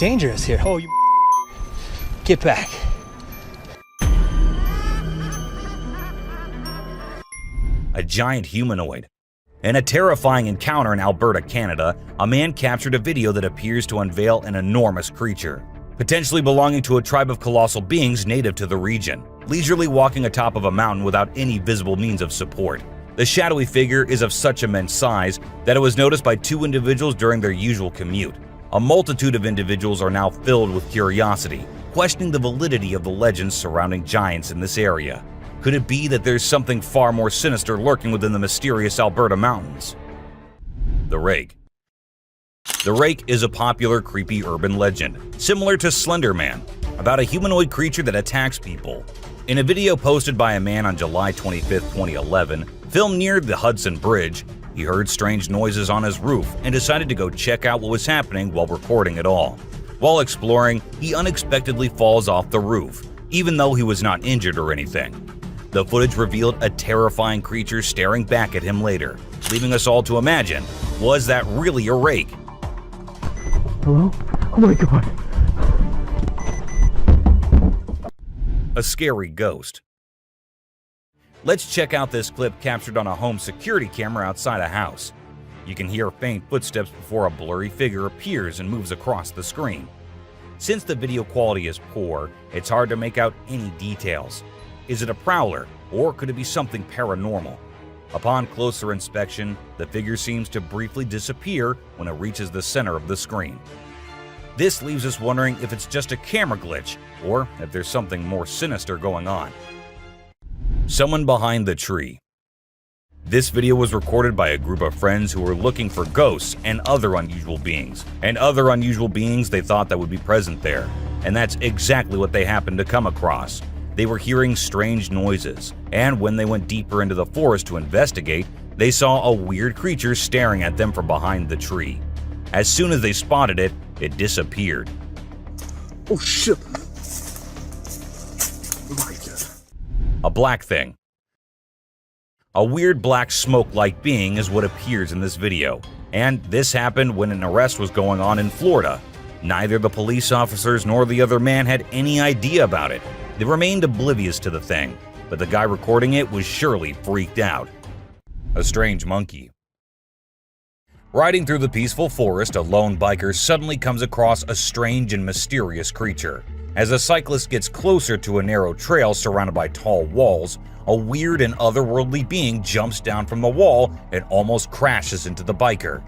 dangerous here. Oh, you get back. A giant humanoid. In a terrifying encounter in Alberta, Canada, a man captured a video that appears to unveil an enormous creature, potentially belonging to a tribe of colossal beings native to the region, leisurely walking atop of a mountain without any visible means of support. The shadowy figure is of such immense size that it was noticed by two individuals during their usual commute. A multitude of individuals are now filled with curiosity, questioning the validity of the legends surrounding giants in this area. Could it be that there's something far more sinister lurking within the mysterious Alberta mountains? The Rake. The Rake is a popular creepy urban legend, similar to Slender Man, about a humanoid creature that attacks people. In a video posted by a man on July 25, 2011, filmed near the Hudson Bridge, he heard strange noises on his roof and decided to go check out what was happening while recording it all. While exploring, he unexpectedly falls off the roof, even though he was not injured or anything. The footage revealed a terrifying creature staring back at him later, leaving us all to imagine, was that really a rake? Hello? Oh my god. A scary ghost. Let's check out this clip captured on a home security camera outside a house. You can hear faint footsteps before a blurry figure appears and moves across the screen. Since the video quality is poor, it's hard to make out any details. Is it a prowler, or could it be something paranormal? Upon closer inspection, the figure seems to briefly disappear when it reaches the center of the screen. This leaves us wondering if it's just a camera glitch, or if there's something more sinister going on. Someone behind the tree. This video was recorded by a group of friends who were looking for ghosts and other unusual beings, they thought that would be present there. And that's exactly what they happened to come across. They were hearing strange noises, and when they went deeper into the forest to investigate, they saw a weird creature staring at them from behind the tree. As soon as they spotted it, it disappeared. Oh shit! Oh my god. A black thing. A weird black smoke-like being is what appears in this video, and this happened when an arrest was going on in Florida. Neither the police officers nor the other man had any idea about it. They remained oblivious to the thing, but the guy recording it was surely freaked out. A strange monkey. Riding through the peaceful forest, a lone biker suddenly comes across a strange and mysterious creature. As a cyclist gets closer to a narrow trail surrounded by tall walls, a weird and otherworldly being jumps down from the wall and almost crashes into the biker.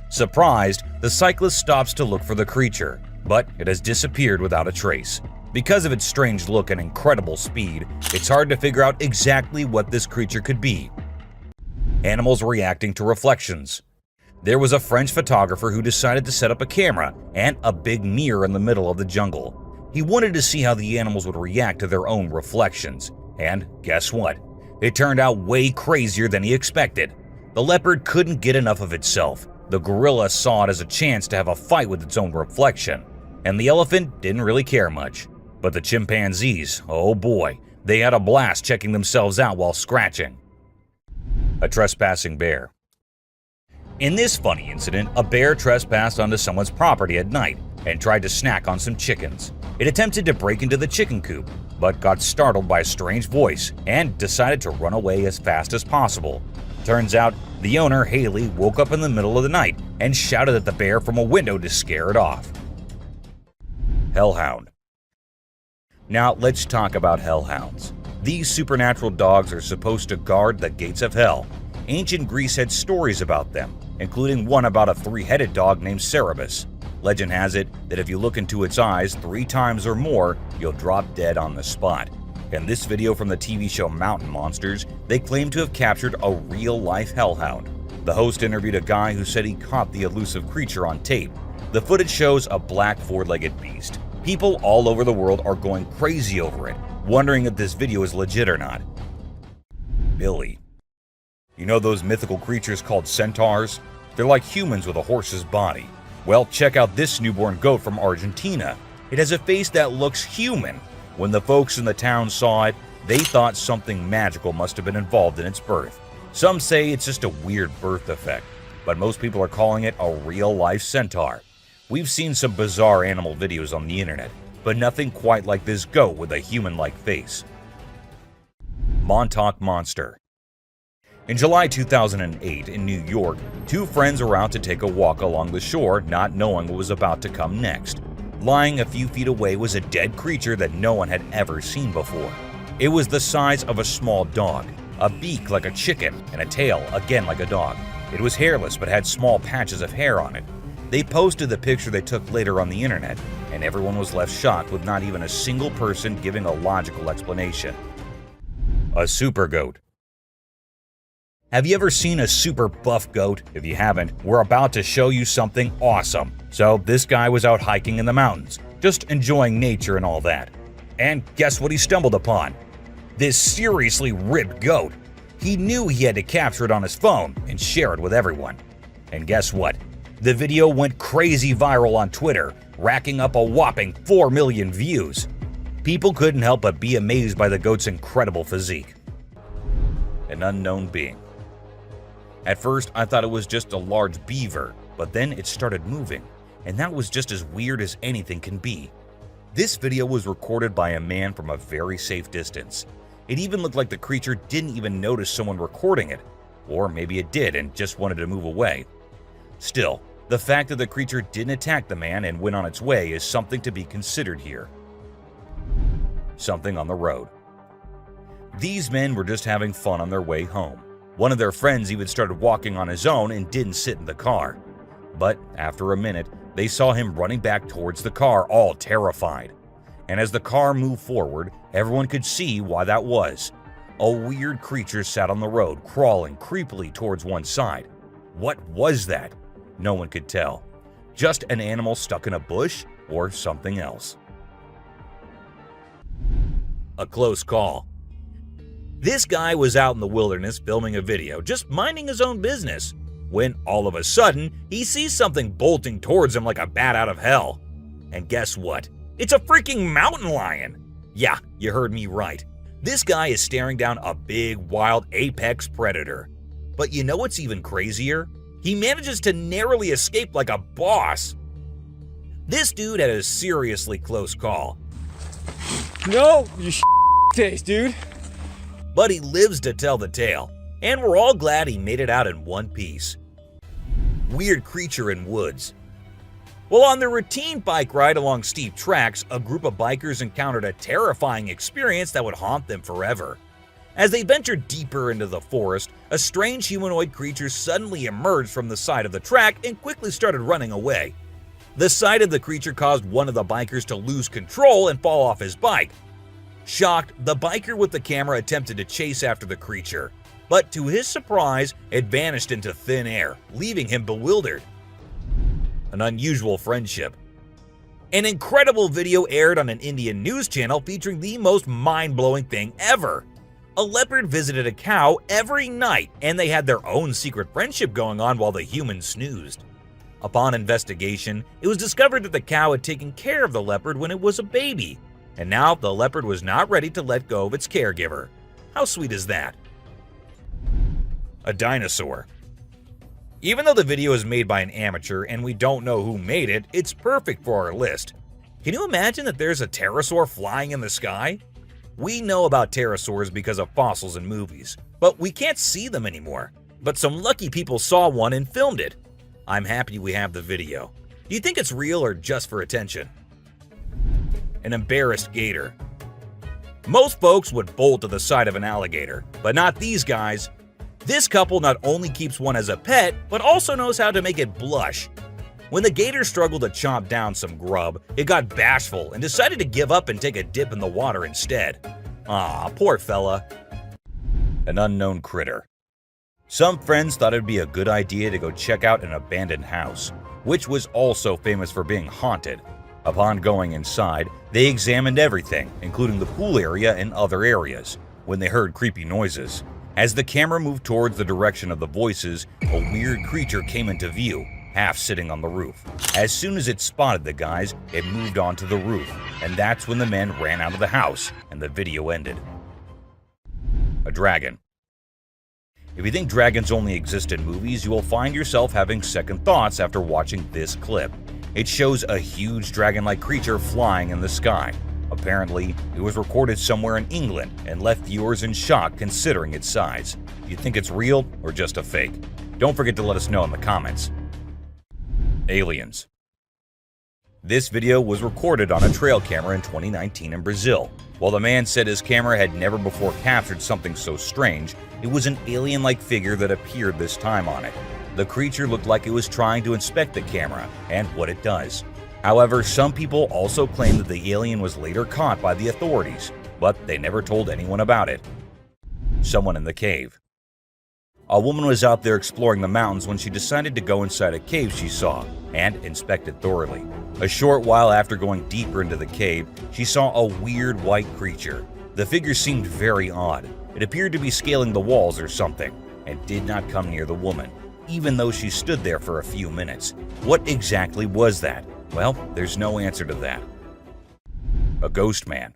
Surprised, the cyclist stops to look for the creature, but it has disappeared without a trace. Because of its strange look and incredible speed, it's hard to figure out exactly what this creature could be. Animals reacting to reflections. There was a French photographer who decided to set up a camera and a big mirror in the middle of the jungle. He wanted to see how the animals would react to their own reflections, and guess what? It turned out way crazier than he expected. The leopard couldn't get enough of itself. The gorilla saw it as a chance to have a fight with its own reflection, and the elephant didn't really care much. But the chimpanzees, oh boy, they had a blast checking themselves out while scratching. A trespassing bear. In this funny incident, a bear trespassed onto someone's property at night and tried to snack on some chickens. It attempted to break into the chicken coop, but got startled by a strange voice and decided to run away as fast as possible. Turns out, the owner, Haley, woke up in the middle of the night and shouted at the bear from a window to scare it off. Hellhound. Now let's talk about hellhounds. These supernatural dogs are supposed to guard the gates of hell. Ancient Greece had stories about them, including one about a three-headed dog named Cerberus. Legend has it that if you look into its eyes 3 times or more, you'll drop dead on the spot. In this video from the TV show Mountain Monsters, they claim to have captured a real-life hellhound. The host interviewed a guy who said he caught the elusive creature on tape. The footage shows a black 4-legged beast. People all over the world are going crazy over it, wondering if this video is legit or not. Billy. You know those mythical creatures called centaurs? They're like humans with a horse's body. Well, check out this newborn goat from Argentina. It has a face that looks human. When the folks in the town saw it, they thought something magical must have been involved in its birth. Some say it's just a weird birth effect, but most people are calling it a real-life centaur. We've seen some bizarre animal videos on the internet, but nothing quite like this goat with a human-like face. Montauk Monster. In July 2008 in New York, two friends were out to take a walk along the shore, not knowing what was about to come next. Lying a few feet away was a dead creature that no one had ever seen before. It was the size of a small dog, a beak like a chicken, and a tail again like a dog. It was hairless but had small patches of hair on it. They posted the picture they took later on the internet, and everyone was left shocked with not even a single person giving a logical explanation. A super goat. Have you ever seen a super buff goat? If you haven't, we're about to show you something awesome. So this guy was out hiking in the mountains, just enjoying nature and all that. And guess what he stumbled upon? This seriously ripped goat. He knew he had to capture it on his phone and share it with everyone. And guess what? The video went crazy viral on Twitter, racking up a whopping 4 million views. People couldn't help but be amazed by the goat's incredible physique. An unknown being. At first, I thought it was just a large beaver, but then it started moving, and that was just as weird as anything can be. This video was recorded by a man from a very safe distance. It even looked like the creature didn't even notice someone recording it, or maybe it did and just wanted to move away. Still, the fact that the creature didn't attack the man and went on its way is something to be considered here. Something on the road. These men were just having fun on their way home. One of their friends even started walking on his own and didn't sit in the car. But after a minute, they saw him running back towards the car, all terrified. And as the car moved forward, everyone could see why that was. A weird creature sat on the road, crawling creepily towards one side. What was that? No one could tell. Just an animal stuck in a bush or something else. A close call. This guy was out in the wilderness filming a video, just minding his own business, when all of a sudden, he sees something bolting towards him like a bat out of hell. And guess what? It's a freaking mountain lion! Yeah, you heard me right. This guy is staring down a big, wild apex predator. But you know what's even crazier? He manages to narrowly escape like a boss. This dude had a seriously close call. No, you taste, dude. But he lives to tell the tale, and we're all glad he made it out in one piece. Weird creature in woods. Well, on their routine bike ride along steep tracks, a group of bikers encountered a terrifying experience that would haunt them forever. As they ventured deeper into the forest, a strange humanoid creature suddenly emerged from the side of the track and quickly started running away. The sight of the creature caused one of the bikers to lose control and fall off his bike. Shocked, the biker with the camera attempted to chase after the creature, but to his surprise, it vanished into thin air, leaving him bewildered. An unusual friendship. An incredible video aired on an Indian news channel featuring the most mind-blowing thing ever. A leopard visited a cow every night, and they had their own secret friendship going on while the human snoozed. Upon investigation, it was discovered that the cow had taken care of the leopard when it was a baby, and now the leopard was not ready to let go of its caregiver. How sweet is that? A dinosaur. Even though the video is made by an amateur and we don't know who made it, it's perfect for our list. Can you imagine that there's a pterosaur flying in the sky? We know about pterosaurs because of fossils in movies, but we can't see them anymore. But some lucky people saw one and filmed it. I'm happy we have the video. Do you think it's real or just for attention? An embarrassed gator. Most folks would bolt to the side of an alligator, but not these guys. This couple not only keeps one as a pet, but also knows how to make it blush. When the gator struggled to chomp down some grub, it got bashful and decided to give up and take a dip in the water instead. Aw, poor fella. An unknown critter. Some friends thought it'd be a good idea to go check out an abandoned house, which was also famous for being haunted. Upon going inside, they examined everything, including the pool area and other areas, when they heard creepy noises. As the camera moved towards the direction of the voices, a weird creature came into view, half sitting on the roof. As soon as it spotted the guys, it moved onto the roof, and that's when the men ran out of the house and the video ended. A dragon. If you think dragons only exist in movies, you will find yourself having second thoughts after watching this clip. It shows a huge dragon-like creature flying in the sky. Apparently, it was recorded somewhere in England and left viewers in shock considering its size. Do you think it's real or just a fake? Don't forget to let us know in the comments. Aliens. This video was recorded on a trail camera in 2019 in Brazil. While the man said his camera had never before captured something so strange, it was an alien-like figure that appeared this time on it. The creature looked like it was trying to inspect the camera and what it does. However, some people also claim that the alien was later caught by the authorities, but they never told anyone about it. Someone in the cave. A woman was out there exploring the mountains when she decided to go inside a cave she saw and inspect it thoroughly. A short while after going deeper into the cave, she saw a weird white creature. The figure seemed very odd. It appeared to be scaling the walls or something, and did not come near the woman, even though she stood there for a few minutes. What exactly was that? Well, there's no answer to that. A ghost man.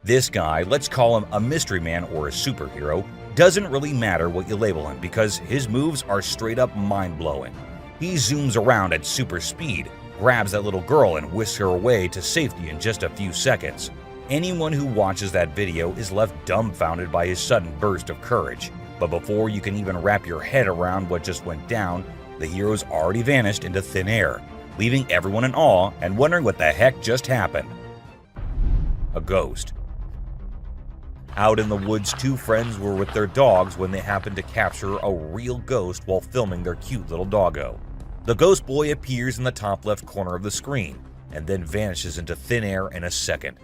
This guy, let's call him a mystery man or a superhero, doesn't really matter what you label him because his moves are straight up mind-blowing. He zooms around at super speed, grabs that little girl and whisks her away to safety in just a few seconds. Anyone who watches that video is left dumbfounded by his sudden burst of courage. But before you can even wrap your head around what just went down, the hero's already vanished into thin air, leaving everyone in awe and wondering what the heck just happened. A ghost. Out in the woods, two friends were with their dogs when they happened to capture a real ghost while filming their cute little doggo. The ghost boy appears in the top left corner of the screen and then vanishes into thin air in a second.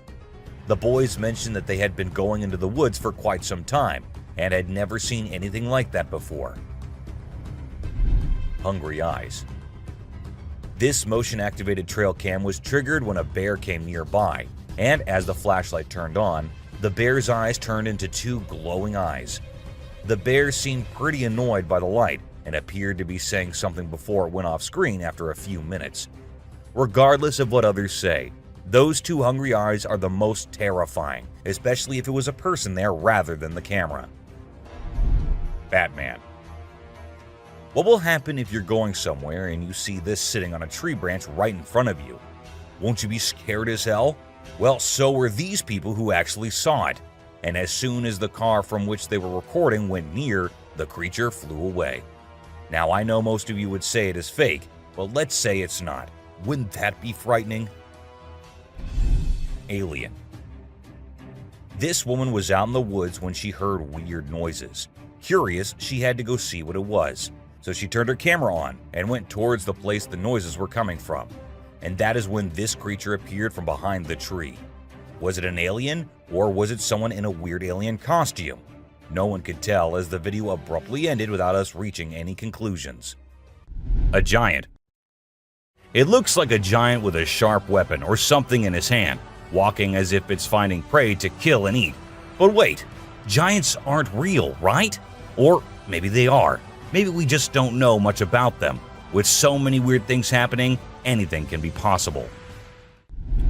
The boys mentioned that they had been going into the woods for quite some time and had never seen anything like that before. Hungry eyes. This motion-activated trail cam was triggered when a bear came nearby, and as the flashlight turned on, the bear's eyes turned into two glowing eyes. The bear seemed pretty annoyed by the light and appeared to be saying something before it went off screen after a few minutes. Regardless of what others say, those two hungry eyes are the most terrifying, especially if it was a person there rather than the camera. Batman. What will happen if you're going somewhere and you see this sitting on a tree branch right in front of you? Won't you be scared as hell? Well, so were these people who actually saw it, and as soon as the car from which they were recording went near, the creature flew away. Now, I know most of you would say it is fake, but let's say it's not. Wouldn't that be frightening? Alien. This woman was out in the woods when she heard weird noises. Curious, she had to go see what it was, so she turned her camera on and went towards the place the noises were coming from. And that is when this creature appeared from behind the tree. Was it an alien, or was it someone in a weird alien costume? No one could tell as the video abruptly ended without us reaching any conclusions. A giant. It looks like a giant with a sharp weapon or something in his hand, walking as if it's finding prey to kill and eat. But wait, giants aren't real, right? Or maybe they are. Maybe we just don't know much about them. With so many weird things happening, anything can be possible.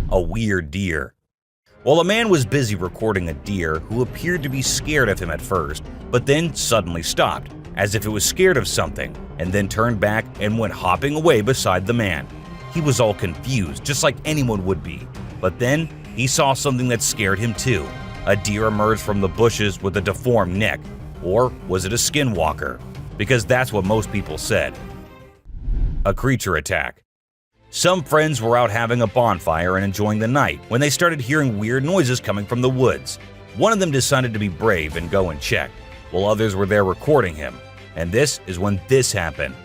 A weird deer. While a man was busy recording a deer who appeared to be scared of him at first, but then suddenly stopped, as if it was scared of something, and then turned back and went hopping away beside the man. He was all confused, just like anyone would be. But then he saw something that scared him too. A deer emerged from the bushes with a deformed neck. Or was it a skinwalker? Because that's what most people said. A creature attack. Some friends were out having a bonfire and enjoying the night when they started hearing weird noises coming from the woods. One of them decided to be brave and go and check, while others were there recording him. And this is when this happened.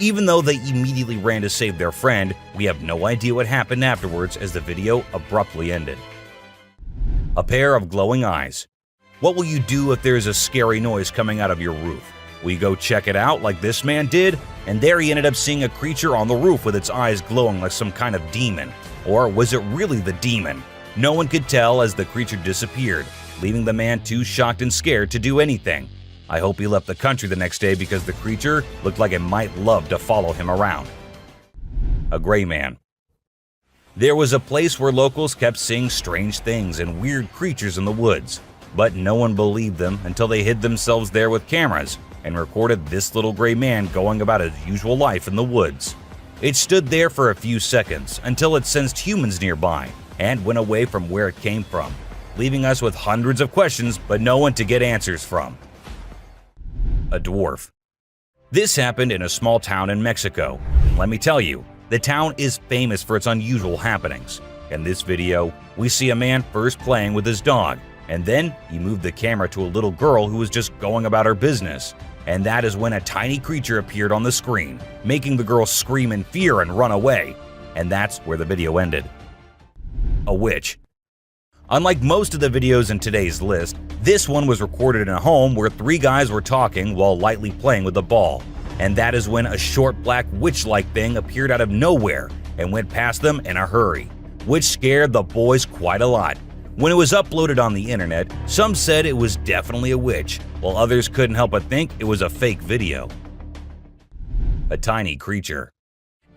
Even though they immediately ran to save their friend, we have no idea what happened afterwards as the video abruptly ended. A pair of glowing eyes. What will you do if there is a scary noise coming out of your roof? Will you go check it out like this man did? And there he ended up seeing a creature on the roof with its eyes glowing like some kind of demon. Or was it really the demon? No one could tell as the creature disappeared, leaving the man too shocked and scared to do anything. I hope he left the country the next day because the creature looked like it might love to follow him around. A gray man. There was a place where locals kept seeing strange things and weird creatures in the woods. But no one believed them until they hid themselves there with cameras and recorded this little gray man going about his usual life in the woods. It stood there for a few seconds until it sensed humans nearby and went away from where it came from, leaving us with hundreds of questions but no one to get answers from. A dwarf. This happened in a small town in Mexico. Let me tell you, the town is famous for its unusual happenings. In this video, we see a man first playing with his dog, and then he moved the camera to a little girl who was just going about her business. And that is when a tiny creature appeared on the screen, making the girl scream in fear and run away. And that's where the video ended. A witch. Unlike most of the videos in today's list, this one was recorded in a home where three guys were talking while lightly playing with a ball. And that is when a short black witch-like thing appeared out of nowhere and went past them in a hurry, which scared the boys quite a lot. When it was uploaded on the internet, some said it was definitely a witch, while others couldn't help but think it was a fake video. A tiny creature.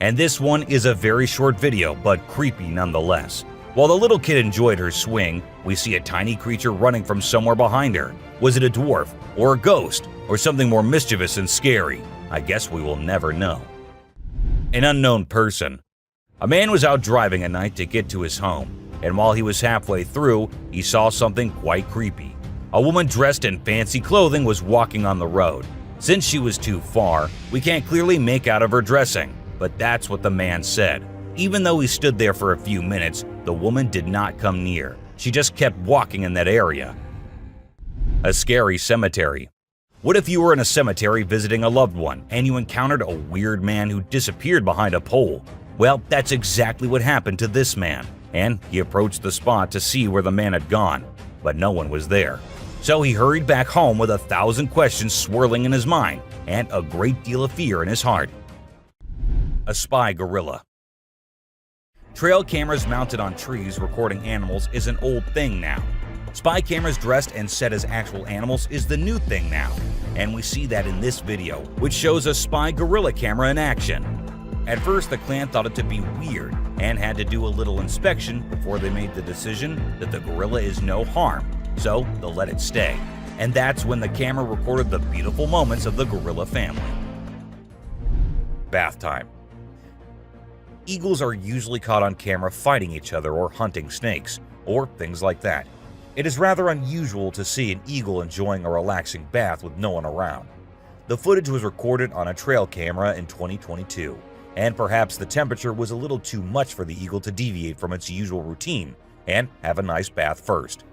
And this one is a very short video, but creepy nonetheless. While the little kid enjoyed her swing, we see a tiny creature running from somewhere behind her. Was it a dwarf, or a ghost, or something more mischievous and scary? I guess we will never know. An unknown person. A man was out driving at night to get to his home, and while he was halfway through, he saw something quite creepy. A woman dressed in fancy clothing was walking on the road. Since she was too far, we can't clearly make out of her dressing, but that's what the man said. Even though he stood there for a few minutes, the woman did not come near. She just kept walking in that area. A scary cemetery. What if you were in a cemetery visiting a loved one and you encountered a weird man who disappeared behind a pole? Well, that's exactly what happened to this man, and he approached the spot to see where the man had gone, but no one was there. So he hurried back home with 1,000 questions swirling in his mind and a great deal of fear in his heart. A spy gorilla. Trail cameras mounted on trees recording animals is an old thing now. Spy cameras dressed and set as actual animals is the new thing now, and we see that in this video, which shows a spy gorilla camera in action. At first, the clan thought it to be weird and had to do a little inspection before they made the decision that the gorilla is no harm, so they'll let it stay. And that's when the camera recorded the beautiful moments of the gorilla family. Bath time. Eagles are usually caught on camera fighting each other or hunting snakes, or things like that. It is rather unusual to see an eagle enjoying a relaxing bath with no one around. The footage was recorded on a trail camera in 2022, and perhaps the temperature was a little too much for the eagle to deviate from its usual routine and have a nice bath first.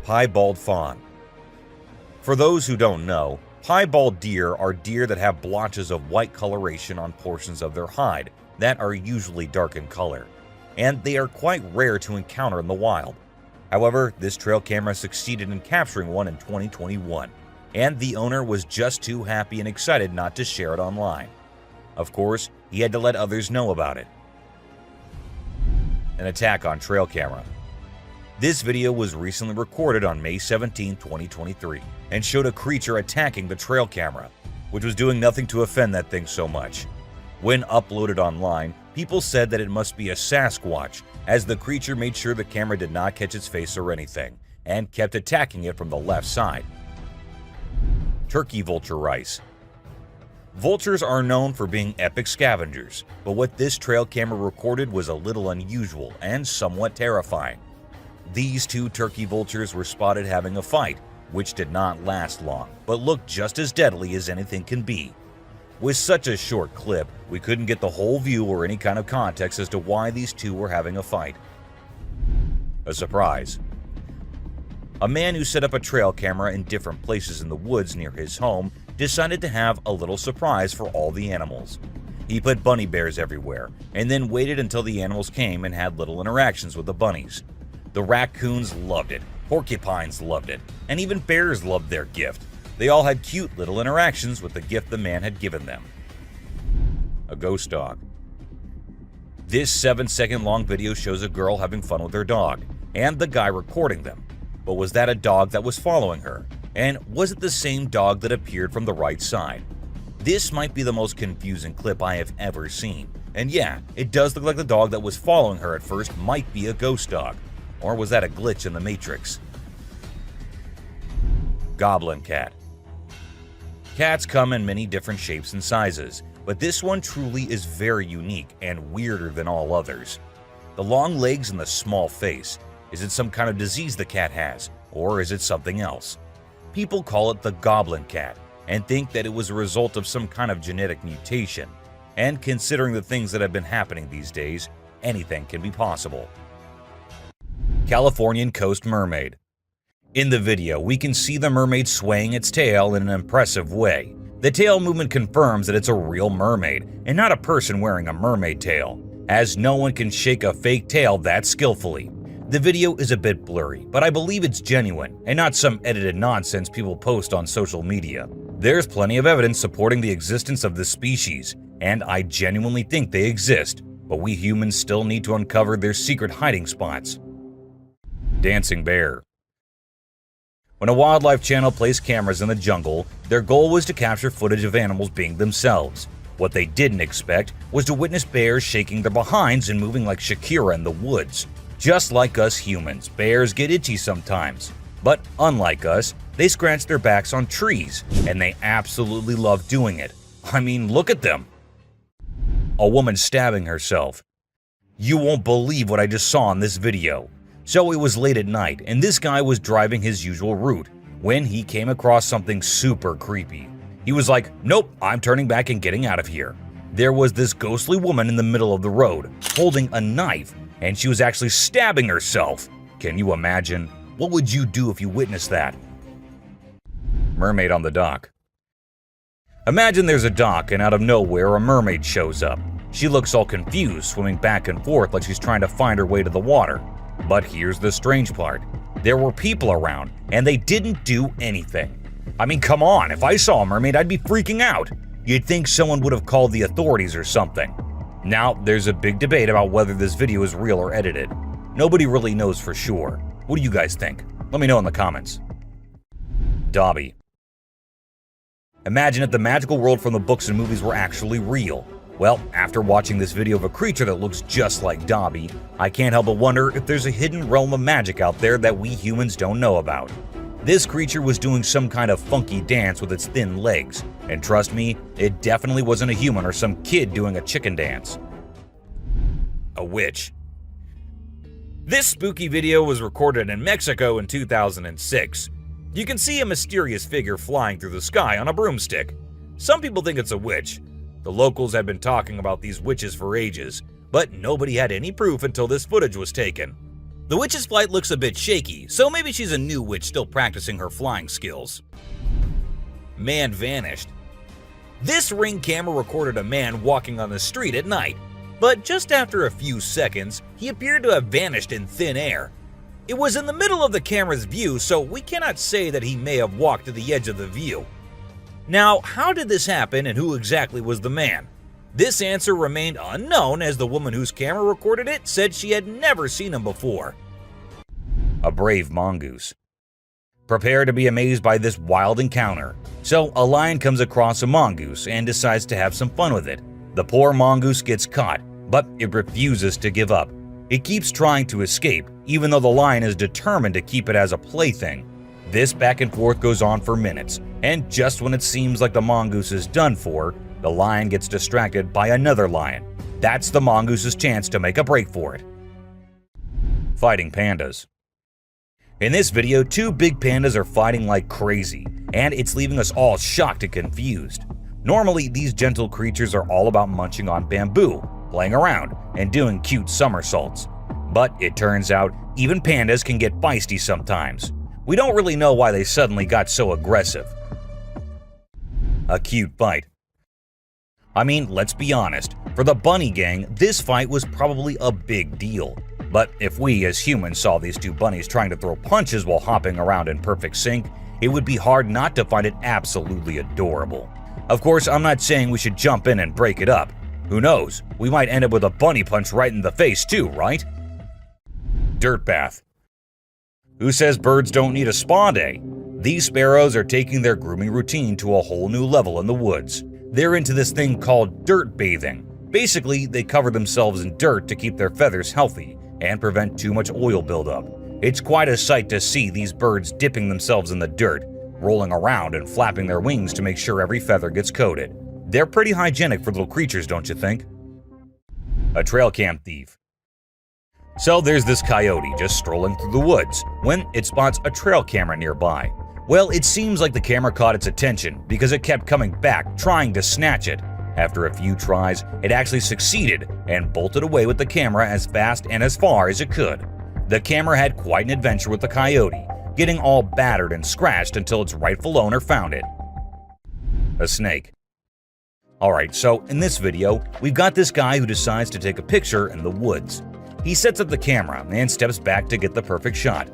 Piebald fawn. For those who don't know, piebald deer are deer that have blotches of white coloration on portions of their hide that are usually dark in color, and they are quite rare to encounter in the wild. However, this trail camera succeeded in capturing one in 2021, and the owner was just too happy and excited not to share it online. Of course, he had to let others know about it. An attack on trail camera. This video was recently recorded on May 17, 2023, and showed a creature attacking the trail camera, which was doing nothing to offend that thing so much. When uploaded online, people said that it must be a Sasquatch, as the creature made sure the camera did not catch its face or anything, and kept attacking it from the left side. Turkey vulture rice. Vultures are known for being epic scavengers, but what this trail camera recorded was a little unusual and somewhat terrifying. These two turkey vultures were spotted having a fight, which did not last long, but looked just as deadly as anything can be. With such a short clip, we couldn't get the whole view or any kind of context as to why these two were having a fight. A surprise. A man who set up a trail camera in different places in the woods near his home decided to have a little surprise for all the animals. He put bunny bears everywhere, and then waited until the animals came and had little interactions with the bunnies. The raccoons loved it, porcupines loved it, and even bears loved their gift. They all had cute little interactions with the gift the man had given them. A ghost dog. This 7-second long video shows a girl having fun with her dog, and the guy recording them. But was that a dog that was following her? And was it the same dog that appeared from the right side? This might be the most confusing clip I have ever seen. And yeah, it does look like the dog that was following her at first might be a ghost dog. Or was that a glitch in the Matrix? goblin cat. Cats come in many different shapes and sizes, but this one truly is very unique and weirder than all others. The long legs and the small face. Is it some kind of disease the cat has, or is it something else? People call it the goblin cat and think that it was a result of some kind of genetic mutation. And considering the things that have been happening these days, anything can be possible. Californian Coast Mermaid. In the video, we can see the mermaid swaying its tail in an impressive way. The tail movement confirms that it's a real mermaid and not a person wearing a mermaid tail, as no one can shake a fake tail that skillfully. The video is a bit blurry, but I believe it's genuine and not some edited nonsense people post on social media. There's plenty of evidence supporting the existence of this species, and I genuinely think they exist, but we humans still need to uncover their secret hiding spots. Dancing bear. When a wildlife channel placed cameras in the jungle, their goal was to capture footage of animals being themselves. What they didn't expect was to witness bears shaking their behinds and moving like Shakira in the woods. Just like us humans, bears get itchy sometimes. But unlike us, they scratch their backs on trees, and they absolutely love doing it. I mean, look at them. A woman stabbing herself. You won't believe what I just saw in this video. So it was late at night, and this guy was driving his usual route when he came across something super creepy. He was like, nope, I'm turning back and getting out of here. There was this ghostly woman in the middle of the road, holding a knife, and she was actually stabbing herself. Can you imagine? What would you do if you witnessed that? Mermaid on the dock. Imagine there's a dock and out of nowhere a mermaid shows up. She looks all confused, swimming back and forth like she's trying to find her way to the water. But here's the strange part. There were people around, and they didn't do anything. I mean, come on, if I saw a mermaid, I'd be freaking out. You'd think someone would have called the authorities or something. Now, there's a big debate about whether this video is real or edited. Nobody really knows for sure. What do you guys think? Let me know in the comments. Dobby. Imagine if the magical world from the books and movies were actually real. Well, after watching this video of a creature that looks just like Dobby, I can't help but wonder if there's a hidden realm of magic out there that we humans don't know about. This creature was doing some kind of funky dance with its thin legs, and trust me, it definitely wasn't a human or some kid doing a chicken dance. A witch. This spooky video was recorded in Mexico in 2006. You can see a mysterious figure flying through the sky on a broomstick. Some people think it's a witch. The locals had been talking about these witches for ages, but nobody had any proof until this footage was taken. The witch's flight looks a bit shaky, so maybe she's a new witch still practicing her flying skills. Man vanished. This Ring camera recorded a man walking on the street at night, but just after a few seconds, he appeared to have vanished in thin air. It was in the middle of the camera's view, so we cannot say that he may have walked to the edge of the view. Now, how did this happen and who exactly was the man? This answer remained unknown as the woman whose camera recorded it said she had never seen him before. A brave mongoose. Prepare to be amazed by this wild encounter. So, a lion comes across a mongoose and decides to have some fun with it. The poor mongoose gets caught, but it refuses to give up. It keeps trying to escape, even though the lion is determined to keep it as a plaything. This back and forth goes on for minutes, and just when it seems like the mongoose is done for, the lion gets distracted by another lion. That's the mongoose's chance to make a break for it. Fighting pandas. In this video, two big pandas are fighting like crazy, and it's leaving us all shocked and confused. Normally, these gentle creatures are all about munching on bamboo, playing around, and doing cute somersaults. But it turns out, even pandas can get feisty sometimes. We don't really know why they suddenly got so aggressive. A cute fight. I mean, let's be honest, for the bunny gang, this fight was probably a big deal. But if we as humans saw these two bunnies trying to throw punches while hopping around in perfect sync, it would be hard not to find it absolutely adorable. Of course, I'm not saying we should jump in and break it up. Who knows, we might end up with a bunny punch right in the face too, right? Dirt bath. Who says birds don't need a spa day? These sparrows are taking their grooming routine to a whole new level in the woods. They're into this thing called dirt bathing. Basically, they cover themselves in dirt to keep their feathers healthy and prevent too much oil buildup. It's quite a sight to see these birds dipping themselves in the dirt. rolling around and flapping their wings to make sure every feather gets coated. They're pretty hygienic for little creatures, don't you think? A trail cam thief. So there's this coyote just strolling through the woods when it spots a trail camera nearby. Well, it seems like the camera caught its attention because it kept coming back trying to snatch it. After a few tries, it actually succeeded and bolted away with the camera as fast and as far as it could. The camera had quite an adventure with the coyote, getting all battered and scratched until its rightful owner found it. A snake. Alright, so in this video, we've got this guy who decides to take a picture in the woods. He sets up the camera and steps back to get the perfect shot.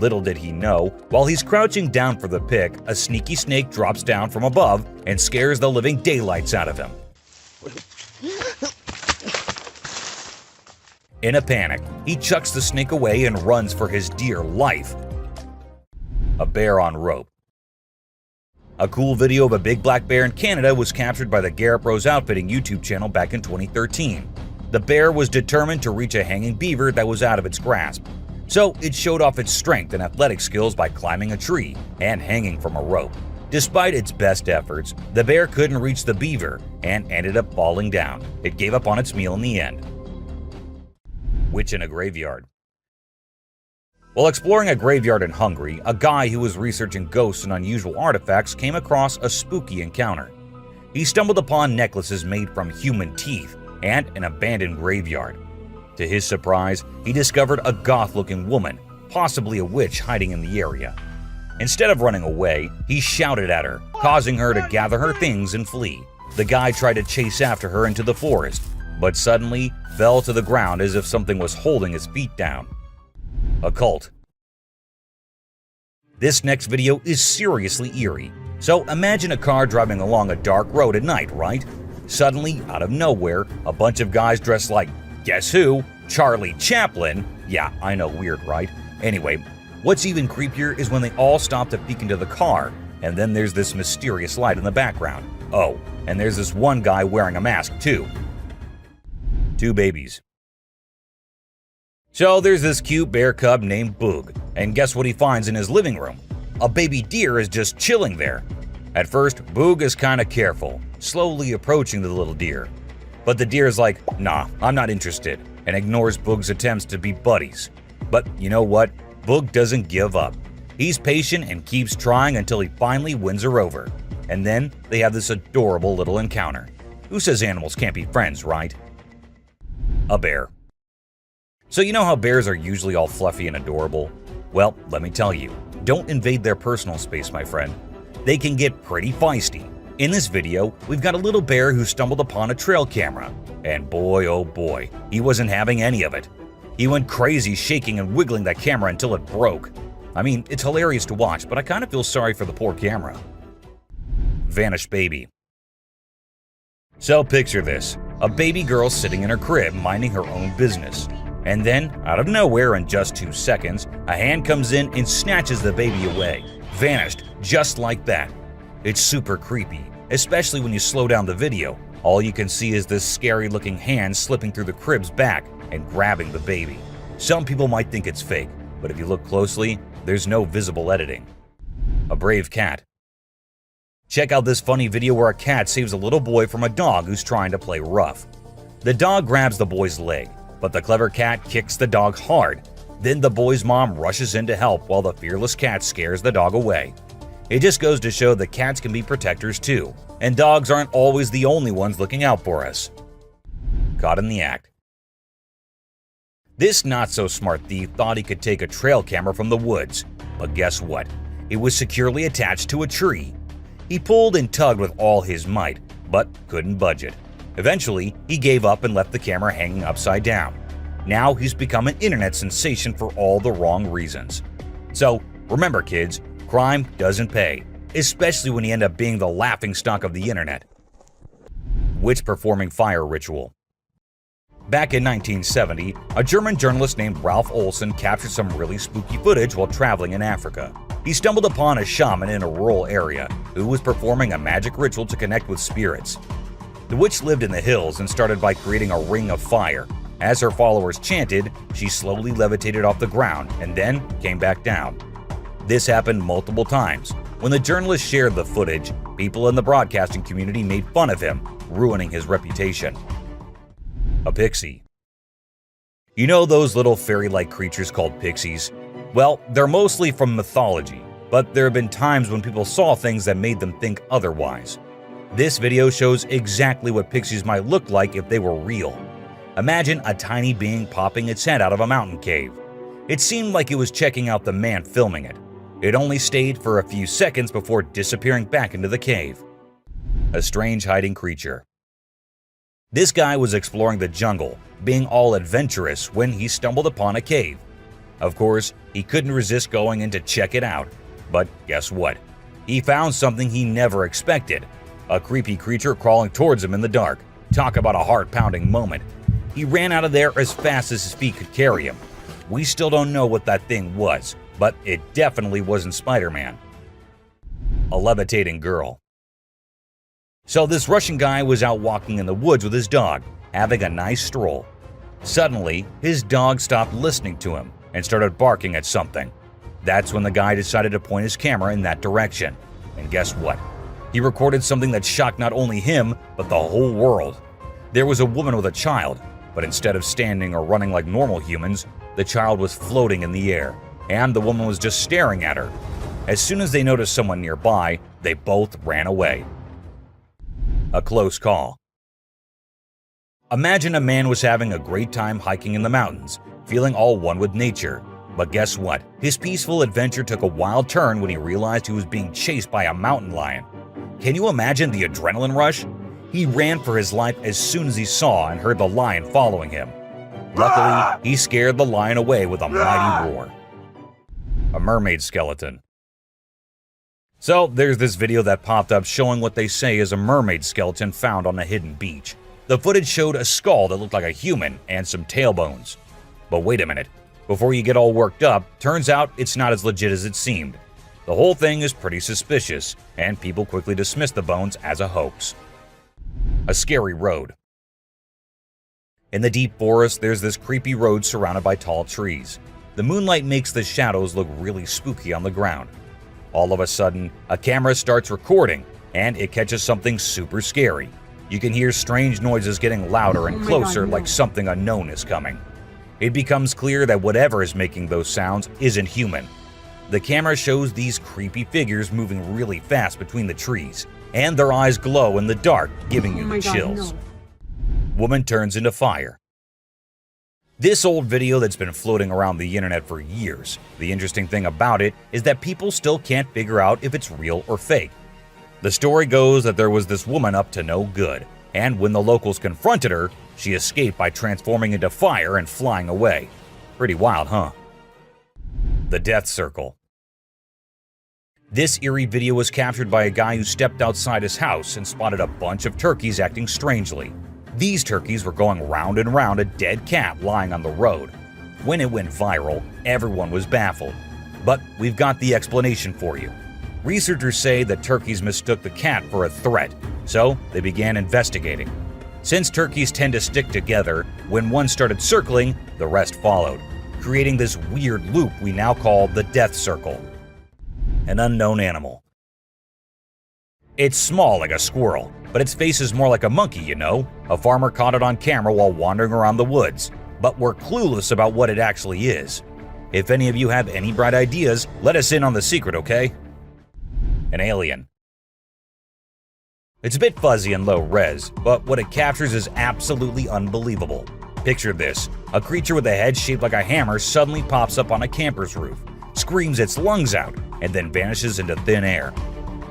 Little did he know, while he's crouching down for the pic, a sneaky snake drops down from above and scares the living daylights out of him. In a panic, he chucks the snake away and runs for his dear life. A bear on rope. A cool video of a big black bear in Canada was captured by the Garrett Rose Outfitting YouTube channel back in 2013. The bear was determined to reach a hanging beaver that was out of its grasp. So it showed off its strength and athletic skills by climbing a tree and hanging from a rope. Despite its best efforts, the bear couldn't reach the beaver and ended up falling down. It gave up on its meal in the end. Witch in a graveyard. While exploring a graveyard in Hungary, a guy who was researching ghosts and unusual artifacts came across a spooky encounter. He stumbled upon necklaces made from human teeth and an abandoned graveyard. To his surprise, he discovered a goth-looking woman, possibly a witch, hiding in the area. Instead of running away, he shouted at her, causing her to gather her things and flee. The guy tried to chase after her into the forest, but suddenly fell to the ground as if something was holding his feet down. A cult. This next video is seriously eerie. So imagine a car driving along a dark road at night, right? Suddenly, out of nowhere, a bunch of guys dressed like, guess who? Charlie Chaplin. Yeah, I know, weird, right? Anyway, what's even creepier is when they all stop to peek into the car, and then there's this mysterious light in the background. Oh, and there's this one guy wearing a mask too. Two babies. So there's this cute bear cub named Boog, and guess what he finds in his living room? A baby deer is just chilling there. At first, Boog is kinda careful, slowly approaching the little deer. But the deer is like, nah, I'm not interested, and ignores Boog's attempts to be buddies. But you know what? Boog doesn't give up. He's patient and keeps trying until he finally wins her over. And then they have this adorable little encounter. Who says animals can't be friends, right? A bear. So you know how bears are usually all fluffy and adorable? Well, let me tell you, don't invade their personal space, my friend. They can get pretty feisty. In this video, we've got a little bear who stumbled upon a trail camera. And boy, oh boy, he wasn't having any of it. He went crazy shaking and wiggling that camera until it broke. I mean, it's hilarious to watch, but I kind of feel sorry for the poor camera. Vanished baby. So picture this, a baby girl sitting in her crib minding her own business. And then, out of nowhere in just 2 seconds, a hand comes in and snatches the baby away. Vanished, just like that. It's super creepy, especially when you slow down the video. All you can see is this scary looking hand slipping through the crib's back and grabbing the baby. Some people might think it's fake, but if you look closely, there's no visible editing. A brave cat. Check out this funny video where a cat saves a little boy from a dog who's trying to play rough. The dog grabs the boy's leg, but the clever cat kicks the dog hard. Then the boy's mom rushes in to help while the fearless cat scares the dog away. It just goes to show that cats can be protectors too, and dogs aren't always the only ones looking out for us. Caught in the act. This not-so-smart thief thought he could take a trail camera from the woods, but guess what? It was securely attached to a tree. He pulled and tugged with all his might, but couldn't budge it. Eventually, he gave up and left the camera hanging upside down. Now he's become an internet sensation for all the wrong reasons. So, remember kids, crime doesn't pay, especially when you end up being the laughingstock of the internet. Witch performing fire ritual. Back in 1970, a German journalist named Ralph Olsen captured some really spooky footage while traveling in Africa. He stumbled upon a shaman in a rural area who was performing a magic ritual to connect with spirits. The witch lived in the hills and started by creating a ring of fire. As her followers chanted, she slowly levitated off the ground and then came back down. This happened multiple times, When the journalist shared the footage, people in the broadcasting community made fun of him, ruining his reputation. A pixie. You know those little fairy-like creatures called pixies? Well, they're mostly from mythology, but there have been times when people saw things that made them think otherwise. This video shows exactly what pixies might look like if they were real. Imagine a tiny being popping its head out of a mountain cave. It seemed like it was checking out the man filming it. It only stayed for a few seconds before disappearing back into the cave. A strange hiding creature. This guy was exploring the jungle, being all adventurous when he stumbled upon a cave. Of course, he couldn't resist going in to check it out. But guess what? He found something he never expected. A creepy creature crawling towards him in the dark. Talk about a heart-pounding moment. He ran out of there as fast as his feet could carry him. We still don't know what that thing was, but it definitely wasn't Spider-Man. A levitating girl. So this Russian guy was out walking in the woods with his dog, having a nice stroll. Suddenly, his dog stopped listening to him and started barking at something. That's when the guy decided to point his camera in that direction. And guess what? He recorded something that shocked not only him, but the whole world. There was a woman with a child, but instead of standing or running like normal humans, the child was floating in the air, and the woman was just staring at her. As soon as they noticed someone nearby, they both ran away. A close call. Imagine a man was having a great time hiking in the mountains, feeling all one with nature. But guess what? His peaceful adventure took a wild turn when he realized he was being chased by a mountain lion. Can you imagine the adrenaline rush? He ran for his life as soon as he saw and heard the lion following him. Luckily, he scared the lion away with a mighty roar. A mermaid skeleton. So there's this video that popped up showing what they say is a mermaid skeleton found on a hidden beach. The footage showed a skull that looked like a human and some tailbones. But wait a minute, before you get all worked up, turns out it's not as legit as it seemed. The whole thing is pretty suspicious, and people quickly dismiss the bones as a hoax. A scary road. In the deep forest, there's this creepy road surrounded by tall trees. The moonlight makes the shadows look really spooky on the ground. All of a sudden, a camera starts recording, and it catches something super scary. You can hear strange noises getting louder and closer, like something unknown is coming. It becomes clear that whatever is making those sounds isn't human. The camera shows these creepy figures moving really fast between the trees, and their eyes glow in the dark, giving you the chills. Woman turns into fire. This old video that's been floating around the internet for years. The interesting thing about it is that people still can't figure out if it's real or fake. The story goes that there was this woman up to no good, and when the locals confronted her, she escaped by transforming into fire and flying away. Pretty wild, huh? The Death Circle. This eerie video was captured by a guy who stepped outside his house and spotted a bunch of turkeys acting strangely. These turkeys were going round and round a dead cat lying on the road. When it went viral, everyone was baffled. But we've got the explanation for you. Researchers say that turkeys mistook the cat for a threat, so they began investigating. Since turkeys tend to stick together, when one started circling, the rest followed, creating this weird loop we now call the Death Circle. An unknown animal. It's small like a squirrel, but its face is more like a monkey, you know? A farmer caught it on camera while wandering around the woods, but we're clueless about what it actually is. If any of you have any bright ideas, let us in on the secret, okay? An alien. It's a bit fuzzy and low res, but what it captures is absolutely unbelievable. Picture this: a creature with a head shaped like a hammer suddenly pops up on a camper's roof, screams its lungs out, and then vanishes into thin air.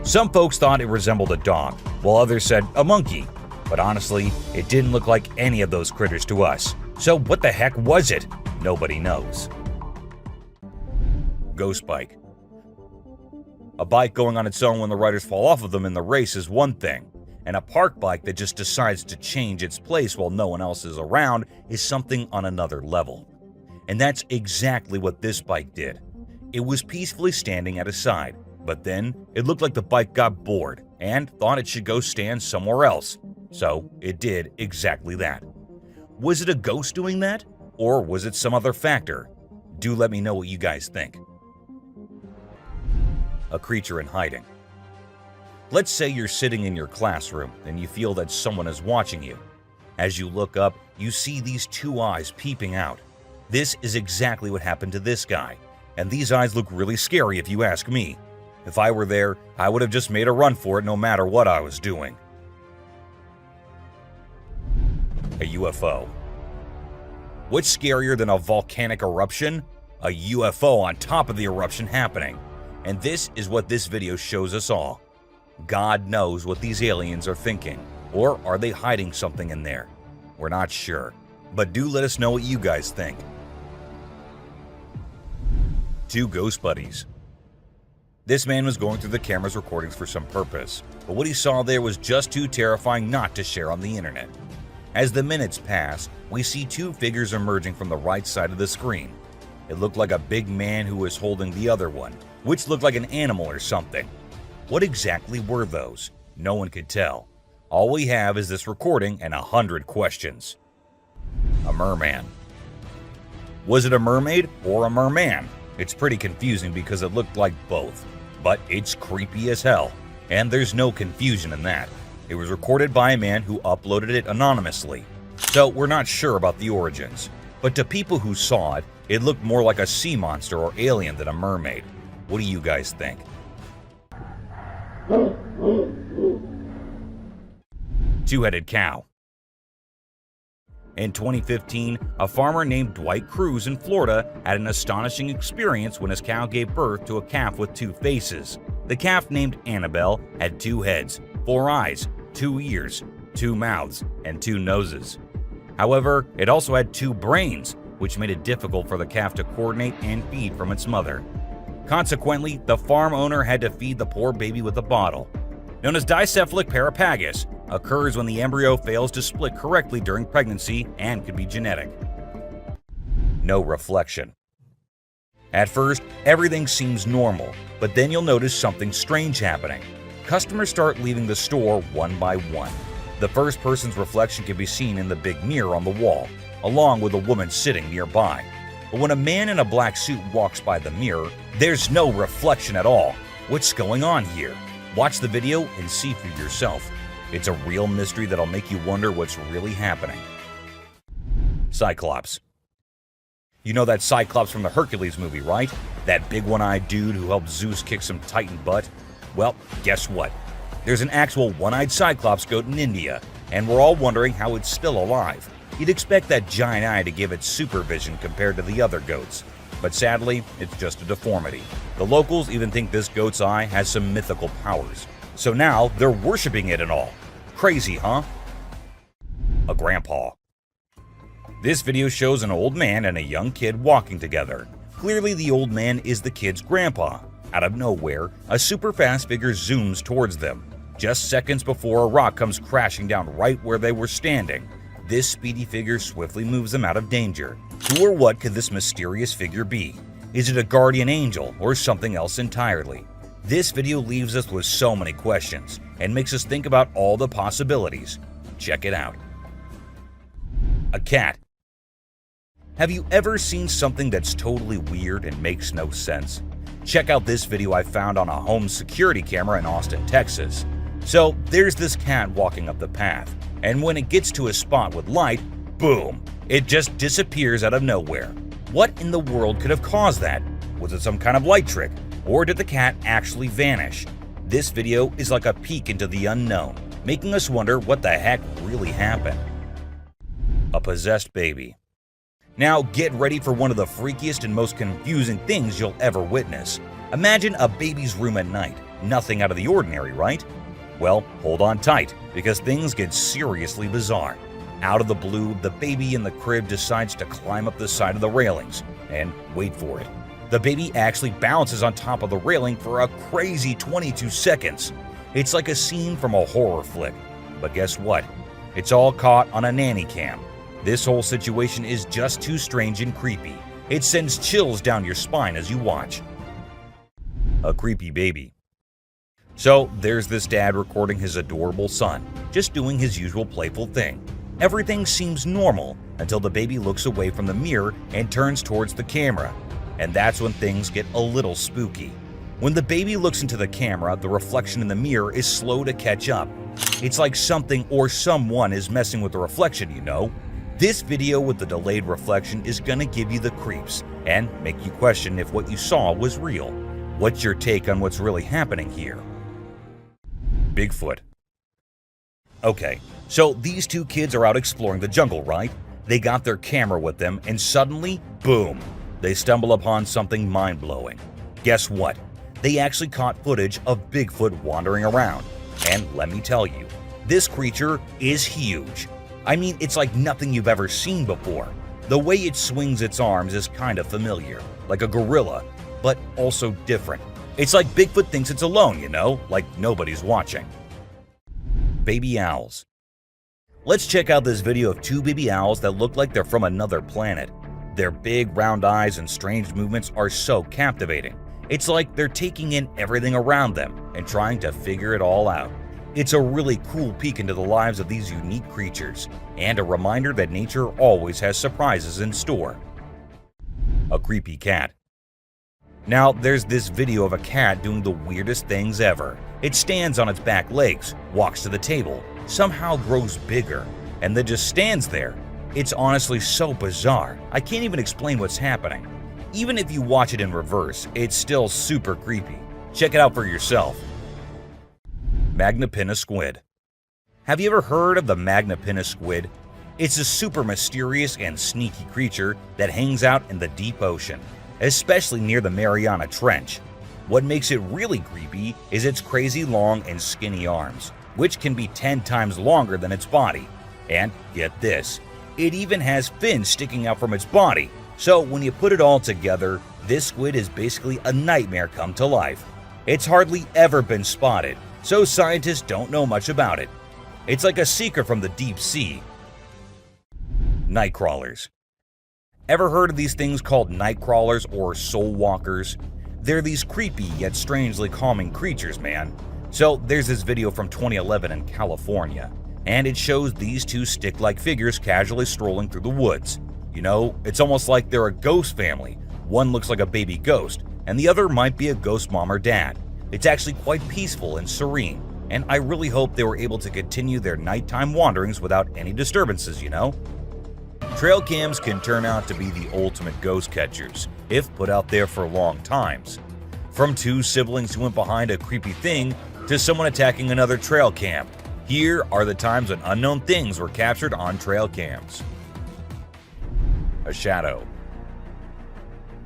Some folks thought it resembled a dog, while others said a monkey. But honestly, it didn't look like any of those critters to us. So what the heck was it? Nobody knows. Ghost bike. A bike going on its own when the riders fall off of them in the race is one thing, and a park bike that just decides to change its place while no one else is around is something on another level. And that's exactly what this bike did. It was peacefully standing at a side, but then it looked like the bike got bored and thought it should go stand somewhere else. So it did exactly that. Was it a ghost doing that? Or was it some other factor? Do let me know what you guys think. a creature in hiding. Let's say you're sitting in your classroom and you feel that someone is watching you. As you look up, you see these two eyes peeping out. This is exactly what happened to this guy, and these eyes look really scary if you ask me. If I were there, I would have just made a run for it no matter what I was doing. A UFO. What's scarier than a volcanic eruption? A UFO on top of the eruption happening. And this is what this video shows us all. God knows what these aliens are thinking. Or are they hiding something in there? We're not sure. But do let us know what you guys think. Two ghost buddies. This man was going through the camera's recordings for some purpose, but what he saw there was just too terrifying not to share on the internet. As the minutes pass, we see two figures emerging from the right side of the screen. It looked like a big man who was holding the other one, which looked like an animal or something. What exactly were those? No one could tell. All we have is this recording and 100 questions. A merman. Was it a mermaid or a merman? It's pretty confusing because it looked like both, but it's creepy as hell, and there's no confusion in that. It was recorded by a man who uploaded it anonymously, so we're not sure about the origins. But to people who saw it, it looked more like a sea monster or alien than a mermaid. What do you guys think? Two-headed cow. In 2015, a farmer named Dwight Cruz in Florida had an astonishing experience when his cow gave birth to a calf with two faces. The calf, named Annabelle, had 2 heads, 4 eyes, 2 ears, 2 mouths, and 2 noses. However, it also had 2 brains, which made it difficult for the calf to coordinate and feed from its mother. Consequently, the farm owner had to feed the poor baby with a bottle. Known as dicephalic parapagus, occurs when the embryo fails to split correctly during pregnancy and could be genetic. No reflection. At first, everything seems normal, but then you'll notice something strange happening. Customers start leaving the store one by one. The first person's reflection can be seen in the big mirror on the wall, along with a woman sitting nearby. But when a man in a black suit walks by the mirror, there's no reflection at all. What's going on here? Watch the video and see for yourself. It's a real mystery that'll make you wonder what's really happening. Cyclops. You know that Cyclops from the Hercules movie, right? That big one-eyed dude who helped Zeus kick some Titan butt? Well, guess what? There's an actual one-eyed Cyclops goat in India, and we're all wondering how it's still alive. You'd expect that giant eye to give it supervision compared to the other goats. But sadly, it's just a deformity. The locals even think this goat's eye has some mythical powers. So now they're worshipping it and all. Crazy, huh? A grandpa. This video shows an old man and a young kid walking together. Clearly the old man is the kid's grandpa. Out of nowhere, a super fast figure zooms towards them, just seconds before a rock comes crashing down right where they were standing. This speedy figure swiftly moves them out of danger. Who or what could this mysterious figure be? Is it a guardian angel or something else entirely? This video leaves us with so many questions and makes us think about all the possibilities. Check it out. A cat. Have you ever seen something that's totally weird and makes no sense? Check out this video I found on a home security camera in Austin, Texas. So there's this cat walking up the path, and when it gets to a spot with light, boom, it just disappears out of nowhere. What in the world could have caused that? Was it some kind of light trick? Or did the cat actually vanish? This video is like a peek into the unknown, making us wonder what the heck really happened. A possessed baby. Now get ready for one of the freakiest and most confusing things you'll ever witness. Imagine a baby's room at night. Nothing out of the ordinary, right? Well, hold on tight, because things get seriously bizarre. Out of the blue, the baby in the crib decides to climb up the side of the railings. And wait for it. The baby actually bounces on top of the railing for a crazy 22 seconds. It's like a scene from a horror flick. But guess what? It's all caught on a nanny cam. This whole situation is just too strange and creepy. It sends chills down your spine as you watch. A creepy baby. So there's this dad recording his adorable son, just doing his usual playful thing. Everything seems normal until the baby looks away from the mirror and turns towards the camera. And that's when things get a little spooky. When the baby looks into the camera, the reflection in the mirror is slow to catch up. It's like something or someone is messing with the reflection, you know? This video with the delayed reflection is gonna give you the creeps and make you question if what you saw was real. What's your take on what's really happening here? Bigfoot. Okay, so these two kids are out exploring the jungle, right? They got their camera with them and suddenly, boom, they stumble upon something mind-blowing. Guess what? They actually caught footage of Bigfoot wandering around. And let me tell you, this creature is huge. I mean, it's like nothing you've ever seen before. The way it swings its arms is kind of familiar, like a gorilla, but also different. It's like Bigfoot thinks it's alone, you know, like nobody's watching. Baby owls. Let's check out this video of two baby owls that look like they're from another planet. Their big round eyes and strange movements are so captivating. It's like they're taking in everything around them and trying to figure it all out. It's a really cool peek into the lives of these unique creatures, and a reminder that nature always has surprises in store. A creepy cat. Now, there's this video of a cat doing the weirdest things ever. It stands on its back legs, walks to the table, somehow grows bigger, and then just stands there. It's honestly so bizarre, I can't even explain what's happening. Even if you watch it in reverse, it's still super creepy. Check it out for yourself. Magnapinna squid. Have you ever heard of the Magnapinna squid? It's a super mysterious and sneaky creature that hangs out in the deep ocean, especially near the Mariana Trench. What makes it really creepy is its crazy long and skinny arms, which can be 10 times longer than its body. And get this, it even has fins sticking out from its body. So when you put it all together, this squid is basically a nightmare come to life. It's hardly ever been spotted, so scientists don't know much about it. It's like a secret from the deep sea. Night crawlers. Ever heard of these things called night crawlers or soul walkers? They're these creepy yet strangely calming creatures, man. So there's this video from 2011 in California, and it shows these two stick-like figures casually strolling through the woods. You know, it's almost like they're a ghost family. One looks like a baby ghost, and the other might be a ghost mom or dad. It's actually quite peaceful and serene, and I really hope they were able to continue their nighttime wanderings without any disturbances, you know? Trail cams can turn out to be the ultimate ghost catchers, if put out there for long times. From two siblings who went behind a creepy thing to someone attacking another trail cam, here are the times when unknown things were captured on trail cams. A shadow.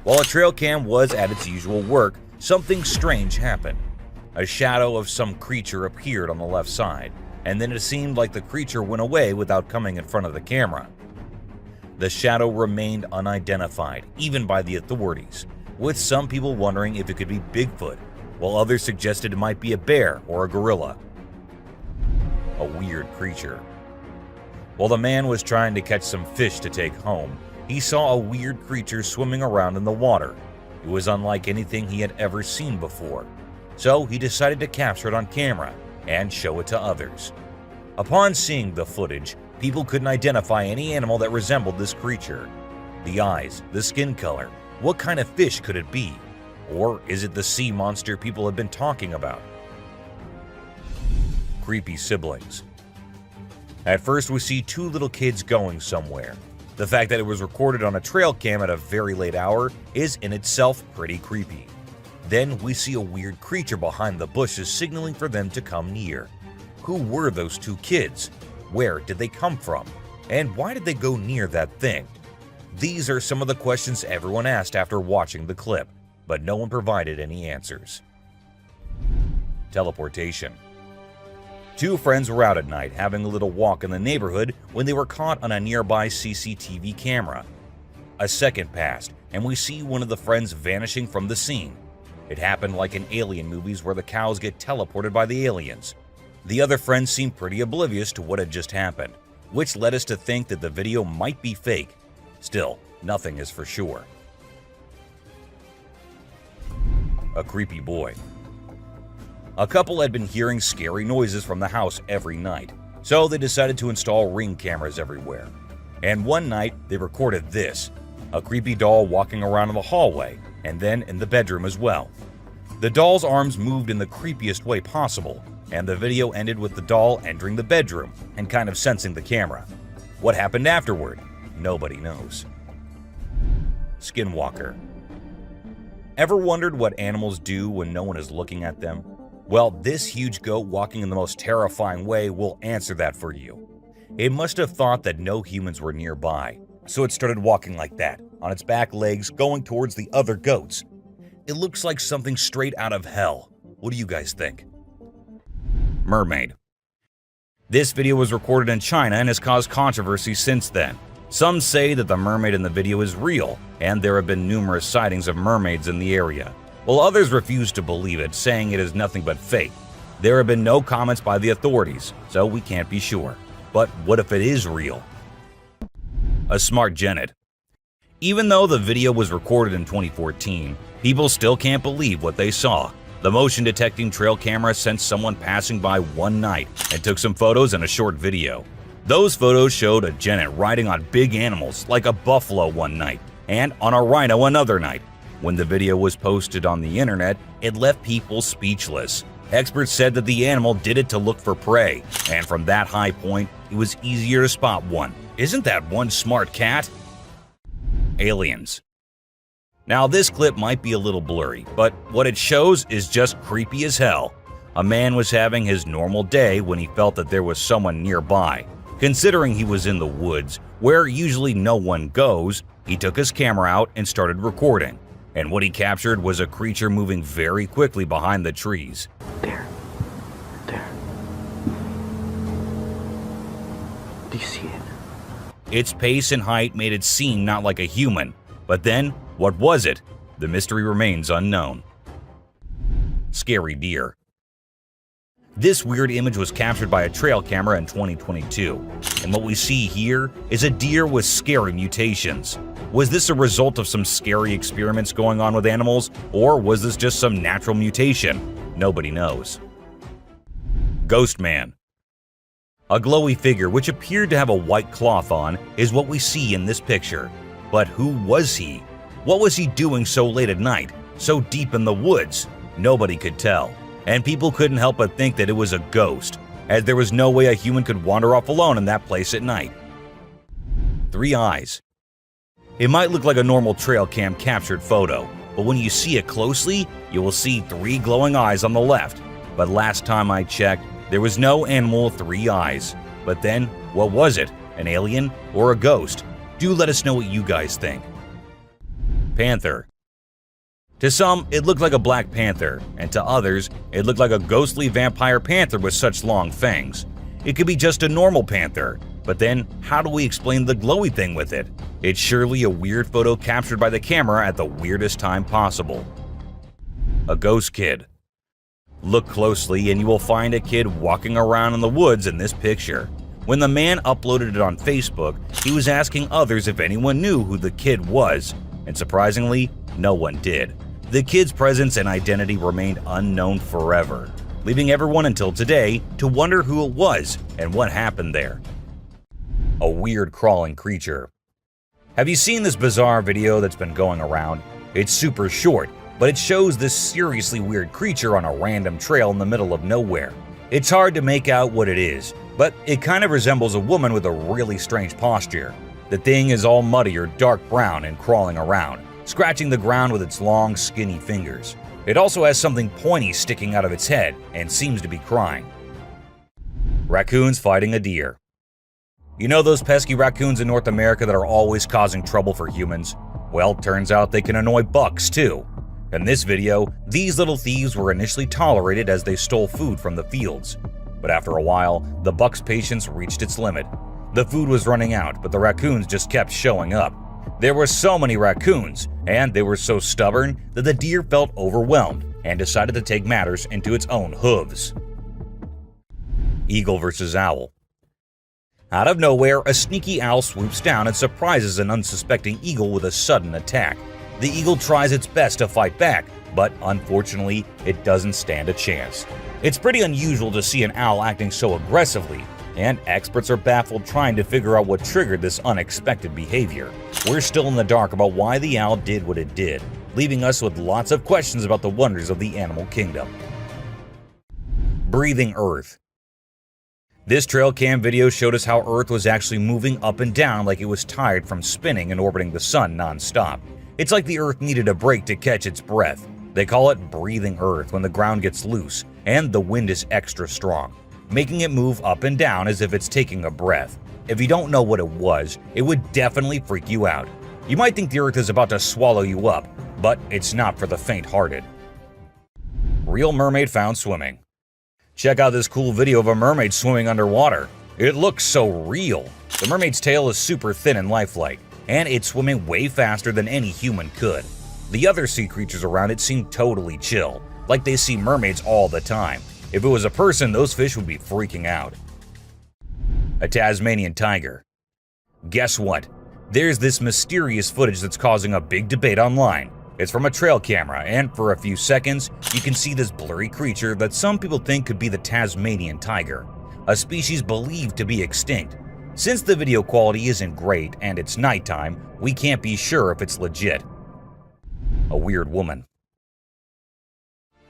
While a trail cam was at its usual work, something strange happened. A shadow of some creature appeared on the left side, and then it seemed like the creature went away without coming in front of the camera. The shadow remained unidentified, even by the authorities, with some people wondering if it could be Bigfoot, while others suggested it might be a bear or a gorilla. A weird creature. While the man was trying to catch some fish to take home, he saw a weird creature swimming around in the water. It was unlike anything he had ever seen before, so he decided to capture it on camera and show it to others. Upon seeing the footage, people couldn't identify any animal that resembled this creature. The eyes, the skin color, what kind of fish could it be? Or is it the sea monster people have been talking about? Creepy siblings. At first we see two little kids going somewhere. The fact that it was recorded on a trail cam at a very late hour is in itself pretty creepy. Then we see a weird creature behind the bushes signaling for them to come near. Who were those two kids? Where did they come from? And why did they go near that thing? These are some of the questions everyone asked after watching the clip, but no one provided any answers. Teleportation. Two friends were out at night having a little walk in the neighborhood when they were caught on a nearby CCTV camera. A second passed, and we see one of the friends vanishing from the scene. It happened like in alien movies where the cows get teleported by the aliens. The other friend seemed pretty oblivious to what had just happened, which led us to think that the video might be fake. Still, nothing is for sure. A creepy boy. A couple had been hearing scary noises from the house every night, so they decided to install Ring cameras everywhere. And one night, they recorded this, a creepy doll walking around in the hallway, and then in the bedroom as well. The doll's arms moved in the creepiest way possible, and the video ended with the doll entering the bedroom and kind of sensing the camera. What happened afterward? Nobody knows. Skinwalker. Ever wondered what animals do when no one is looking at them? Well, this huge goat walking in the most terrifying way will answer that for you. It must have thought that no humans were nearby, so it started walking like that, on its back legs going towards the other goats. It looks like something straight out of hell. What do you guys think? Mermaid. This video was recorded in China and has caused controversy since then. Some say that the mermaid in the video is real, and there have been numerous sightings of mermaids in the area, while others refuse to believe it, saying it is nothing but fake. There have been no comments by the authorities, so we can't be sure. But what if it is real? A smart genet. Even though the video was recorded in 2014, people still can't believe what they saw. The motion-detecting trail camera sensed someone passing by one night and took some photos and a short video. Those photos showed a genet riding on big animals like a buffalo one night and on a rhino another night. When the video was posted on the internet, it left people speechless. Experts said that the animal did it to look for prey, and from that high point, it was easier to spot one. Isn't that one smart cat? Aliens. Now this clip might be a little blurry, but what it shows is just creepy as hell. A man was having his normal day when he felt that there was someone nearby. Considering he was in the woods, where usually no one goes, he took his camera out and started recording. And what he captured was a creature moving very quickly behind the trees. There. Do you see it? Its pace and height made it seem not like a human. But then, what was it? The mystery remains unknown. Scary deer. This weird image was captured by a trail camera in 2022. And what we see here is a deer with scary mutations. Was this a result of some scary experiments going on with animals, or was this just some natural mutation? Nobody knows. Ghost Man. A glowy figure which appeared to have a white cloth on is what we see in this picture. But who was he? What was he doing so late at night, so deep in the woods? Nobody could tell, and people couldn't help but think that it was a ghost, as there was no way a human could wander off alone in that place at night. 3 eyes. It might look like a normal trail cam captured photo, but when you see it closely, you will see 3 glowing eyes on the left. But last time I checked, there was no animal with 3 eyes. But then, what was it? An alien or a ghost? Do let us know what you guys think. Panther. To some, it looked like a black panther, and to others, it looked like a ghostly vampire panther with such long fangs. It could be just a normal panther, but then how do we explain the glowy thing with it? It's surely a weird photo captured by the camera at the weirdest time possible. A ghost kid. Look closely and you will find a kid walking around in the woods in this picture. When the man uploaded it on Facebook, he was asking others if anyone knew who the kid was, and surprisingly, no one did. The kid's presence and identity remained unknown forever, leaving everyone until today to wonder who it was and what happened there. A weird crawling creature. Have you seen this bizarre video that's been going around? It's super short, but it shows this seriously weird creature on a random trail in the middle of nowhere. It's hard to make out what it is, but it kind of resembles a woman with a really strange posture. The thing is all muddy or dark brown and crawling around, scratching the ground with its long, skinny fingers. It also has something pointy sticking out of its head and seems to be crying. Raccoons fighting a deer. You know those pesky raccoons in North America that are always causing trouble for humans? Well, turns out they can annoy bucks too. In this video, these little thieves were initially tolerated as they stole food from the fields. But after a while, the buck's patience reached its limit. The food was running out, but the raccoons just kept showing up. There were so many raccoons, and they were so stubborn that the deer felt overwhelmed and decided to take matters into its own hooves. Eagle versus owl. Out of nowhere, a sneaky owl swoops down and surprises an unsuspecting eagle with a sudden attack. The eagle tries its best to fight back, but unfortunately, it doesn't stand a chance. It's pretty unusual to see an owl acting so aggressively, and experts are baffled trying to figure out what triggered this unexpected behavior. We're still in the dark about why the owl did what it did. leaving us with lots of questions about the wonders of the animal kingdom. Breathing Earth. This trail cam video showed us how Earth was actually moving up and down like it was tired from spinning and orbiting the sun non-stop. It's like the Earth needed a break to catch its breath. They call it breathing Earth when the ground gets loose and the wind is extra strong, making it move up and down as if it's taking a breath. If you don't know what it was, it would definitely freak you out. You might think the Earth is about to swallow you up, but it's not for the faint-hearted. Real mermaid found swimming. Check out this cool video of a mermaid swimming underwater. It looks so real. The mermaid's tail is super thin and lifelike, and it's swimming way faster than any human could. The other sea creatures around it seem totally chill, like they see mermaids all the time. If it was a person, those fish would be freaking out. A Tasmanian tiger. Guess what? There's this mysterious footage that's causing a big debate online. It's from a trail camera, and for a few seconds, you can see this blurry creature that some people think could be the Tasmanian tiger, a species believed to be extinct. Since the video quality isn't great and it's nighttime, we can't be sure if it's legit. A weird woman.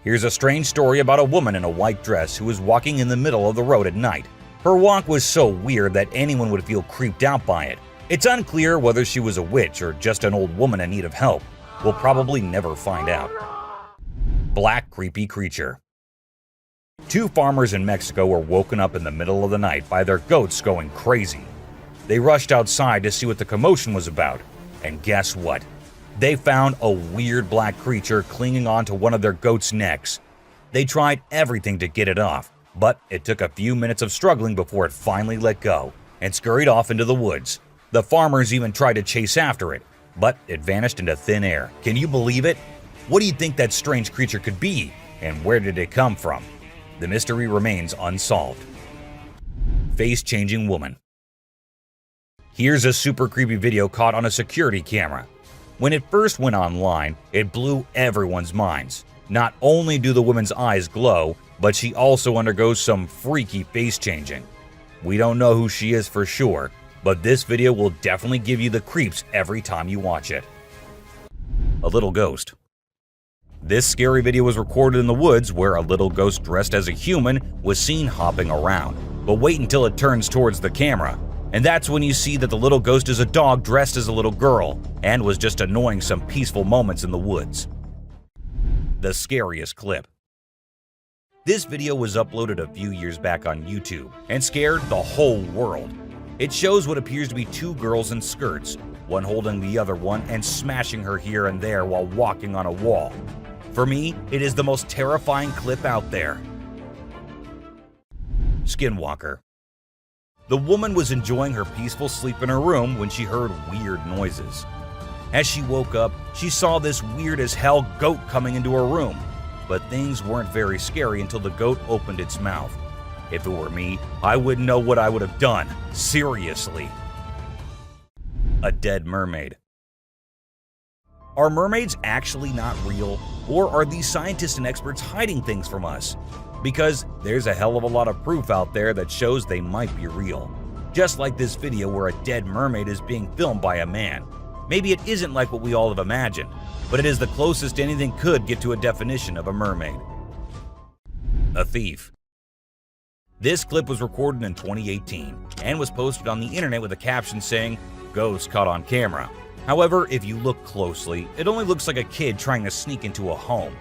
Here's a strange story about a woman in a white dress who was walking in the middle of the road at night. Her walk was so weird that anyone would feel creeped out by it. It's unclear whether she was a witch or just an old woman in need of help. We'll probably never find out. Black creepy creature. Two farmers in Mexico were woken up in the middle of the night by their goats going crazy. They rushed outside to see what the commotion was about, and guess what? They found a weird black creature clinging onto one of their goats' necks. They tried everything to get it off, but it took a few minutes of struggling before it finally let go and scurried off into the woods. The farmers even tried to chase after it, but it vanished into thin air. Can you believe it? What do you think that strange creature could be, and where did it come from? The mystery remains unsolved. Face-changing woman. Here's a super creepy video caught on a security camera. When it first went online, it blew everyone's minds. Not only do the woman's eyes glow, but she also undergoes some freaky face changing. We don't know who she is for sure, but this video will definitely give you the creeps every time you watch it. A little ghost. This scary video was recorded in the woods where a little ghost dressed as a human was seen hopping around. But wait until it turns towards the camera, and that's when you see that the little ghost is a dog dressed as a little girl and was just annoying some peaceful moments in the woods. The scariest clip. This video was uploaded a few years back on YouTube and scared the whole world. It shows what appears to be two girls in skirts, one holding the other one and smashing her here and there while walking on a wall. For me, it is the most terrifying clip out there. Skinwalker. The woman was enjoying her peaceful sleep in her room when she heard weird noises. As she woke up, she saw this weird as hell goat coming into her room. But things weren't very scary until the goat opened its mouth. If it were me, I wouldn't know what I would have done. Seriously. A dead mermaid. Are mermaids actually not real? Or are these scientists and experts hiding things from us? Because there's a hell of a lot of proof out there that shows they might be real. Just like this video where a dead mermaid is being filmed by a man. Maybe it isn't like what we all have imagined, but it is the closest anything could get to a definition of a mermaid. A thief. This clip was recorded in 2018 and was posted on the internet with a caption saying, "Ghost caught on camera." However, if you look closely, it only looks like a kid trying to sneak into a home.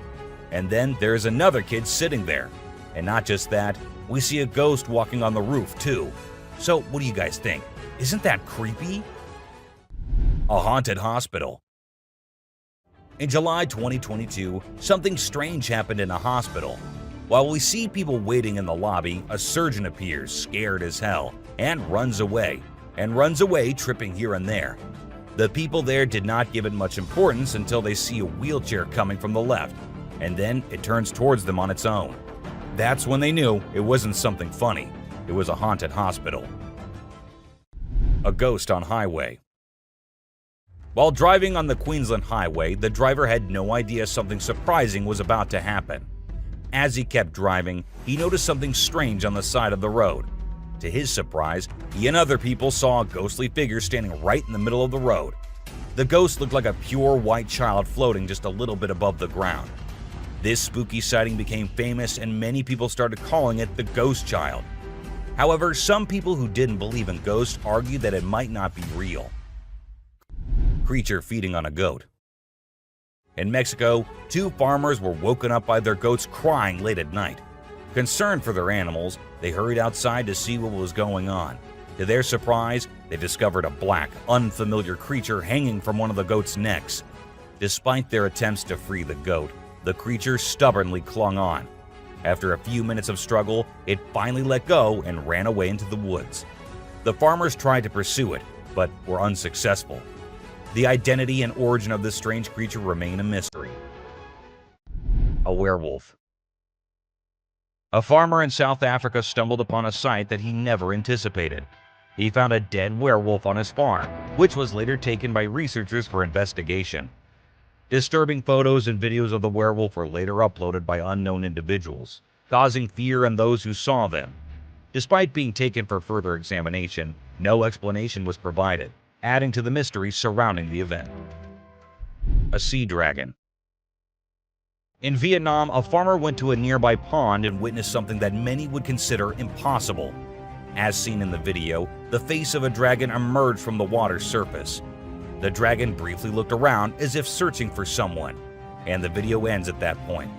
And then there's another kid sitting there. And not just that, we see a ghost walking on the roof too. So what do you guys think? Isn't that creepy? A haunted hospital. In July 2022, something strange happened in a hospital. While we see people waiting in the lobby, a surgeon appears, scared as hell, and runs away tripping here and there. The people there did not give it much importance until they see a wheelchair coming from the left, and then it turns towards them on its own. That's when they knew it wasn't something funny, it was a haunted hospital. A ghost on highway. While driving on the Queensland highway, the driver had no idea something surprising was about to happen. As he kept driving, he noticed something strange on the side of the road. To his surprise, he and other people saw a ghostly figure standing right in the middle of the road. The ghost looked like a pure white child floating just a little bit above the ground. This spooky sighting became famous and many people started calling it the ghost child. However, some people who didn't believe in ghosts argued that it might not be real. Creature feeding on a goat. In Mexico, 2 farmers were woken up by their goats crying late at night. Concerned for their animals, they hurried outside to see what was going on. To their surprise, they discovered a black, unfamiliar creature hanging from one of the goat's necks. Despite their attempts to free the goat, the creature stubbornly clung on. After a few minutes of struggle, it finally let go and ran away into the woods. The farmers tried to pursue it, but were unsuccessful. The identity and origin of this strange creature remain a mystery. A werewolf. A farmer in South Africa stumbled upon a sight that he never anticipated. He found a dead werewolf on his farm, which was later taken by researchers for investigation. Disturbing photos and videos of the werewolf were later uploaded by unknown individuals, causing fear in those who saw them. Despite being taken for further examination, no explanation was provided, adding to the mystery surrounding the event. A sea dragon. In Vietnam, a farmer went to a nearby pond and witnessed something that many would consider impossible. As seen in the video, the face of a dragon emerged from the water's surface. The dragon briefly looked around as if searching for someone, and the video ends at that point.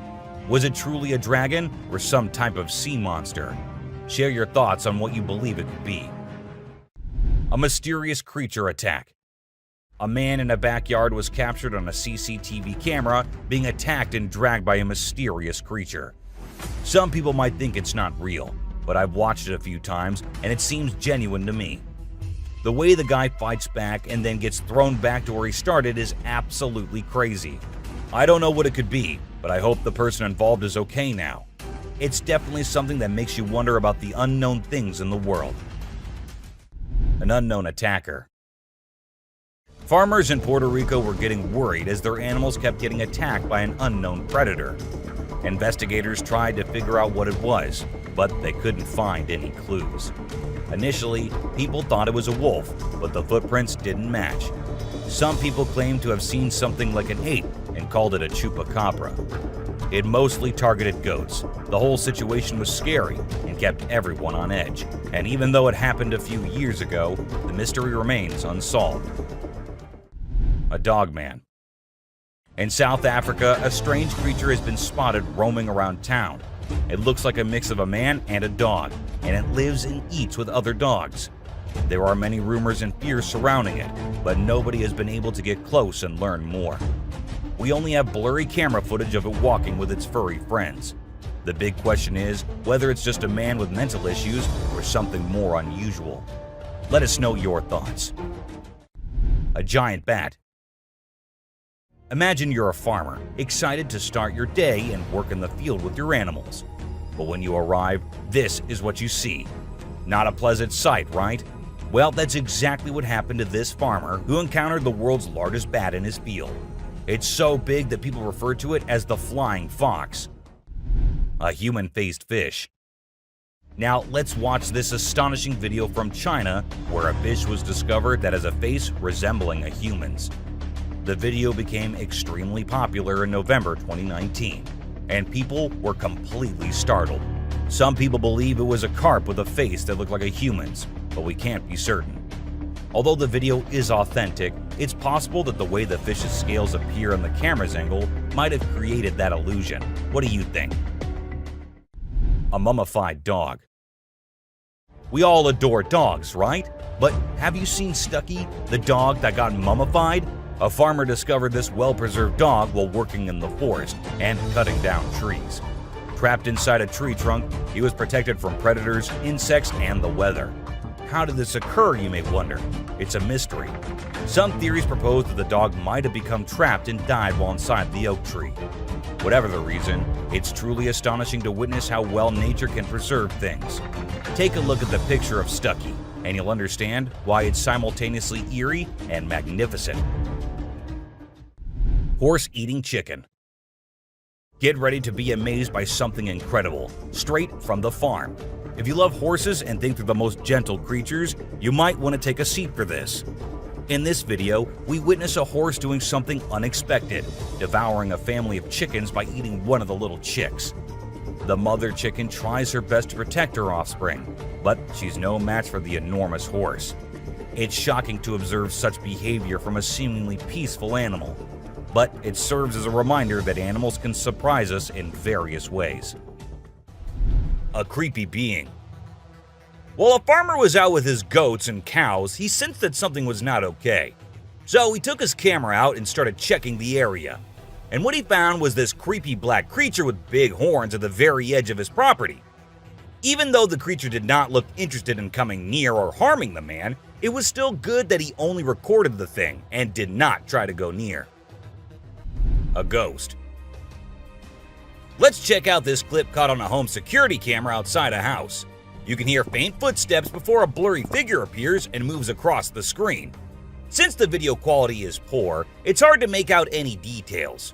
Was it truly a dragon or some type of sea monster? Share your thoughts on what you believe it could be. A mysterious creature attack. A man in a backyard was captured on a CCTV camera being attacked and dragged by a mysterious creature. Some people might think it's not real, but I've watched it a few times and it seems genuine to me. The way the guy fights back and then gets thrown back to where he started is absolutely crazy. I don't know what it could be, but I hope the person involved is okay now. It's definitely something that makes you wonder about the unknown things in the world. An unknown attacker. Farmers in Puerto Rico were getting worried as their animals kept getting attacked by an unknown predator. Investigators tried to figure out what it was, but they couldn't find any clues. Initially, people thought it was a wolf, but the footprints didn't match. Some people claimed to have seen something like an ape and called it a chupacabra. It mostly targeted goats. The whole situation was scary and kept everyone on edge. And even though it happened a few years ago, the mystery remains unsolved. A dogman. In South Africa, a strange creature has been spotted roaming around town. It looks like a mix of a man and a dog, and it lives and eats with other dogs. There are many rumors and fears surrounding it, but nobody has been able to get close and learn more. We only have blurry camera footage of it walking with its furry friends. The big question is whether it's just a man with mental issues or something more unusual. Let us know your thoughts. A giant bat. Imagine you're a farmer, excited to start your day and work in the field with your animals. But when you arrive, this is what you see. Not a pleasant sight, right? Well, that's exactly what happened to this farmer who encountered the world's largest bat in his field. It's so big that people refer to it as the flying fox. A human-faced fish. Now, let's watch this astonishing video from China where a fish was discovered that has a face resembling a human's. The video became extremely popular in November 2019, and people were completely startled. Some people believe it was a carp with a face that looked like a human's, but we can't be certain. Although the video is authentic, it's possible that the way the fish's scales appear on the camera's angle might have created that illusion. What do you think? A mummified dog. We all adore dogs, right? But have you seen Stucky, the dog that got mummified? A farmer discovered this well-preserved dog while working in the forest and cutting down trees. Trapped inside a tree trunk, he was protected from predators, insects, and the weather. How did this occur, you may wonder? It's a mystery. Some theories propose that the dog might have become trapped and died while inside the oak tree. Whatever the reason, it's truly astonishing to witness how well nature can preserve things. Take a look at the picture of Stucky, and you'll understand why it's simultaneously eerie and magnificent. Horse-eating chicken. Get ready to be amazed by something incredible, straight from the farm. If you love horses and think they're the most gentle creatures, you might want to take a seat for this. In this video, we witness a horse doing something unexpected, devouring a family of chickens by eating one of the little chicks. The mother chicken tries her best to protect her offspring, but she's no match for the enormous horse. It's shocking to observe such behavior from a seemingly peaceful animal, but it serves as a reminder that animals can surprise us in various ways. A creepy being. While a farmer was out with his goats and cows, he sensed that something was not okay. So he took his camera out and started checking the area. And what he found was this creepy black creature with big horns at the very edge of his property. Even though the creature did not look interested in coming near or harming the man, it was still good that he only recorded the thing and did not try to go near. A ghost. Let's check out this clip caught on a home security camera outside a house. You can hear faint footsteps before a blurry figure appears and moves across the screen. Since the video quality is poor, it's hard to make out any details.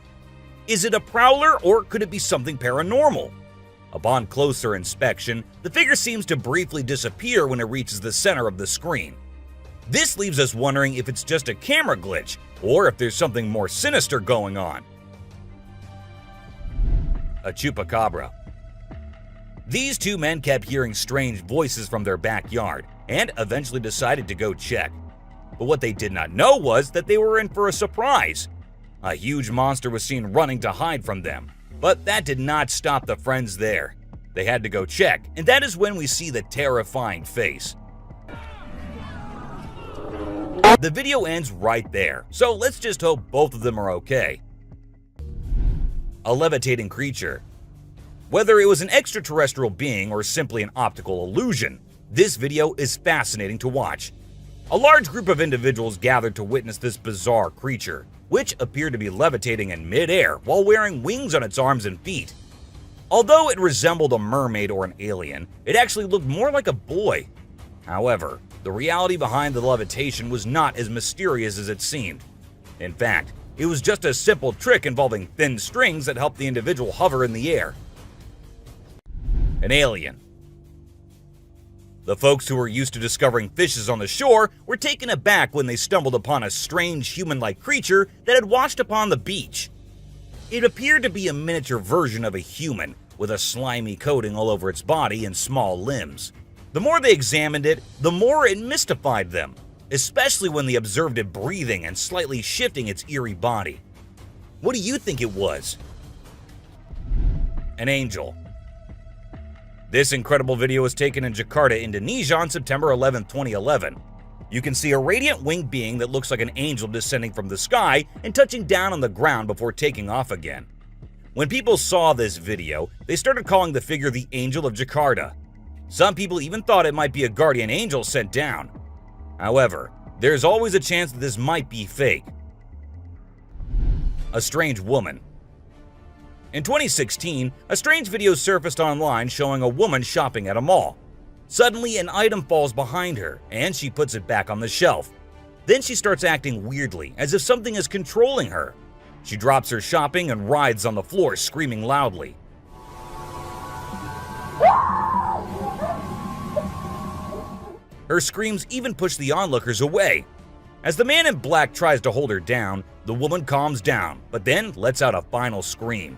Is it a prowler or could it be something paranormal? Upon closer inspection, the figure seems to briefly disappear when it reaches the center of the screen. This leaves us wondering if it's just a camera glitch or if there's something more sinister going on. A chupacabra. These two men kept hearing strange voices from their backyard and eventually decided to go check. But what they did not know was that they were in for a surprise. A huge monster was seen running to hide from them, but that did not stop the friends there. They had to go check, and that is when we see the terrifying face. The video ends right there, so let's just hope both of them are okay. A levitating creature. Whether it was an extraterrestrial being or simply an optical illusion, this video is fascinating to watch. A large group of individuals gathered to witness this bizarre creature, which appeared to be levitating in midair while wearing wings on its arms and feet. Although it resembled a mermaid or an alien, it actually looked more like a boy. However, the reality behind the levitation was not as mysterious as it seemed. In fact, it was just a simple trick involving thin strings that helped the individual hover in the air. An alien. The folks who were used to discovering fishes on the shore were taken aback when they stumbled upon a strange human-like creature that had washed upon the beach. It appeared to be a miniature version of a human, with a slimy coating all over its body and small limbs. The more they examined it, the more it mystified them, especially when they observed it breathing and slightly shifting its eerie body. What do you think it was? An angel. This incredible video was taken in Jakarta, Indonesia on September 11, 2011. You can see a radiant winged being that looks like an angel descending from the sky and touching down on the ground before taking off again. When people saw this video, they started calling the figure the Angel of Jakarta. Some people even thought it might be a guardian angel sent down. However, there's always a chance that this might be fake. A strange woman. In 2016, a strange video surfaced online showing a woman shopping at a mall. Suddenly, an item falls behind her, and she puts it back on the shelf. Then she starts acting weirdly, as if something is controlling her. She drops her shopping and writhes on the floor, screaming loudly. Her screams even push the onlookers away. As the man in black tries to hold her down, the woman calms down, but then lets out a final scream,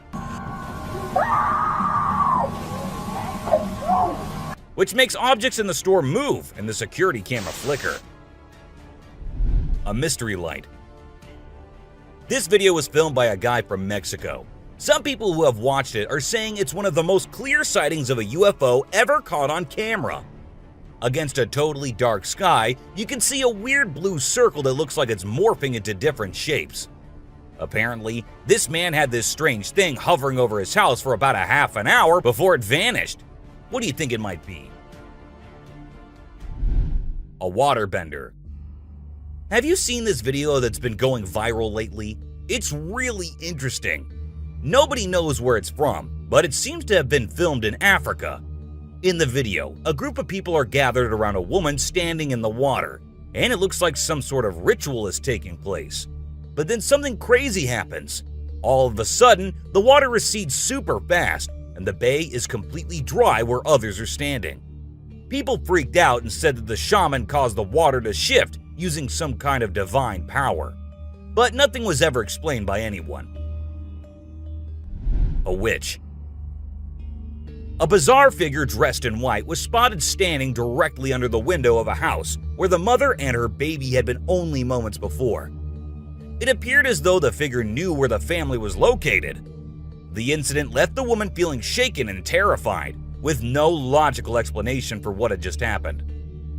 which makes objects in the store move and the security camera flicker. A mystery light. This video was filmed by a guy from Mexico. Some people who have watched it are saying it's one of the most clear sightings of a UFO ever caught on camera. Against a totally dark sky, you can see a weird blue circle that looks like it's morphing into different shapes. Apparently, this man had this strange thing hovering over his house for about a half an hour before it vanished. What do you think it might be? A waterbender. Have you seen this video that's been going viral lately? It's really interesting. Nobody knows where it's from, but it seems to have been filmed in Africa. In the video, a group of people are gathered around a woman standing in the water, and it looks like some sort of ritual is taking place. But then something crazy happens. All of a sudden, the water recedes super fast, and the bay is completely dry where others are standing. People freaked out and said that the shaman caused the water to shift using some kind of divine power. But nothing was ever explained by anyone. A witch. A bizarre figure dressed in white was spotted standing directly under the window of a house where the mother and her baby had been only moments before. It appeared as though the figure knew where the family was located. The incident left the woman feeling shaken and terrified, with no logical explanation for what had just happened.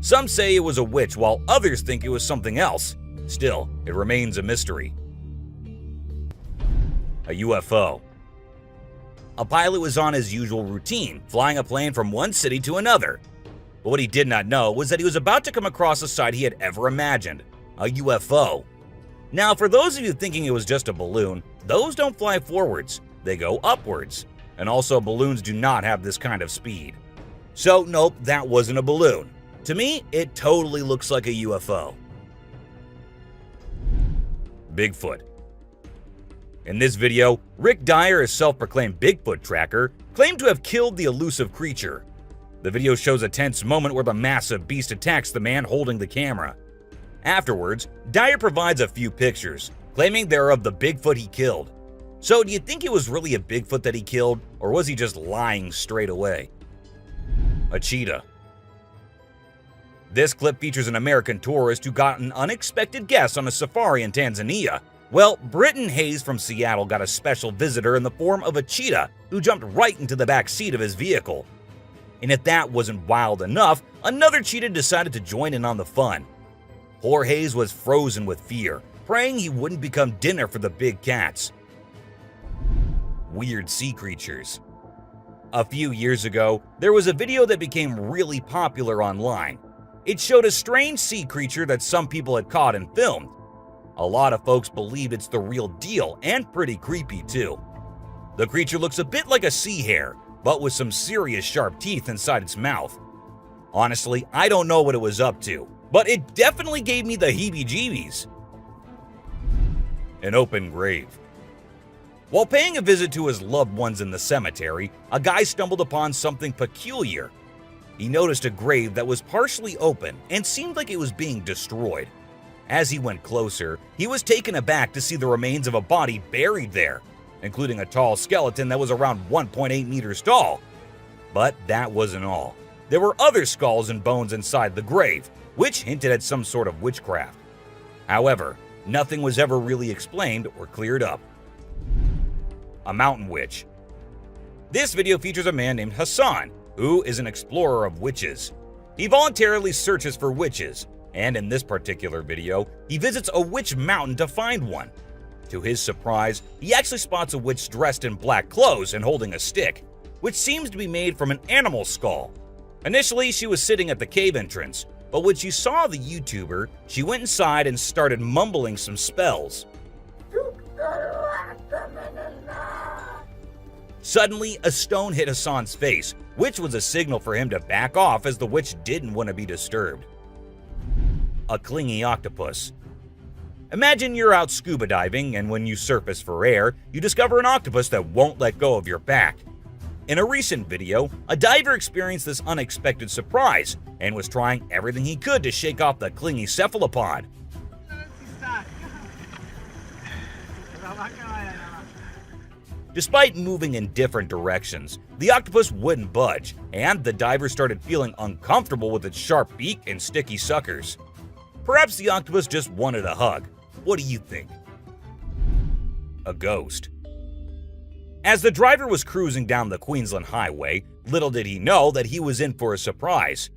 Some say it was a witch, while others think it was something else. Still, it remains a mystery. A UFO. A pilot was on his usual routine, flying a plane from one city to another. But what he did not know was that he was about to come across a sight he had ever imagined, a UFO. Now, for those of you thinking it was just a balloon, those don't fly forwards, they go upwards. And also, balloons do not have this kind of speed. So, nope, that wasn't a balloon. To me, it totally looks like a UFO. Bigfoot. In this video, Rick Dyer, a self-proclaimed Bigfoot tracker, claimed to have killed the elusive creature. The video shows a tense moment where the massive beast attacks the man holding the camera. Afterwards, Dyer provides a few pictures, claiming they're of the Bigfoot he killed. So do you think it was really a Bigfoot that he killed, or was he just lying straight away? A cheetah. This clip features an American tourist who got an unexpected guest on a safari in Tanzania. Well, Britton Hayes from Seattle got a special visitor in the form of a cheetah who jumped right into the back seat of his vehicle. And if that wasn't wild enough, another cheetah decided to join in on the fun. Poor Hayes was frozen with fear, praying he wouldn't become dinner for the big cats. Weird sea creatures. A few years ago, there was a video that became really popular online. It showed a strange sea creature that some people had caught and filmed. A lot of folks believe it's the real deal, and pretty creepy too. The creature looks a bit like a sea hare, but with some serious sharp teeth inside its mouth. Honestly, I don't know what it was up to, but it definitely gave me the heebie-jeebies. An open grave. While paying a visit to his loved ones in the cemetery, a guy stumbled upon something peculiar. He noticed a grave that was partially open and seemed like it was being destroyed. As he went closer, he was taken aback to see the remains of a body buried there, including a tall skeleton that was around 1.8 meters tall. But that wasn't all. There were other skulls and bones inside the grave, which hinted at some sort of witchcraft. However, nothing was ever really explained or cleared up. A mountain witch. This video features a man named Hassan, who is an explorer of witches. He voluntarily searches for witches, and in this particular video, he visits a witch mountain to find one. To his surprise, he actually spots a witch dressed in black clothes and holding a stick, which seems to be made from an animal skull. Initially, she was sitting at the cave entrance, but when she saw the YouTuber, she went inside and started mumbling some spells. Suddenly, a stone hit Hassan's face, which was a signal for him to back off as the witch didn't want to be disturbed. A clingy octopus. Imagine you're out scuba diving, and when you surface for air, you discover an octopus that won't let go of your back. In a recent video, a diver experienced this unexpected surprise and was trying everything he could to shake off the clingy cephalopod. Despite moving in different directions, the octopus wouldn't budge, and the diver started feeling uncomfortable with its sharp beak and sticky suckers. Perhaps the octopus just wanted a hug. What do you think? A ghost. As the driver was cruising down the Queensland Highway, little did he know that he was in for a surprise.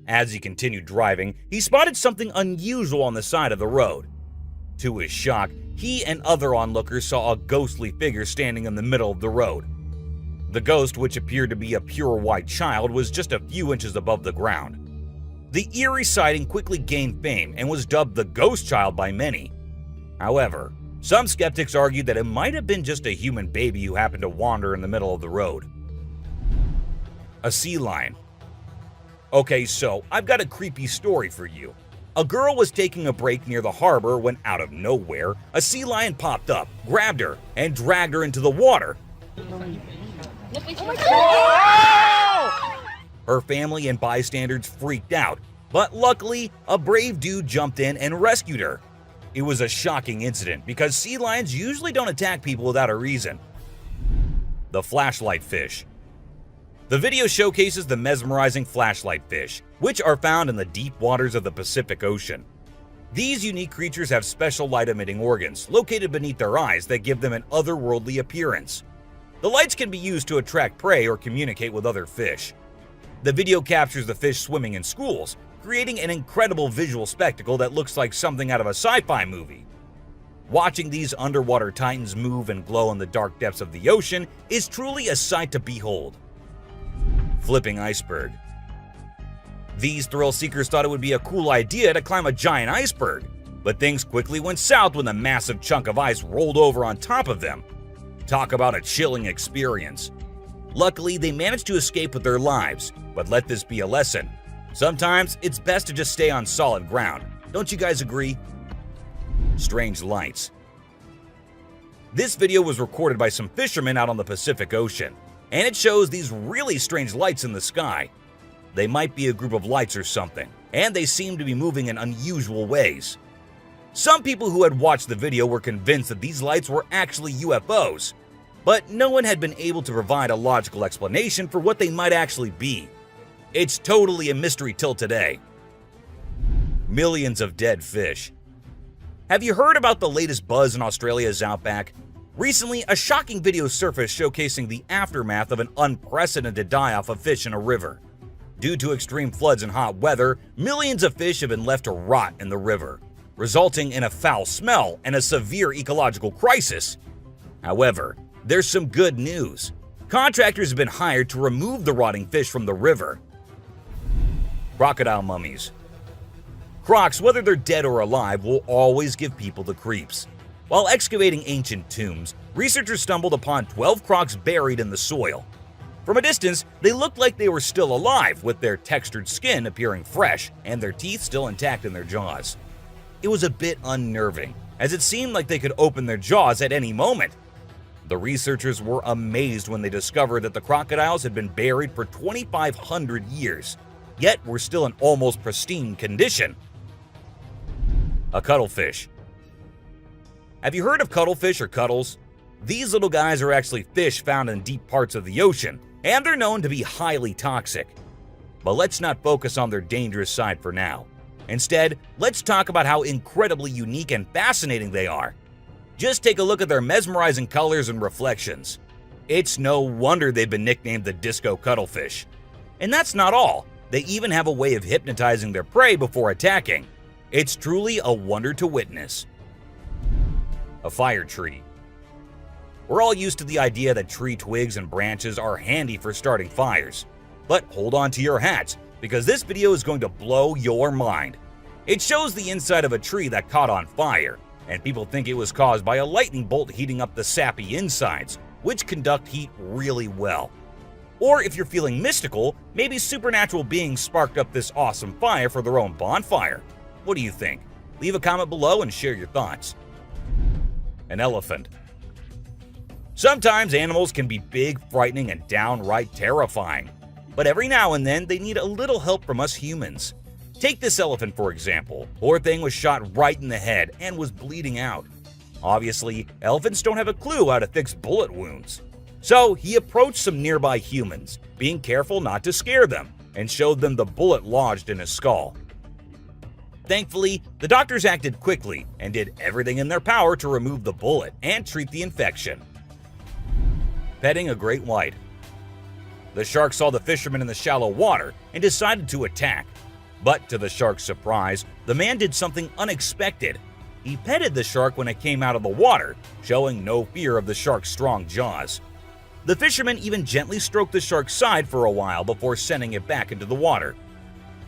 As he continued driving, he spotted something unusual on the side of the road. To his shock, he and other onlookers saw a ghostly figure standing in the middle of the road. The ghost, which appeared to be a pure white child, was just a few inches above the ground. The eerie sighting quickly gained fame and was dubbed the Ghost Child by many. However, some skeptics argued that it might have been just a human baby who happened to wander in the middle of the road. A sea lion. Okay, so I've got a creepy story for you. A girl was taking a break near the harbor when, out of nowhere, a sea lion popped up, grabbed her, and dragged her into the water. Her family and bystanders freaked out, But luckily, a brave dude jumped in and rescued her. It was a shocking incident because sea lions usually don't attack people without a reason. The flashlight fish. The video showcases the mesmerizing flashlight fish, which are found in the deep waters of the Pacific Ocean. These unique creatures have special light-emitting organs located beneath their eyes that give them an otherworldly appearance. The lights can be used to attract prey or communicate with other fish. The video captures the fish swimming in schools, creating an incredible visual spectacle that looks like something out of a sci-fi movie. Watching these underwater titans move and glow in the dark depths of the ocean is truly a sight to behold. Flipping iceberg. These thrill seekers thought it would be a cool idea to climb a giant iceberg, but things quickly went south when a massive chunk of ice rolled over on top of them. Talk about a chilling experience. Luckily, they managed to escape with their lives, but let this be a lesson. Sometimes it's best to just stay on solid ground. Don't you guys agree? Strange lights. This video was recorded by some fishermen out on the Pacific Ocean, and it shows these really strange lights in the sky. They might be a group of lights or something, and they seem to be moving in unusual ways. Some people who had watched the video were convinced that these lights were actually UFOs, but no one had been able to provide a logical explanation for what they might actually be. It's totally a mystery till today. Millions of dead fish. Have you heard about the latest buzz in Australia's outback? Recently, a shocking video surfaced showcasing the aftermath of an unprecedented die-off of fish in a river. Due to extreme floods and hot weather, millions of fish have been left to rot in the river, resulting in a foul smell and a severe ecological crisis. However, there's some good news. Contractors have been hired to remove the rotting fish from the river. Crocodile mummies. Crocs, whether they're dead or alive, will always give people the creeps. While excavating ancient tombs, researchers stumbled upon 12 crocs buried in the soil. From a distance, they looked like they were still alive, with their textured skin appearing fresh and their teeth still intact in their jaws. It was a bit unnerving, as it seemed like they could open their jaws at any moment. The researchers were amazed when they discovered that the crocodiles had been buried for 2,500 years, yet were still in almost pristine condition. A cuttlefish. Have you heard of cuttlefish or cuttles? These little guys are actually fish found in deep parts of the ocean, and they're known to be highly toxic. But let's not focus on their dangerous side for now. Instead, let's talk about how incredibly unique and fascinating they are. Just take a look at their mesmerizing colors and reflections. It's no wonder they've been nicknamed the disco cuttlefish. And that's not all. They even have a way of hypnotizing their prey before attacking. It's truly a wonder to witness. A fire tree. We're all used to the idea that tree twigs and branches are handy for starting fires. But hold on to your hats, because this video is going to blow your mind. It shows the inside of a tree that caught on fire, and people think it was caused by a lightning bolt heating up the sappy insides, which conduct heat really well. Or if you're feeling mystical, maybe supernatural beings sparked up this awesome fire for their own bonfire. What do you think? Leave a comment below and share your thoughts. An elephant. Sometimes animals can be big, frightening, and downright terrifying. But every now and then, they need a little help from us humans. Take this elephant for example. Poor thing was shot right in the head and was bleeding out. Obviously, elephants don't have a clue how to fix bullet wounds. So he approached some nearby humans, being careful not to scare them, and showed them the bullet lodged in his skull. Thankfully, the doctors acted quickly and did everything in their power to remove the bullet and treat the infection. Petting a great white. The shark saw the fisherman in the shallow water and decided to attack. But to the shark's surprise, the man did something unexpected. He petted the shark when it came out of the water, showing no fear of the shark's strong jaws. The fisherman even gently stroked the shark's side for a while before sending it back into the water.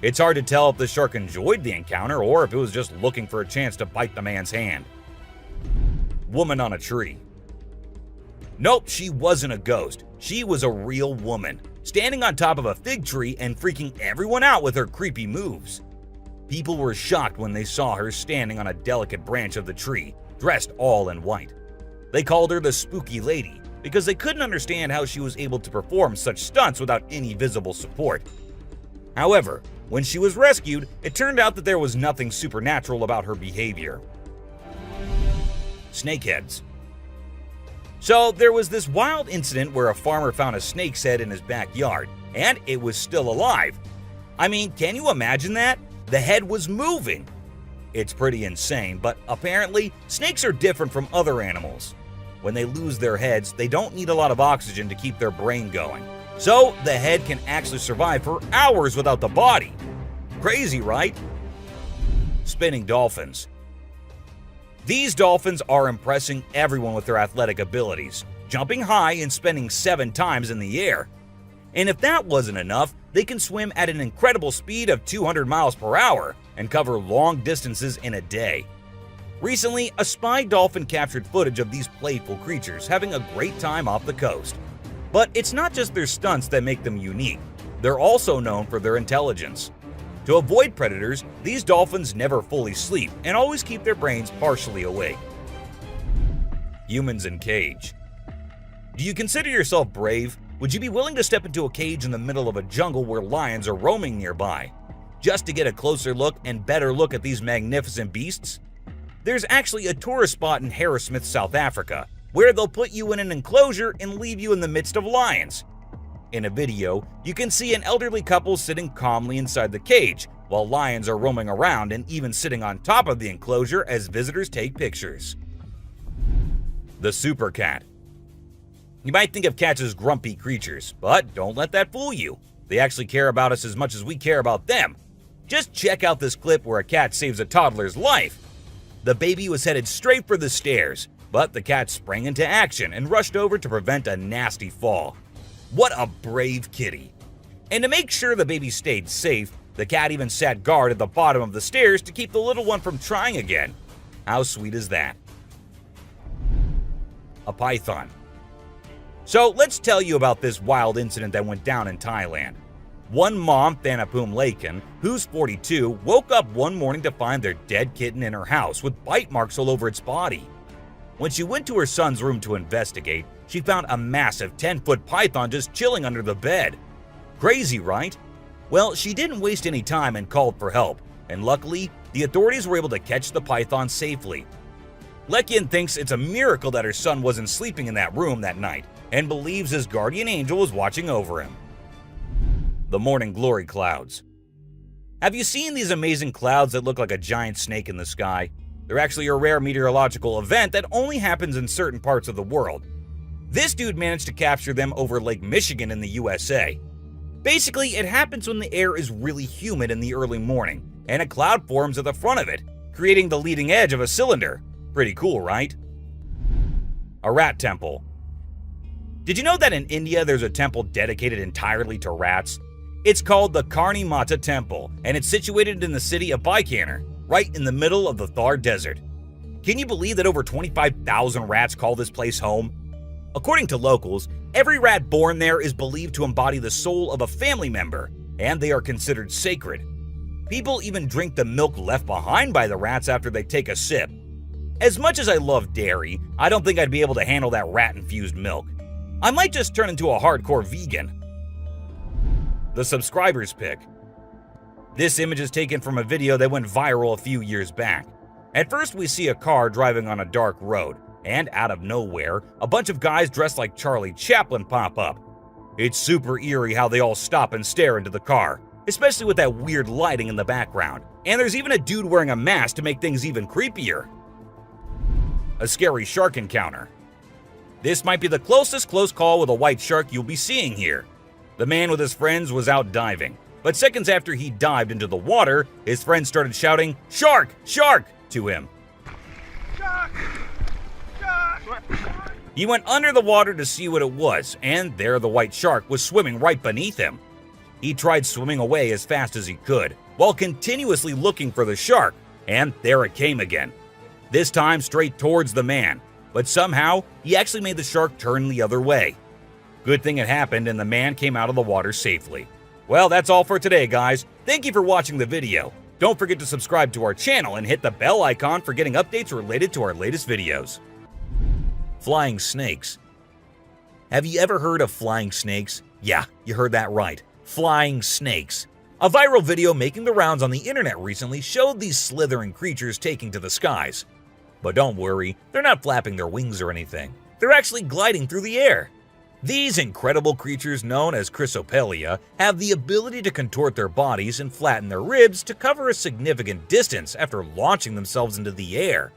It's hard to tell if the shark enjoyed the encounter or if it was just looking for a chance to bite the man's hand. Woman on a tree. Nope, she wasn't a ghost. She was a real woman, standing on top of a fig tree and freaking everyone out with her creepy moves. People were shocked when they saw her standing on a delicate branch of the tree, dressed all in white. They called her the Spooky Lady because they couldn't understand how she was able to perform such stunts without any visible support. However, When she was rescued, it turned out that there was nothing supernatural about her behavior. Snakeheads. So there was this wild incident where a farmer found a snake's head in his backyard, and it was still alive. I mean, can you imagine that? The head was moving. It's pretty insane, but apparently snakes are different from other animals. When they lose their heads, they don't need a lot of oxygen to keep their brain going. So the head can actually survive for hours without the body. Crazy, right? Spinning dolphins. These dolphins are impressing everyone with their athletic abilities, jumping high and spinning 7 times in the air. And if that wasn't enough, they can swim at an incredible speed of 200 miles per hour and cover long distances in a day. Recently, a spy dolphin captured footage of these playful creatures having a great time off the coast. But it's not just their stunts that make them unique, they're also known for their intelligence. To avoid predators, these dolphins never fully sleep and always keep their brains partially awake. Humans in cage. Do you consider yourself brave? Would you be willing to step into a cage in the middle of a jungle where lions are roaming nearby, just to get a closer look and better look at these magnificent beasts? There's actually a tourist spot in Harrismith, South Africa, where they'll put you in an enclosure and leave you in the midst of lions. In a video, you can see an elderly couple sitting calmly inside the cage, while lions are roaming around and even sitting on top of the enclosure as visitors take pictures. The super cat. You might think of cats as grumpy creatures, but don't let that fool you. They actually care about us as much as we care about them. Just check out this clip where a cat saves a toddler's life. The baby was headed straight for the stairs, but the cat sprang into action and rushed over to prevent a nasty fall. What a brave kitty. And to make sure the baby stayed safe, the cat even sat guard at the bottom of the stairs to keep the little one from trying again. How sweet is that? A python. So let's tell you about this wild incident that went down in Thailand. One mom, Thanapum Laken, who's 42, woke up one morning to find their dead kitten in her house with bite marks all over its body. When she went to her son's room to investigate, she found a massive 10-foot python just chilling under the bed. Crazy, right? Well, she didn't waste any time and called for help, and luckily, the authorities were able to catch the python safely. Lekian thinks it's a miracle that her son wasn't sleeping in that room that night, and believes his guardian angel was watching over him. The morning glory clouds. Have you seen these amazing clouds that look like a giant snake in the sky? They're actually a rare meteorological event that only happens in certain parts of the world. This dude managed to capture them over Lake Michigan in the USA. Basically, it happens when the air is really humid in the early morning, and a cloud forms at the front of it, creating the leading edge of a cylinder. Pretty cool, right? A rat temple. Did you know that in India there's a temple dedicated entirely to rats? It's called the Karni Mata Temple, and it's situated in the city of Bikaner, right in the middle of the Thar Desert. Can you believe that over 25,000 rats call this place home? According to locals, every rat born there is believed to embody the soul of a family member, and they are considered sacred. People even drink the milk left behind by the rats after they take a sip. As much as I love dairy, I don't think I'd be able to handle that rat-infused milk. I might just turn into a hardcore vegan. The subscriber's pick. This image is taken from a video that went viral a few years back. At first, we see a car driving on a dark road, and out of nowhere, a bunch of guys dressed like Charlie Chaplin pop up. It's super eerie how they all stop and stare into the car, especially with that weird lighting in the background. And there's even a dude wearing a mask to make things even creepier. A scary shark encounter. This might be the closest close call with a white shark you'll be seeing here. The man with his friends was out diving, but seconds after he dived into the water, his friends started shouting, "Shark! Shark!" to him. Shark! Shark! He went under the water to see what it was, and there the white shark was swimming right beneath him. He tried swimming away as fast as he could, while continuously looking for the shark, and there it came again. This time straight towards the man, but somehow he actually made the shark turn the other way. Good thing it happened and the man came out of the water safely. Well, that's all for today, guys. Thank you for watching the video. Don't forget to subscribe to our channel and hit the bell icon for getting updates related to our latest videos. Flying snakes. Have you ever heard of flying snakes? Yeah, you heard that right. Flying snakes. A viral video making the rounds on the internet recently showed these slithering creatures taking to the skies. But don't worry, they're not flapping their wings or anything. They're actually gliding through the air. These incredible creatures known as Chrysopelia have the ability to contort their bodies and flatten their ribs to cover a significant distance after launching themselves into the air.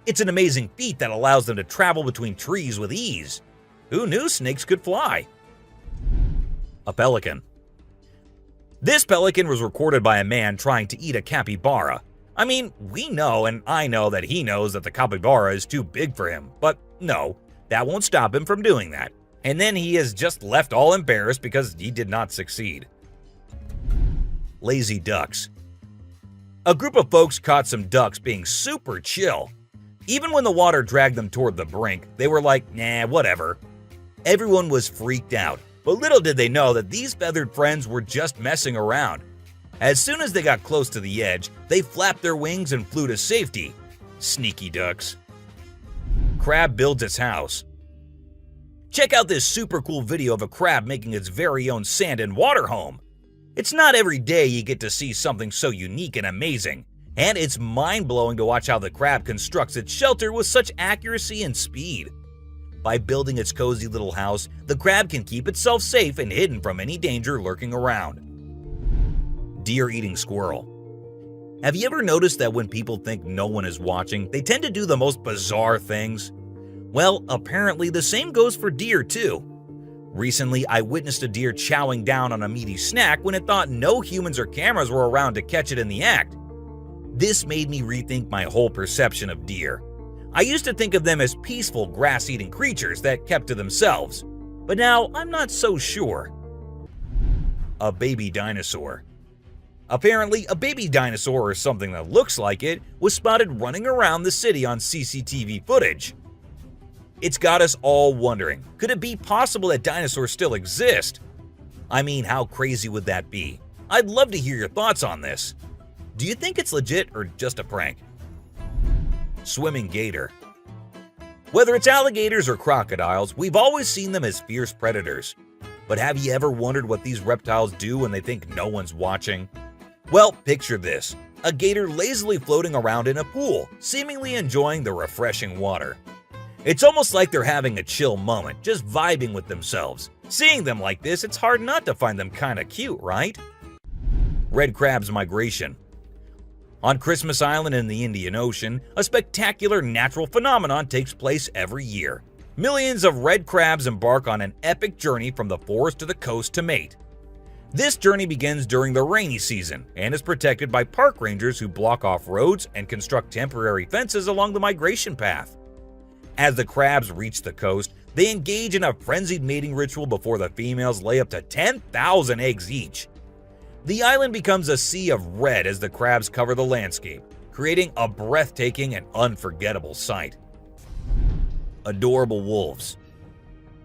It's an amazing feat that allows them to travel between trees with ease. Who knew snakes could fly? A pelican. This pelican was recorded by a man trying to eat a capybara. I mean, we know and I know that he knows that the capybara is too big for him, but no, that won't stop him from doing that. And then he is just left all embarrassed because he did not succeed. Lazy ducks. A group of folks caught some ducks being super chill. Even when the water dragged them toward the brink, they were like, nah, whatever. Everyone was freaked out, but little did they know that these feathered friends were just messing around. As soon as they got close to the edge, they flapped their wings and flew to safety. Sneaky ducks. Crab builds its house. Check out this super cool video of a crab making its very own sand and water home. It's not every day you get to see something so unique and amazing, and it's mind-blowing to watch how the crab constructs its shelter with such accuracy and speed. By building its cozy little house, the crab can keep itself safe and hidden from any danger lurking around. Deer eating squirrel. Have you ever noticed that when people think no one is watching, they tend to do the most bizarre things? Well, apparently the same goes for deer too. Recently, I witnessed a deer chowing down on a meaty snack when it thought no humans or cameras were around to catch it in the act. This made me rethink my whole perception of deer. I used to think of them as peaceful grass-eating creatures that kept to themselves, but now I'm not so sure. A baby dinosaur. Apparently, a baby dinosaur or something that looks like it was spotted running around the city on CCTV footage. It's got us all wondering, could it be possible that dinosaurs still exist? I mean, how crazy would that be? I'd love to hear your thoughts on this. Do you think it's legit or just a prank? Swimming gator. Whether it's alligators or crocodiles, we've always seen them as fierce predators. But have you ever wondered what these reptiles do when they think no one's watching? Well, picture this. A gator lazily floating around in a pool, seemingly enjoying the refreshing water. It's almost like they're having a chill moment, just vibing with themselves. Seeing them like this, it's hard not to find them kinda cute, right? Red crab's migration. On Christmas Island in the Indian Ocean, a spectacular natural phenomenon takes place every year. Millions of red crabs embark on an epic journey from the forest to the coast to mate. This journey begins during the rainy season and is protected by park rangers who block off roads and construct temporary fences along the migration path. As the crabs reach the coast, they engage in a frenzied mating ritual before the females lay up to 10,000 eggs each. The island becomes a sea of red as the crabs cover the landscape, creating a breathtaking and unforgettable sight. Adorable wolves.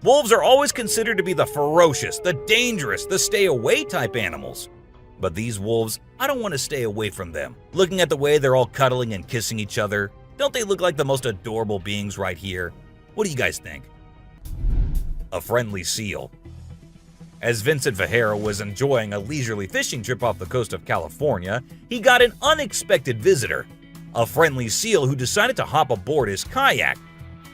Wolves are always considered to be the ferocious, the dangerous, the stay-away type animals. But these wolves, I don't want to stay away from them. Looking at the way they're all cuddling and kissing each other, don't they look like the most adorable beings right here? What do you guys think? A friendly seal. As Vincent Vajera was enjoying a leisurely fishing trip off the coast of California, he got an unexpected visitor, a friendly seal who decided to hop aboard his kayak.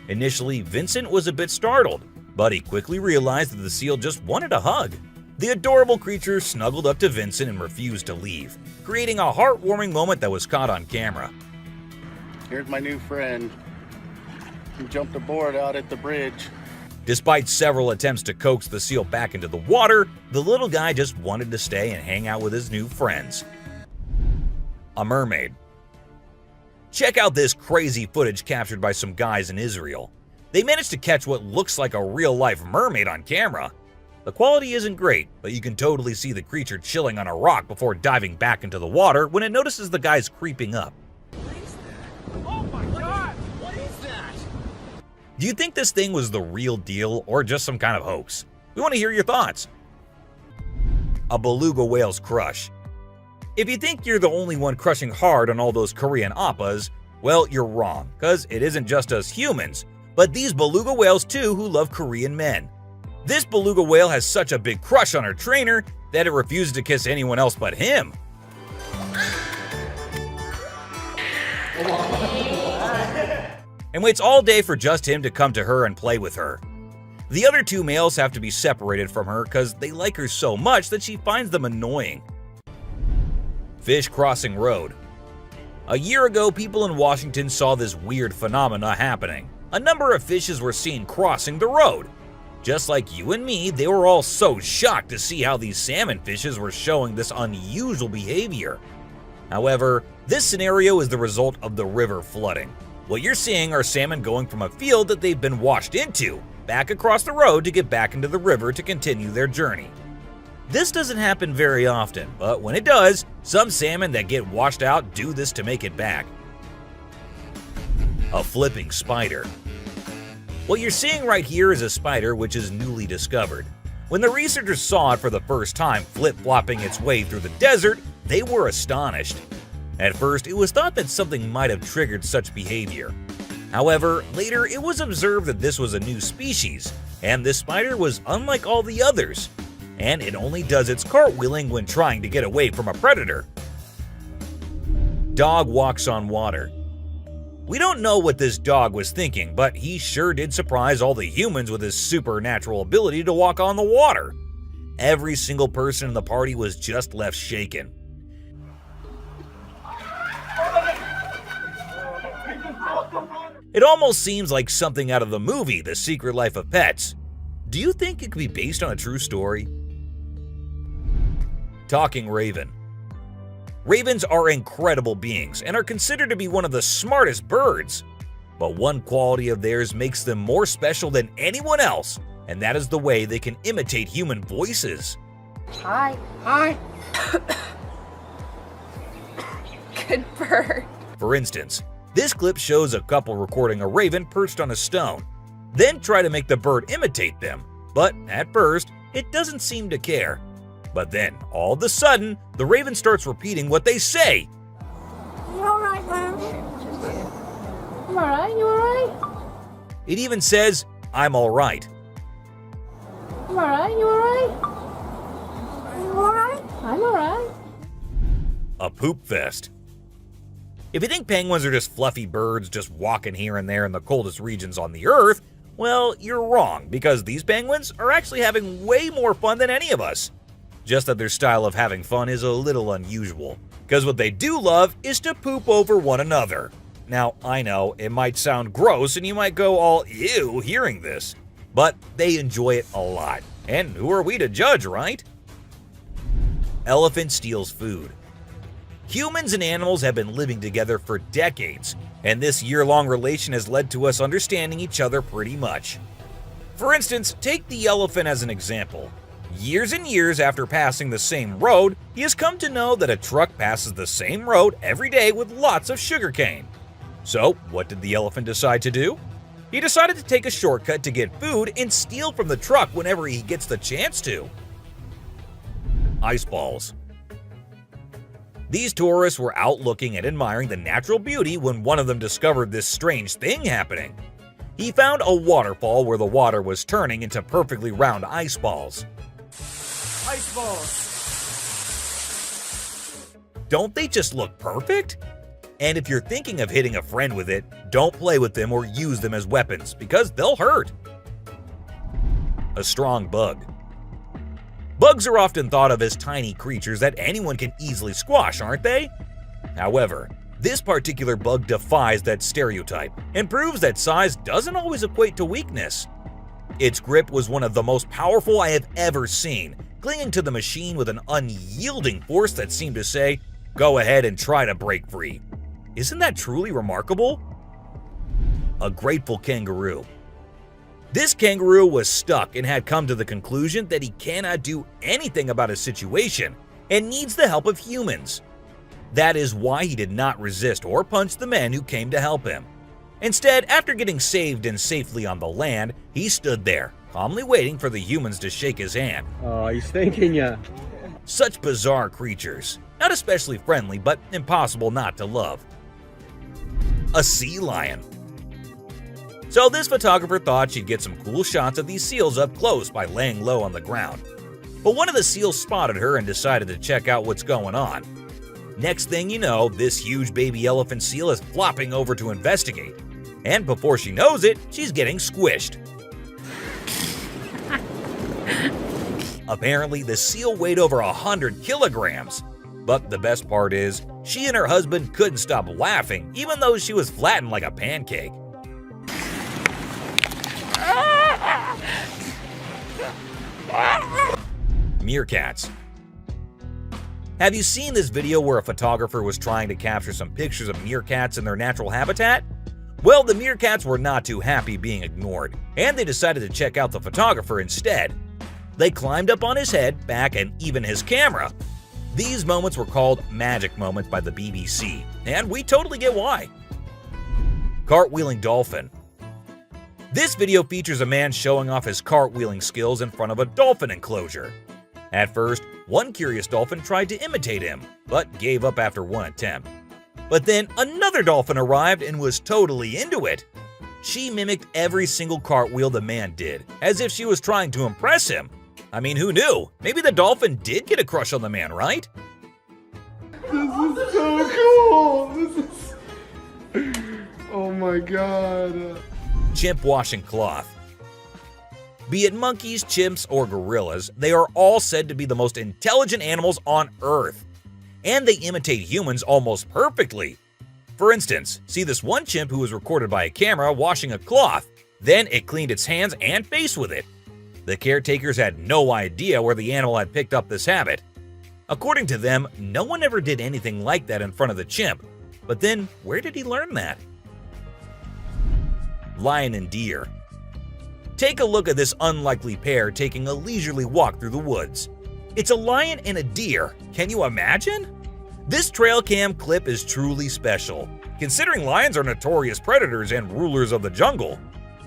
Initially, Vincent was a bit startled, but he quickly realized that the seal just wanted a hug. The adorable creature snuggled up to Vincent and refused to leave, creating a heartwarming moment that was caught on camera. Here's my new friend. He jumped aboard out at the bridge. Despite several attempts to coax the seal back into the water, the little guy just wanted to stay and hang out with his new friends. A mermaid. Check out this crazy footage captured by some guys in Israel. They managed to catch what looks like a real-life mermaid on camera. The quality isn't great, but you can totally see the creature chilling on a rock before diving back into the water when it notices the guys creeping up. What is that? Oh my God! What is that? Do you think this thing was the real deal or just some kind of hoax? We want to hear your thoughts. A beluga whale's crush. If you think you're the only one crushing hard on all those Korean oppas, well, you're wrong, because it isn't just us humans, but these beluga whales too who love Korean men. This beluga whale has such a big crush on her trainer, that it refuses to kiss anyone else but him. And waits all day for just him to come to her and play with her. The other two males have to be separated from her because they like her so much that she finds them annoying. Fish crossing road. A year ago, people in Washington saw this weird phenomena happening. A number of fishes were seen crossing the road. Just like you and me, they were all so shocked to see how these salmon fishes were showing this unusual behavior. However, this scenario is the result of the river flooding. What you're seeing are salmon going from a field that they've been washed into, back across the road to get back into the river to continue their journey. This doesn't happen very often, but when it does, some salmon that get washed out do this to make it back. A flipping spider. What you're seeing right here is a spider which is newly discovered. When the researchers saw it for the first time flip-flopping its way through the desert, they were astonished. At first, it was thought that something might have triggered such behavior. However, later it was observed that this was a new species, and this spider was unlike all the others, and it only does its cartwheeling when trying to get away from a predator. Dog walks on water. We don't know what this dog was thinking, but he sure did surprise all the humans with his supernatural ability to walk on the water. Every single person in the party was just left shaken. It almost seems like something out of the movie The Secret Life of Pets. Do you think it could be based on a true story? Talking raven. Ravens are incredible beings and are considered to be one of the smartest birds. But one quality of theirs makes them more special than anyone else, and that is the way they can imitate human voices. Hi. Hi. Good bird. For instance, this clip shows a couple recording a raven perched on a stone, then try to make the bird imitate them, but at first, it doesn't seem to care. But then, all of a sudden, the raven starts repeating what they say. You alright, man? I'm alright, you alright? It even says, "I'm alright." I'm alright, you alright? You alright? I'm alright. A poop fest. If you think penguins are just fluffy birds just walking here and there in the coldest regions on the Earth, well, you're wrong, because these penguins are actually having way more fun than any of us. Just that their style of having fun is a little unusual, because what they do love is to poop over one another. Now, I know, it might sound gross and you might go all ew hearing this, but they enjoy it a lot. And who are we to judge, right? Elephant steals food. Humans and animals have been living together for decades, and this year-long relation has led to us understanding each other pretty much. For instance, take the elephant as an example. Years and years after passing the same road, he has come to know that a truck passes the same road every day with lots of sugarcane. So, what did the elephant decide to do? He decided to take a shortcut to get food and steal from the truck whenever he gets the chance to. Ice balls. These tourists were out looking and admiring the natural beauty when one of them discovered this strange thing happening. He found a waterfall where the water was turning into perfectly round ice balls. Ice balls. Don't they just look perfect? And if you're thinking of hitting a friend with it, don't play with them or use them as weapons because they'll hurt. A strong bug. Bugs are often thought of as tiny creatures that anyone can easily squash, aren't they? However, this particular bug defies that stereotype and proves that size doesn't always equate to weakness. Its grip was one of the most powerful I have ever seen, clinging to the machine with an unyielding force that seemed to say, "Go ahead and try to break free." Isn't that truly remarkable? A grateful kangaroo. This kangaroo was stuck and had come to the conclusion that he cannot do anything about his situation and needs the help of humans. That is why he did not resist or punch the men who came to help him. Instead, after getting saved and safely on the land, he stood there, calmly waiting for the humans to shake his hand. Oh, he's thanking ya. Such bizarre creatures. Not especially friendly, but impossible not to love. A sea lion. So this photographer thought she'd get some cool shots of these seals up close by laying low on the ground. But one of the seals spotted her and decided to check out what's going on. Next thing you know, this huge baby elephant seal is flopping over to investigate. And before she knows it, she's getting squished. Apparently, the seal weighed over 100 kilograms. But the best part is, she and her husband couldn't stop laughing even though she was flattened like a pancake. Meerkats. Have you seen this video where a photographer was trying to capture some pictures of meerkats in their natural habitat? Well, the meerkats were not too happy being ignored, and they decided to check out the photographer instead. They climbed up on his head, back, and even his camera. These moments were called magic moments by the BBC, and we totally get why. Cartwheeling dolphin. This video features a man showing off his cartwheeling skills in front of a dolphin enclosure. At first, one curious dolphin tried to imitate him, but gave up after one attempt. But then another dolphin arrived and was totally into it. She mimicked every single cartwheel the man did, as if she was trying to impress him. I mean, who knew? Maybe the dolphin did get a crush on the man, right? This is so cool. This is... Oh my god. Chimp washing cloth. Be it monkeys, chimps, or gorillas, they are all said to be the most intelligent animals on Earth. And they imitate humans almost perfectly. For instance, see this one chimp who was recorded by a camera washing a cloth. Then it cleaned its hands and face with it. The caretakers had no idea where the animal had picked up this habit. According to them, no one ever did anything like that in front of the chimp. But then, where did he learn that? Lion and deer. Take a look at this unlikely pair taking a leisurely walk through the woods. It's a lion and a deer. Can you imagine? This trail cam clip is truly special, considering lions are notorious predators and rulers of the jungle.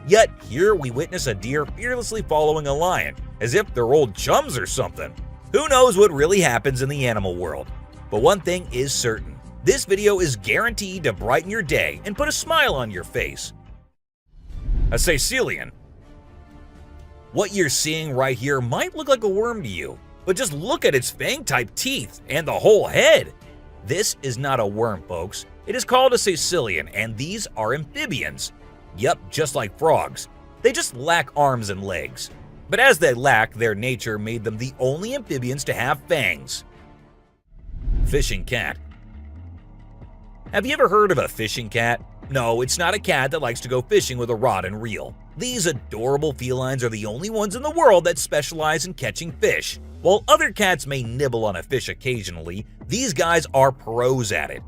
Yet here we witness a deer fearlessly following a lion, as if they're old chums or something. Who knows what really happens in the animal world? But one thing is certain. This video is guaranteed to brighten your day and put a smile on your face. A caecilian. What you're seeing right here might look like a worm to you, but just look at its fang-type teeth and the whole head. This is not a worm, folks. It is called a caecilian, and these are amphibians. Yup, just like frogs. They just lack arms and legs. But as they lack, their nature made them the only amphibians to have fangs. Fishing cat. Have you ever heard of a fishing cat? No, it's not a cat that likes to go fishing with a rod and reel. These adorable felines are the only ones in the world that specialize in catching fish. While other cats may nibble on a fish occasionally, these guys are pros at it.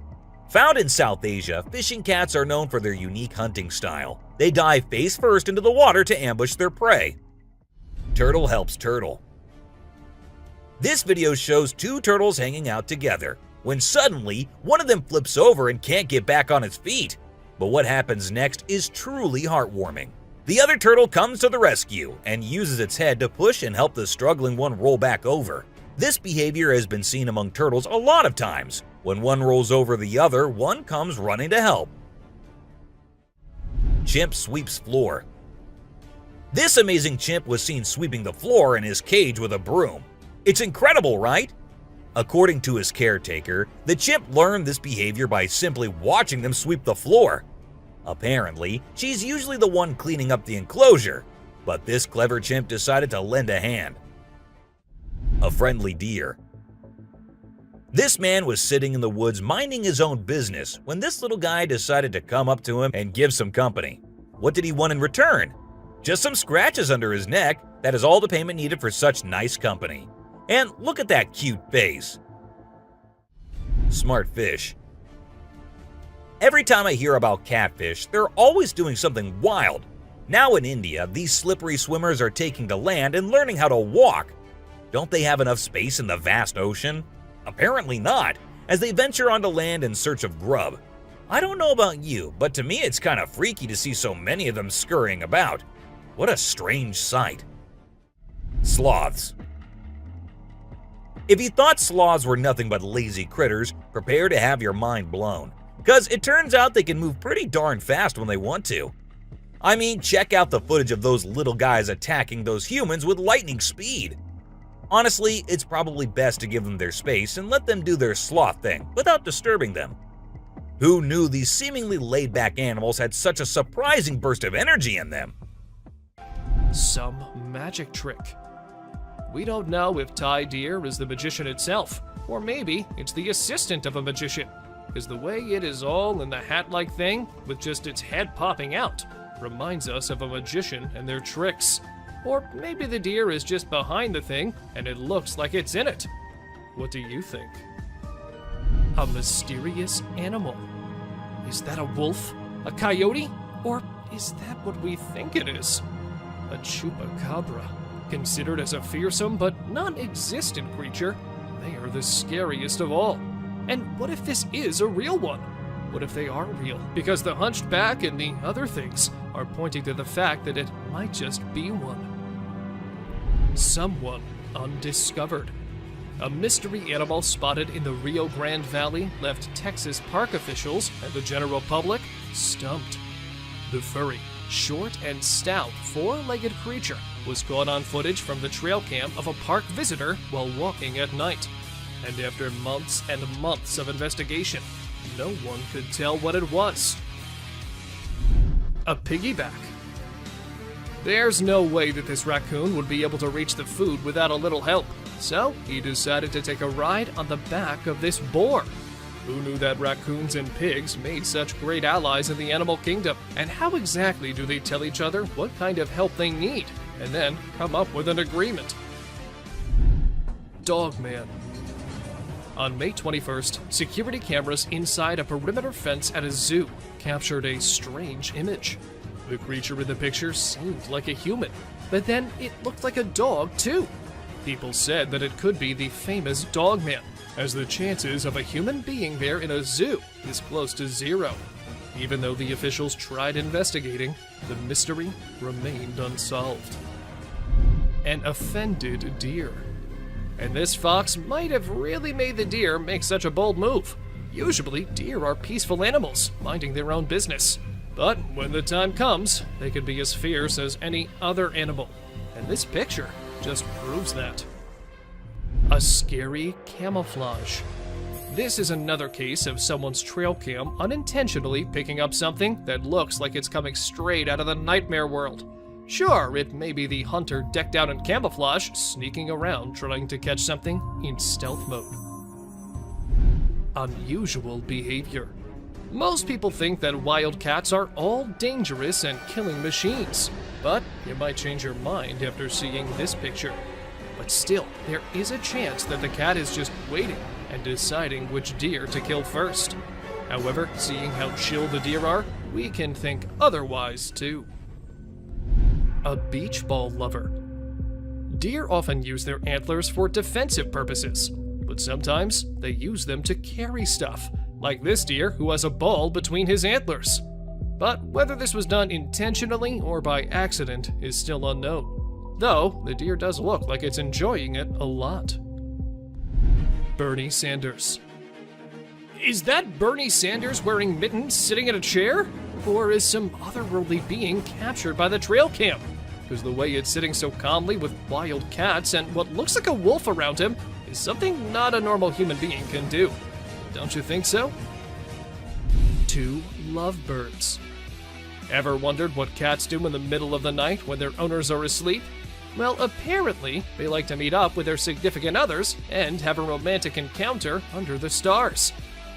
Found in South Asia, fishing cats are known for their unique hunting style. They dive face first into the water to ambush their prey. Turtle helps turtle. This video shows two turtles hanging out together, when suddenly one of them flips over and can't get back on its feet. But what happens next is truly heartwarming. The other turtle comes to the rescue and uses its head to push and help the struggling one roll back over. This behavior has been seen among turtles a lot of times. When one rolls over the other, one comes running to help. Chimp sweeps floor. This amazing chimp was seen sweeping the floor in his cage with a broom. It's incredible, right? According to his caretaker, the chimp learned this behavior by simply watching them sweep the floor. Apparently, she's usually the one cleaning up the enclosure, but this clever chimp decided to lend a hand. A friendly deer. This man was sitting in the woods minding his own business when this little guy decided to come up to him and give some company. What did he want in return? Just some scratches under his neck. That is all the payment needed for such nice company. And look at that cute face. Smart fish. Every time I hear about catfish, they're always doing something wild. Now in India, these slippery swimmers are taking to land and learning how to walk. Don't they have enough space in the vast ocean? Apparently not, as they venture onto land in search of grub. I don't know about you, but to me it's kind of freaky to see so many of them scurrying about. What a strange sight. Sloths. If you thought sloths were nothing but lazy critters, prepare to have your mind blown. Because it turns out they can move pretty darn fast when they want to. I mean, check out the footage of those little guys attacking those humans with lightning speed. Honestly, it's probably best to give them their space and let them do their sloth thing without disturbing them. Who knew these seemingly laid-back animals had such a surprising burst of energy in them? Some magic trick. We don't know if Ty Deer is the magician itself, or maybe it's the assistant of a magician, because the way it is all in the hat-like thing, with just its head popping out, reminds us of a magician and their tricks. Or maybe the deer is just behind the thing, and it looks like it's in it. What do you think? A mysterious animal. Is that a wolf? A coyote? Or is that what we think it is? A chupacabra. Considered as a fearsome but non-existent creature, they are the scariest of all. And what if this is a real one? What if they are real? Because the hunched back and the other things are pointing to the fact that it might just be one. Someone undiscovered. A mystery animal spotted in the Rio Grande Valley left Texas park officials and the general public stumped. The furry, short and stout, four-legged creature was caught on footage from the trail cam of a park visitor while walking at night. And after months and months of investigation, no one could tell what it was. A piggyback. There's no way that this raccoon would be able to reach the food without a little help, so he decided to take a ride on the back of this boar. Who knew that raccoons and pigs made such great allies in the animal kingdom? And how exactly do they tell each other what kind of help they need, and then come up with an agreement? Dogman. On May 21st, security cameras inside a perimeter fence at a zoo captured a strange image. The creature in the picture seemed like a human, but then it looked like a dog too. People said that it could be the famous Dogman, as the chances of a human being there in a zoo is close to zero. Even though the officials tried investigating, the mystery remained unsolved. An offended deer. And this fox might have really made the deer make such a bold move. Usually, deer are peaceful animals, minding their own business. But when the time comes, they can be as fierce as any other animal. And this picture just proves that. A scary camouflage. This is another case of someone's trail cam unintentionally picking up something that looks like it's coming straight out of the nightmare world. Sure, it may be the hunter decked out in camouflage, sneaking around trying to catch something in stealth mode. Unusual behavior. Most people think that wildcats are all dangerous and killing machines, but you might change your mind after seeing this picture. But still, there is a chance that the cat is just waiting and deciding which deer to kill first. However, seeing how chill the deer are, we can think otherwise too. A beach ball lover. Deer often use their antlers for defensive purposes, but sometimes they use them to carry stuff, like this deer who has a ball between his antlers. But whether this was done intentionally or by accident is still unknown, though the deer does look like it's enjoying it a lot. Bernie Sanders. Is that Bernie Sanders wearing mittens sitting in a chair? Or is some otherworldly being captured by the trail cam? Because the way it's sitting so calmly with wild cats and what looks like a wolf around him is something not a normal human being can do. Don't you think so? 2 lovebirds. Ever wondered what cats do in the middle of the night when their owners are asleep? Well, apparently, they like to meet up with their significant others and have a romantic encounter under the stars.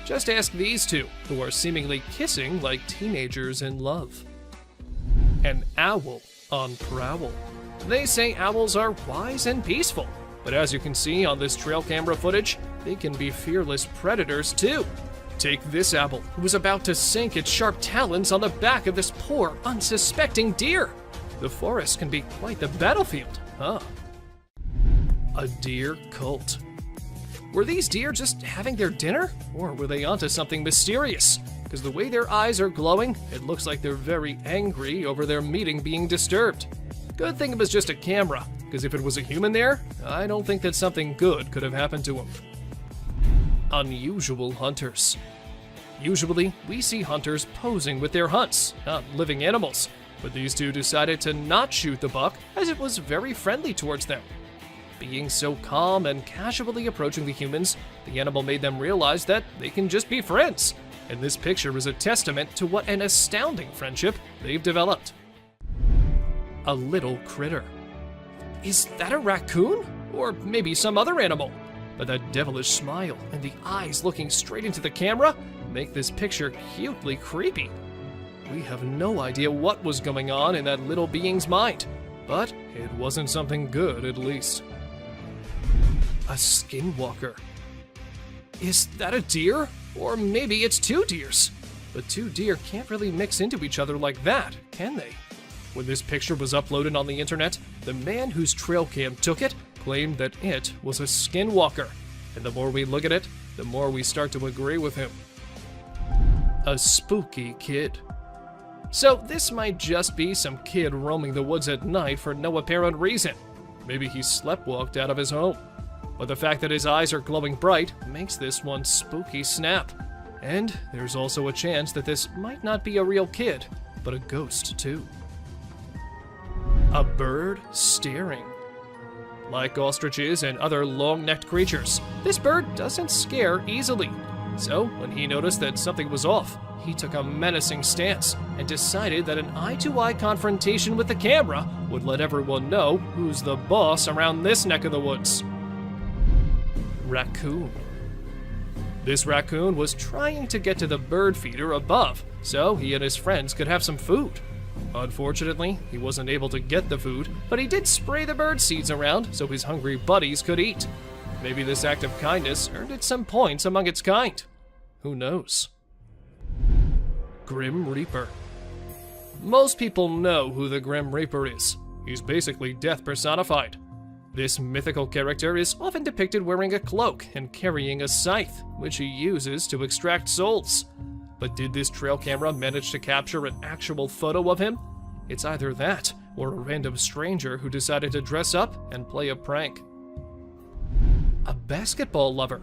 Just ask these two, who are seemingly kissing like teenagers in love. An owl on prowl. They say owls are wise and peaceful, but as you can see on this trail camera footage, they can be fearless predators too. Take this owl, who was about to sink its sharp talons on the back of this poor, unsuspecting deer. The forest can be quite the battlefield, huh? A deer cult. Were these deer just having their dinner? Or were they onto something mysterious? Because the way their eyes are glowing, it looks like they're very angry over their meeting being disturbed. Good thing it was just a camera, because if it was a human there, I don't think that something good could have happened to him. Unusual hunters. Usually, we see hunters posing with their hunts, not living animals, but these two decided to not shoot the buck as it was very friendly towards them. Being so calm and casually approaching the humans, the animal made them realize that they can just be friends. And this picture is a testament to what an astounding friendship they've developed. A little critter. Is that a raccoon? Or maybe some other animal? But that devilish smile and the eyes looking straight into the camera make this picture cutely creepy. We have no idea what was going on in that little being's mind, but it wasn't something good at least. A skinwalker. Is that a deer? Or maybe it's two deers. But two deer can't really mix into each other like that, can they? When this picture was uploaded on the internet, the man whose trail cam took it claimed that it was a skinwalker. And the more we look at it, the more we start to agree with him. A spooky kid. So this might just be some kid roaming the woods at night for no apparent reason. Maybe he sleptwalked out of his home. But the fact that his eyes are glowing bright makes this one spooky snap. And there's also a chance that this might not be a real kid, but a ghost too. A bird staring. Like ostriches and other long-necked creatures, this bird doesn't scare easily. So when he noticed that something was off, he took a menacing stance and decided that an eye-to-eye confrontation with the camera would let everyone know who's the boss around this neck of the woods. Raccoon. This raccoon was trying to get to the bird feeder above so he and his friends could have some food. Unfortunately, he wasn't able to get the food, but he did spray the bird seeds around so his hungry buddies could eat. Maybe this act of kindness earned it some points among its kind. Who knows? Grim Reaper. Most people know who the Grim Reaper is. He's basically death personified. This mythical character is often depicted wearing a cloak and carrying a scythe, which he uses to extract souls. But did this trail camera manage to capture an actual photo of him? It's either that, or a random stranger who decided to dress up and play a prank. A basketball lover.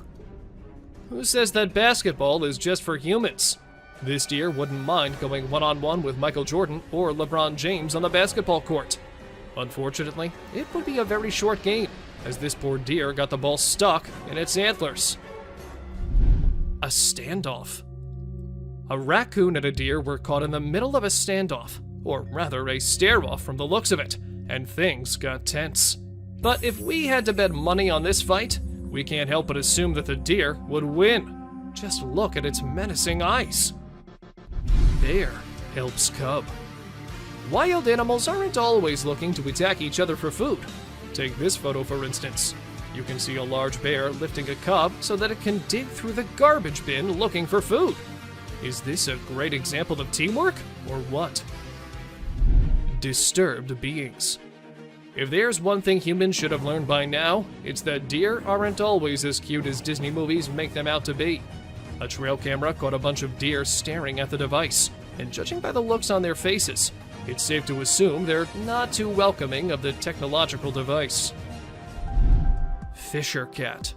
Who says that basketball is just for humans? This deer wouldn't mind going one-on-one with Michael Jordan or LeBron James on the basketball court. Unfortunately, it would be a very short game, as this poor deer got the ball stuck in its antlers. A standoff. A raccoon and a deer were caught in the middle of a standoff, or rather a stare-off from the looks of it, and things got tense. But if we had to bet money on this fight, we can't help but assume that the deer would win. Just look at its menacing eyes. Bear helps cub. Wild animals aren't always looking to attack each other for food. Take this photo for instance. You can see a large bear lifting a cub so that it can dig through the garbage bin looking for food. Is this a great example of teamwork, or what? Disturbed beings. If there's one thing humans should have learned by now, it's that deer aren't always as cute as Disney movies make them out to be. A trail camera caught a bunch of deer staring at the device, and judging by the looks on their faces, it's safe to assume they're not too welcoming of the technological device. Fisher cat.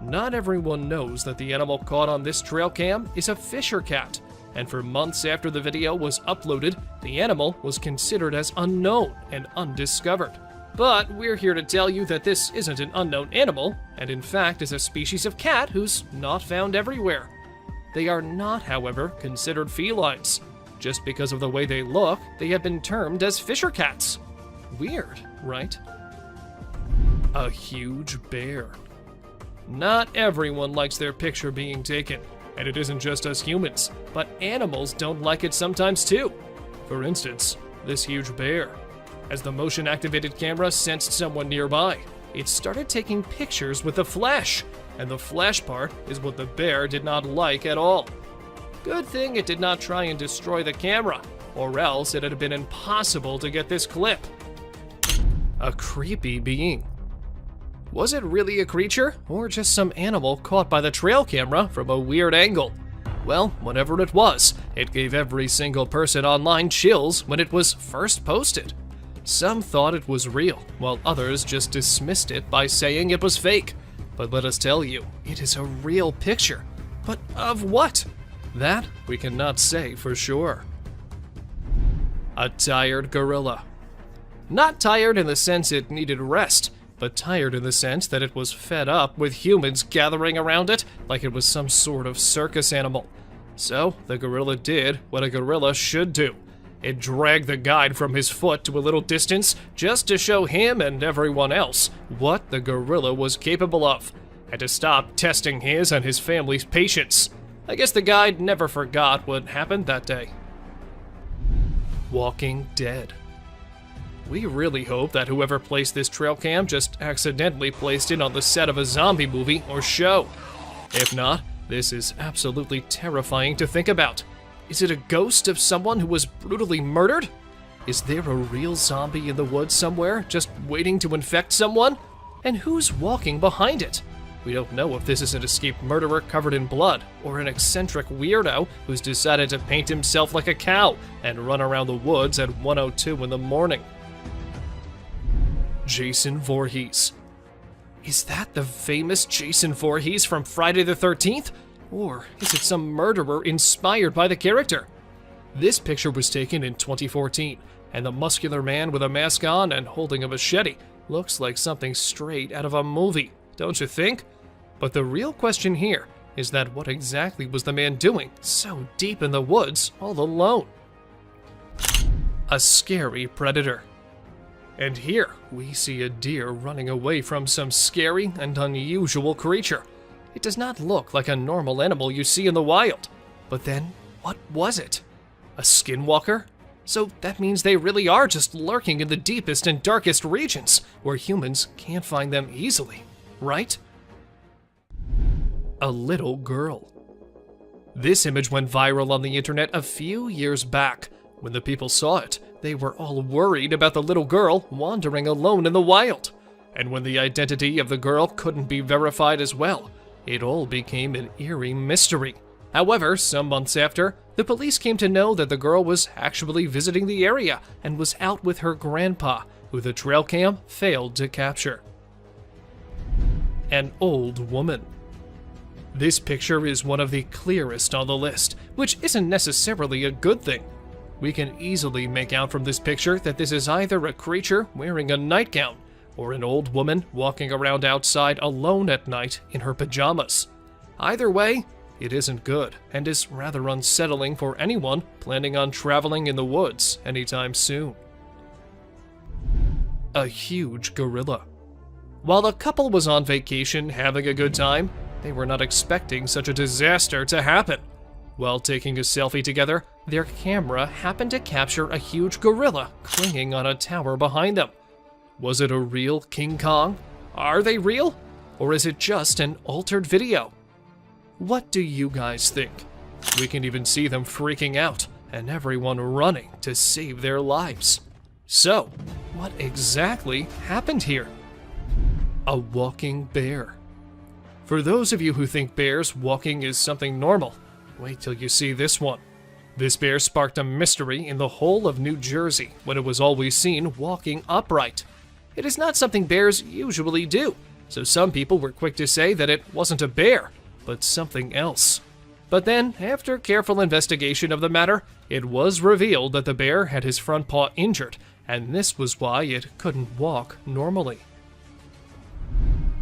Not everyone knows that the animal caught on this trail cam is a fisher cat, and for months after the video was uploaded, the animal was considered as unknown and undiscovered. But we're here to tell you that this isn't an unknown animal, and in fact is a species of cat who's not found everywhere. They are not, however, considered felines. Just because of the way they look, they have been termed as fisher cats. Weird, right? A huge bear. Not everyone likes their picture being taken, and it isn't just us humans, but animals don't like it sometimes too. For instance, this huge bear. As the motion-activated camera sensed someone nearby, it started taking pictures with the flash, and the flash part is what the bear did not like at all. Good thing it did not try and destroy the camera, or else it had been impossible to get this clip. A creepy being. Was it really a creature, or just some animal caught by the trail camera from a weird angle? Well, whatever it was, it gave every single person online chills when it was first posted. Some thought it was real, while others just dismissed it by saying it was fake. But let us tell you, it is a real picture. But of what? That we cannot say for sure. A tired gorilla. Not tired in the sense it needed rest. but tired in the sense that it was fed up with humans gathering around it like it was some sort of circus animal. So the gorilla did what a gorilla should do. It dragged the guide from his foot to a little distance just to show him and everyone else what the gorilla was capable of, and to stop testing his and his family's patience. I guess the guide never forgot what happened that day. Walking Dead. We really hope that whoever placed this trail cam just accidentally placed it on the set of a zombie movie or show. If not, this is absolutely terrifying to think about. Is it a ghost of someone who was brutally murdered? Is there a real zombie in the woods somewhere just waiting to infect someone? And who's walking behind it? We don't know if this is an escaped murderer covered in blood, or an eccentric weirdo who's decided to paint himself like a cow and run around the woods at 1:02 in the morning. Jason Voorhees. Is that the famous Jason Voorhees from Friday the 13th? Or is it some murderer inspired by the character? This picture was taken in 2014, and the muscular man with a mask on and holding a machete looks like something straight out of a movie, don't you think? But the real question here is that what exactly was the man doing so deep in the woods all alone? A scary predator. And here we see a deer running away from some scary and unusual creature. It does not look like a normal animal you see in the wild. But then, what was it? A skinwalker? So that means they really are just lurking in the deepest and darkest regions, where humans can't find them easily, right? A little girl. This image went viral on the internet a few years back. When the people saw it, they were all worried about the little girl wandering alone in the wild. And when the identity of the girl couldn't be verified as well, it all became an eerie mystery. However, some months after, the police came to know that the girl was actually visiting the area and was out with her grandpa, who the trail cam failed to capture. An old woman. This picture is one of the clearest on the list, which isn't necessarily a good thing. We can easily make out from this picture that this is either a creature wearing a nightgown or an old woman walking around outside alone at night in her pajamas. Either way, it isn't good and is rather unsettling for anyone planning on traveling in the woods anytime soon. A huge gorilla. While the couple was on vacation having a good time, they were not expecting such a disaster to happen. While taking a selfie together, their camera happened to capture a huge gorilla clinging on a tower behind them. Was it a real King Kong? Are they real? Or is it just an altered video? What do you guys think? We can even see them freaking out and everyone running to save their lives. So, what exactly happened here? A walking bear. For those of you who think bears walking is something normal, wait till you see this one. This bear sparked a mystery in the whole of New Jersey when it was always seen walking upright. It is not something bears usually do, so some people were quick to say that it wasn't a bear, but something else. But then, after careful investigation of the matter, it was revealed that the bear had his front paw injured, and this was why it couldn't walk normally.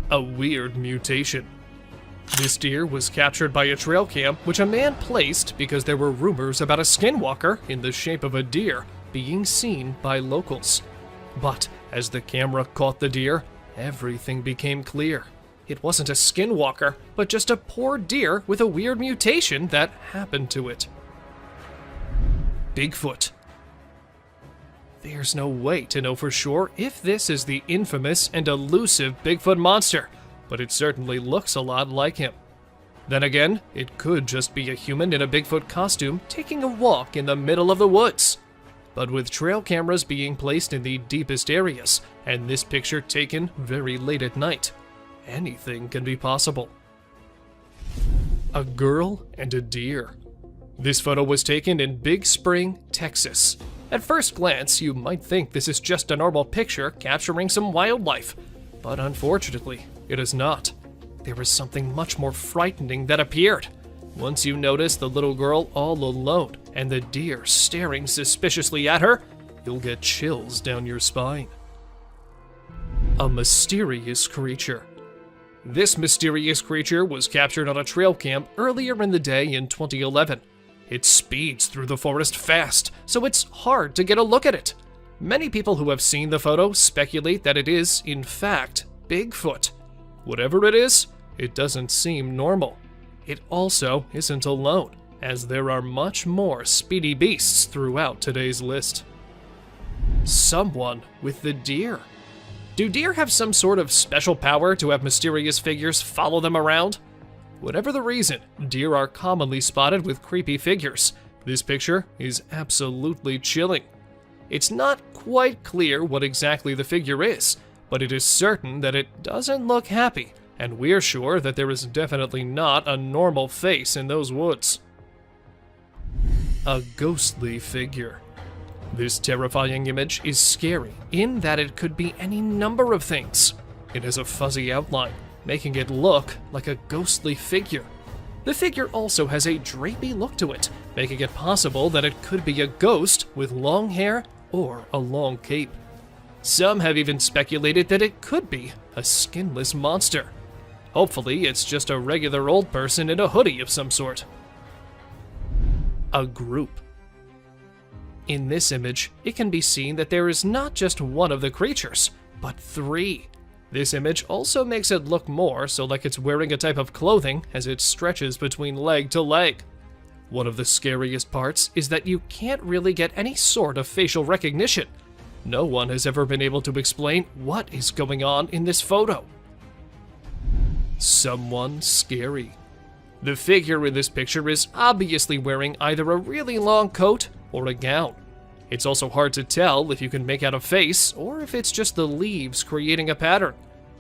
A weird mutation. This deer was captured by a trail cam which a man placed because there were rumors about a skinwalker in the shape of a deer being seen by locals. But as the camera caught the deer, everything became clear. It wasn't a skinwalker, but just a poor deer with a weird mutation that happened to it. Bigfoot. There's no way to know for sure if this is the infamous and elusive Bigfoot monster, but it certainly looks a lot like him. Then again, it could just be a human in a Bigfoot costume taking a walk in the middle of the woods. But with trail cameras being placed in the deepest areas, and this picture taken very late at night, anything can be possible. A girl and a deer. This photo was taken in Big Spring, Texas. At first glance, you might think this is just a normal picture capturing some wildlife, but unfortunately, it is not. There is something much more frightening that appeared. Once you notice the little girl all alone and the deer staring suspiciously at her, you'll get chills down your spine. A mysterious creature. This mysterious creature was captured on a trail cam earlier in the day in 2011. It speeds through the forest fast, so it's hard to get a look at it. Many people who have seen the photo speculate that it is, in fact, Bigfoot. Whatever it is, it doesn't seem normal. It also isn't alone, as there are much more speedy beasts throughout today's list. Someone with the deer. Do deer have some sort of special power to have mysterious figures follow them around? Whatever the reason, deer are commonly spotted with creepy figures. This picture is absolutely chilling. It's not quite clear what exactly the figure is, but it is certain that it doesn't look happy, and we're sure that there is definitely not a normal face in those woods. A ghostly figure. This terrifying image is scary in that it could be any number of things. It has a fuzzy outline, making it look like a ghostly figure. The figure also has a drapey look to it, making it possible that it could be a ghost with long hair or a long cape. Some have even speculated that it could be a skinless monster. Hopefully, it's just a regular old person in a hoodie of some sort. A group. In this image, it can be seen that there is not just one of the creatures, but three. This image also makes it look more so like it's wearing a type of clothing as it stretches between leg to leg. One of the scariest parts is that you can't really get any sort of facial recognition. No one has ever been able to explain what is going on in this photo. Someone scary. The figure in this picture is obviously wearing either a really long coat or a gown. It's also hard to tell if you can make out a face or if it's just the leaves creating a pattern.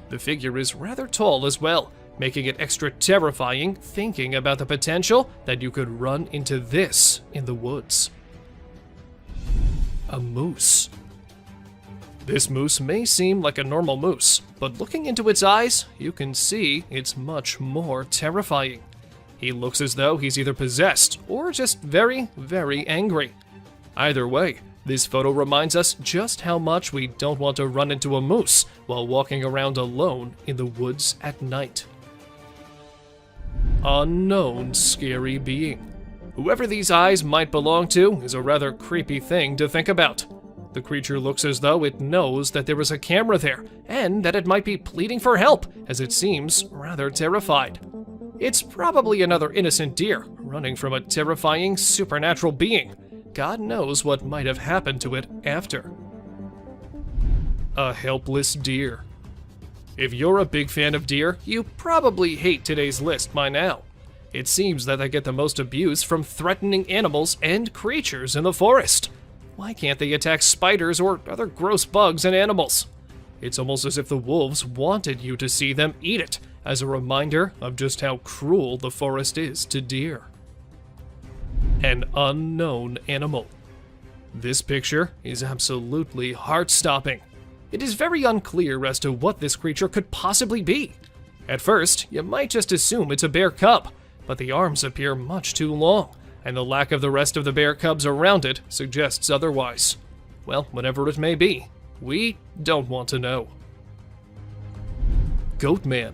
The figure is rather tall as well, making it extra terrifying thinking about the potential that you could run into this in the woods. A moose. This moose may seem like a normal moose, but looking into its eyes, you can see it's much more terrifying. He looks as though he's either possessed or just very, very angry. Either way, this photo reminds us just how much we don't want to run into a moose while walking around alone in the woods at night. Unknown scary being. Whoever these eyes might belong to is a rather creepy thing to think about. The creature looks as though it knows that there is a camera there, and that it might be pleading for help, as it seems rather terrified. It's probably another innocent deer, running from a terrifying supernatural being. God knows what might have happened to it after. A helpless deer. If you're a big fan of deer, you probably hate today's list by now. It seems that they get the most abuse from threatening animals and creatures in the forest. Why can't they attack spiders or other gross bugs and animals? It's almost as if the wolves wanted you to see them eat it, as a reminder of just how cruel the forest is to deer. An unknown animal. This picture is absolutely heart-stopping. It is very unclear as to what this creature could possibly be. At first, you might just assume it's a bear cub, but the arms appear much too long, and the lack of the rest of the bear cubs around it suggests otherwise. Well, whatever it may be, we don't want to know. Goatman.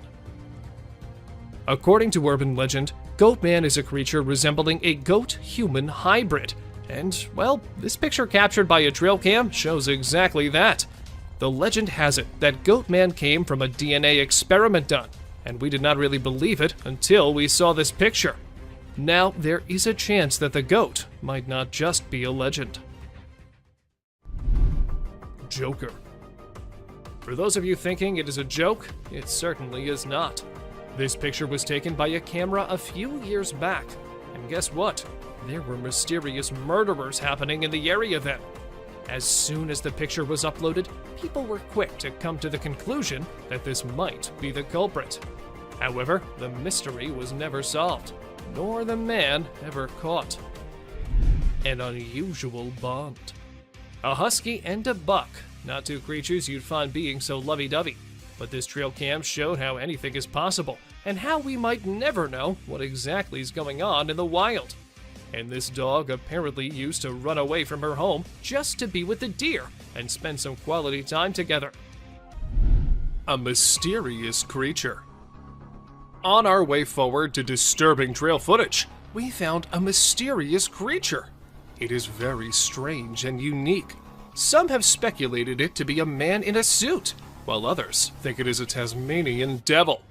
According to urban legend, Goatman is a creature resembling a goat-human hybrid, and, well, this picture captured by a trail cam shows exactly that. The legend has it that Goatman came from a DNA experiment done, and we did not really believe it until we saw this picture. Now, there is a chance that the goat might not just be a legend. Joker. For those of you thinking it is a joke, it certainly is not. This picture was taken by a camera a few years back, and guess what? There were mysterious murderers happening in the area then. As soon as the picture was uploaded, people were quick to come to the conclusion that this might be the culprit. However, the mystery was never solved, nor the man ever caught. An unusual bond. A husky and a buck, not two creatures you'd find being so lovey-dovey. But this trail cam showed how anything is possible, and how we might never know what exactly is going on in the wild. And this dog apparently used to run away from her home just to be with the deer and spend some quality time together. A mysterious creature. On our way forward to disturbing trail footage, we found a mysterious creature. It is very strange and unique. Some have speculated it to be a man in a suit, while others think it is a Tasmanian devil.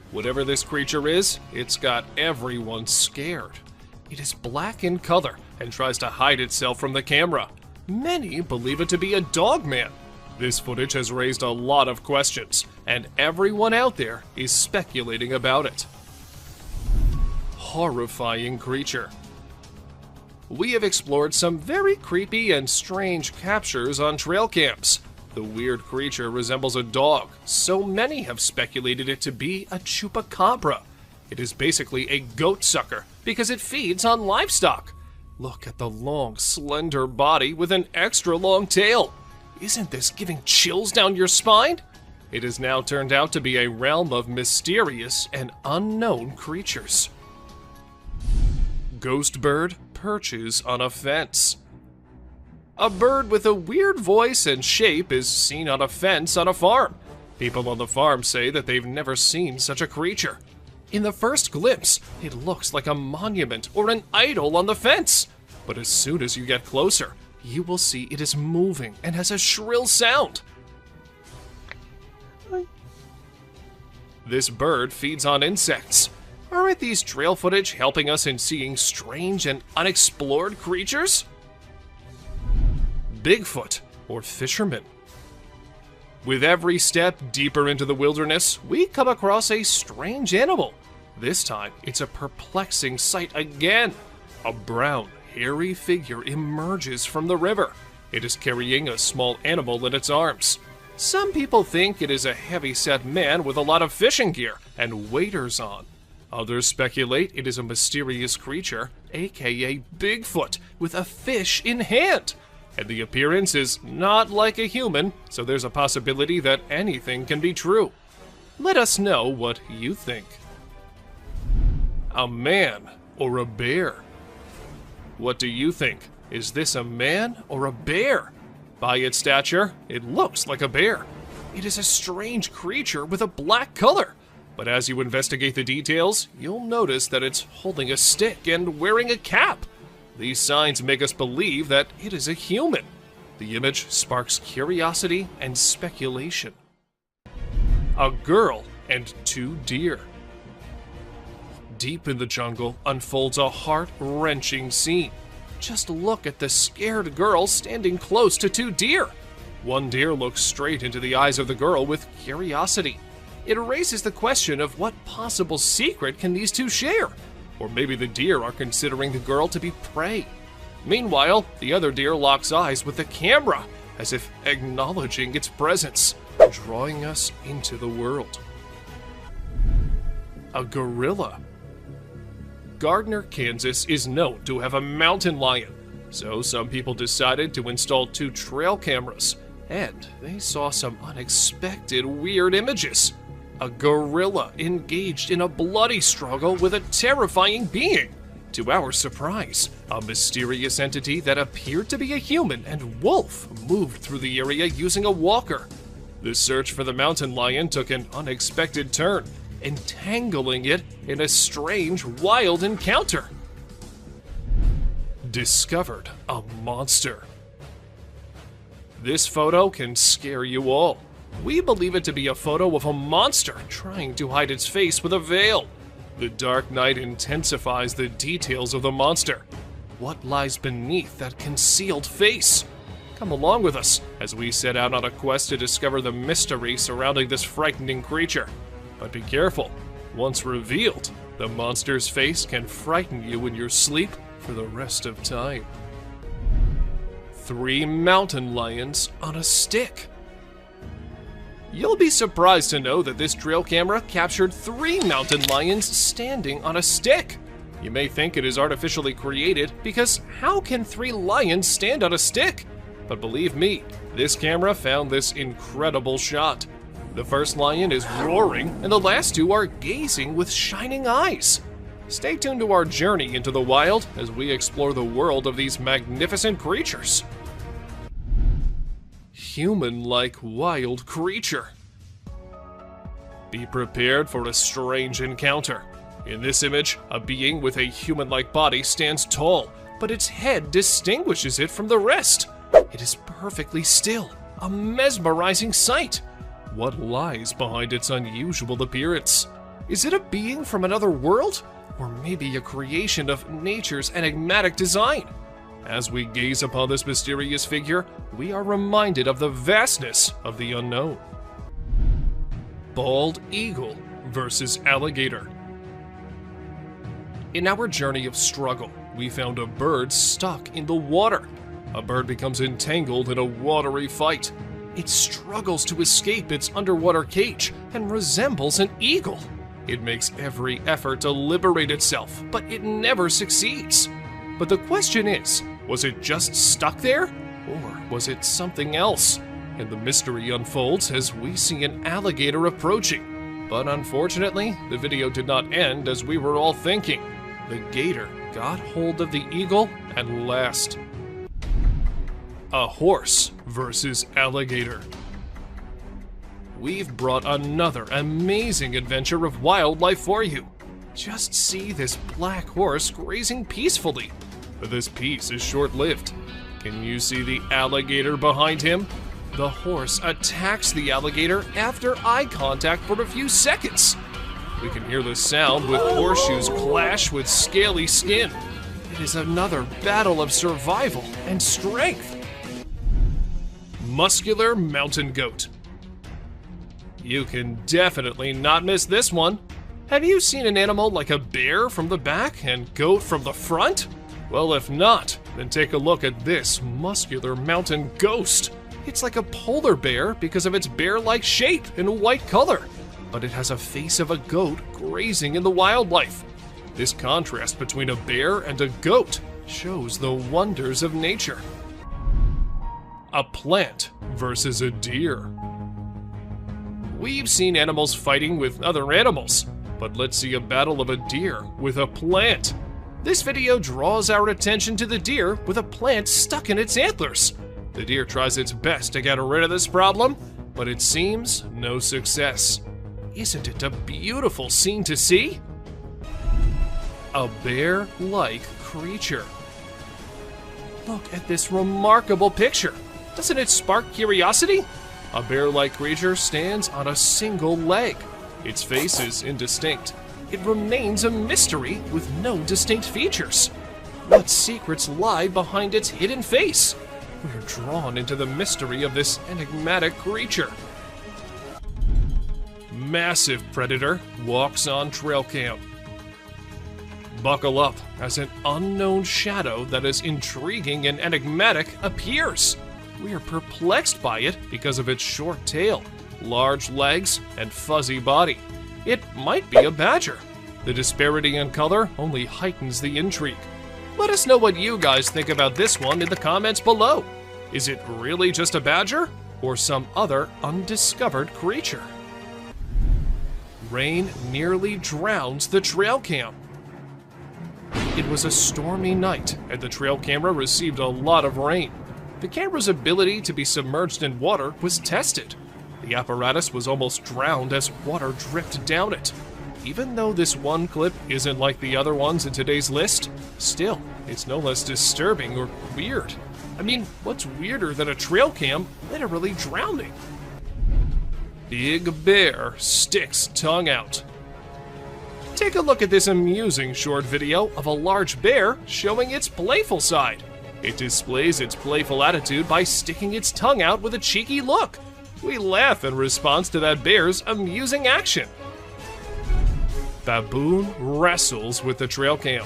Whatever this creature is, it's got everyone scared. It is black in color and tries to hide itself from the camera. Many believe it to be a dog man. This footage has raised a lot of questions, and everyone out there is speculating about it. Horrifying creature. We have explored some very creepy and strange captures on trail cams. The weird creature resembles a dog, so many have speculated it to be a chupacabra. It is basically a goat sucker because it feeds on livestock. Look at the long, slender body with an extra long tail. Isn't this giving chills down your spine? It has now turned out to be a realm of mysterious and unknown creatures. Ghost bird perches on a fence. A bird with a weird voice and shape is seen on a fence on a farm. People on the farm say that they've never seen such a creature. In the first glimpse, it looks like a monument or an idol on the fence. But as soon as you get closer, you will see it is moving and has a shrill sound. This bird feeds on insects. Aren't these trail footage helping us in seeing strange and unexplored creatures? Bigfoot or Fisherman. With every step deeper into the wilderness, we come across a strange animal. This time, it's a perplexing sight again. A brown, hairy figure emerges from the river. It is carrying a small animal in its arms. Some people think it is a heavy-set man with a lot of fishing gear and waders on. Others speculate it is a mysterious creature, aka Bigfoot, with a fish in hand. And the appearance is not like a human, so there's a possibility that anything can be true. Let us know what you think. A man or a bear? What do you think? Is this a man or a bear? By its stature, it looks like a bear. It is a strange creature with a black color. But as you investigate the details, you'll notice that it's holding a stick and wearing a cap. These signs make us believe that it is a human. The image sparks curiosity and speculation. A girl and 2 deer. Deep in the jungle unfolds a heart-wrenching scene. Just look at the scared girl standing close to 2 deer. One deer looks straight into the eyes of the girl with curiosity. It raises the question of what possible secret can these 2 share? Or maybe the deer are considering the girl to be prey. Meanwhile, the other deer locks eyes with the camera, as if acknowledging its presence, drawing us into the world. A gorilla. Gardner, Kansas is known to have a mountain lion, so some people decided to install 2 trail cameras, and they saw some unexpected weird images. A gorilla engaged in a bloody struggle with a terrifying being. To our surprise, a mysterious entity that appeared to be a human and wolf moved through the area using a walker. The search for the mountain lion took an unexpected turn, entangling it in a strange, wild encounter. Discovered a monster. This photo can scare you all. We believe it to be a photo of a monster trying to hide its face with a veil. The dark night intensifies the details of the monster. What lies beneath that concealed face? Come along with us as we set out on a quest to discover the mystery surrounding this frightening creature. But be careful. Once revealed, the monster's face can frighten you in your sleep for the rest of time. 3 mountain lions on a stick. You'll be surprised to know that this trail camera captured 3 mountain lions standing on a stick. You may think it is artificially created because how can 3 lions stand on a stick? But believe me, this camera found this incredible shot. The first lion is roaring and the last 2 are gazing with shining eyes. Stay tuned to our journey into the wild as we explore the world of these magnificent creatures. Human-like wild creature. Be prepared for a strange encounter. In this image, a being with a human-like body stands tall, but its head distinguishes it from the rest. It is perfectly still, a mesmerizing sight. What lies behind its unusual appearance? Is it a being from another world? Or maybe a creation of nature's enigmatic design? As we gaze upon this mysterious figure, we are reminded of the vastness of the unknown. Bald eagle versus alligator. In our journey of struggle, we found a bird stuck in the water. A bird becomes entangled in a watery fight. It struggles to escape its underwater cage and resembles an eagle. It makes every effort to liberate itself, but it never succeeds. But the question is, was it just stuck there? Or was it something else? And the mystery unfolds as we see an alligator approaching. But unfortunately, the video did not end as we were all thinking. The gator got hold of the eagle at last. A horse versus alligator. We've brought another amazing adventure of wildlife for you. Just see this black horse grazing peacefully. But this peace is short-lived. Can you see the alligator behind him? The horse attacks the alligator after eye contact for a few seconds. We can hear the sound with horseshoes clash with scaly skin. It is another battle of survival and strength. Muscular mountain goat. You can definitely not miss this one. Have you seen an animal like a bear from the back and goat from the front? Well, if not, then take a look at this muscular mountain ghost. It's like a polar bear because of its bear-like shape and white color, but it has a face of a goat grazing in the wildlife. This contrast between a bear and a goat shows the wonders of nature. A plant versus a deer. We've seen animals fighting with other animals, but let's see a battle of a deer with a plant. This video draws our attention to the deer with a plant stuck in its antlers. The deer tries its best to get rid of this problem, but it seems no success. Isn't it a beautiful scene to see? A bear-like creature. Look at this remarkable picture. Doesn't it spark curiosity? A bear-like creature stands on a single leg. Its face is indistinct. It remains a mystery with no distinct features. What secrets lie behind its hidden face? We're drawn into the mystery of this enigmatic creature. Massive predator walks on trail cam. Buckle up as an unknown shadow that is intriguing and enigmatic appears. We are perplexed by it because of its short tail, large legs, and fuzzy body. It might be a badger. The disparity in color only heightens the intrigue. Let us know what you guys think about this one in the comments below. Is it really just a badger or some other undiscovered creature? Rain nearly drowns the trail cam. It was a stormy night and the trail camera received a lot of rain. The camera's ability to be submerged in water was tested. The apparatus was almost drowned as water dripped down it. Even though this one clip isn't like the other ones in today's list, still, it's no less disturbing or weird. I mean, what's weirder than a trail cam literally drowning? Big bear sticks tongue out. Take a look at this amusing short video of a large bear showing its playful side. It displays its playful attitude by sticking its tongue out with a cheeky look. We laugh in response to that bear's amusing action. Baboon wrestles with the trail cam.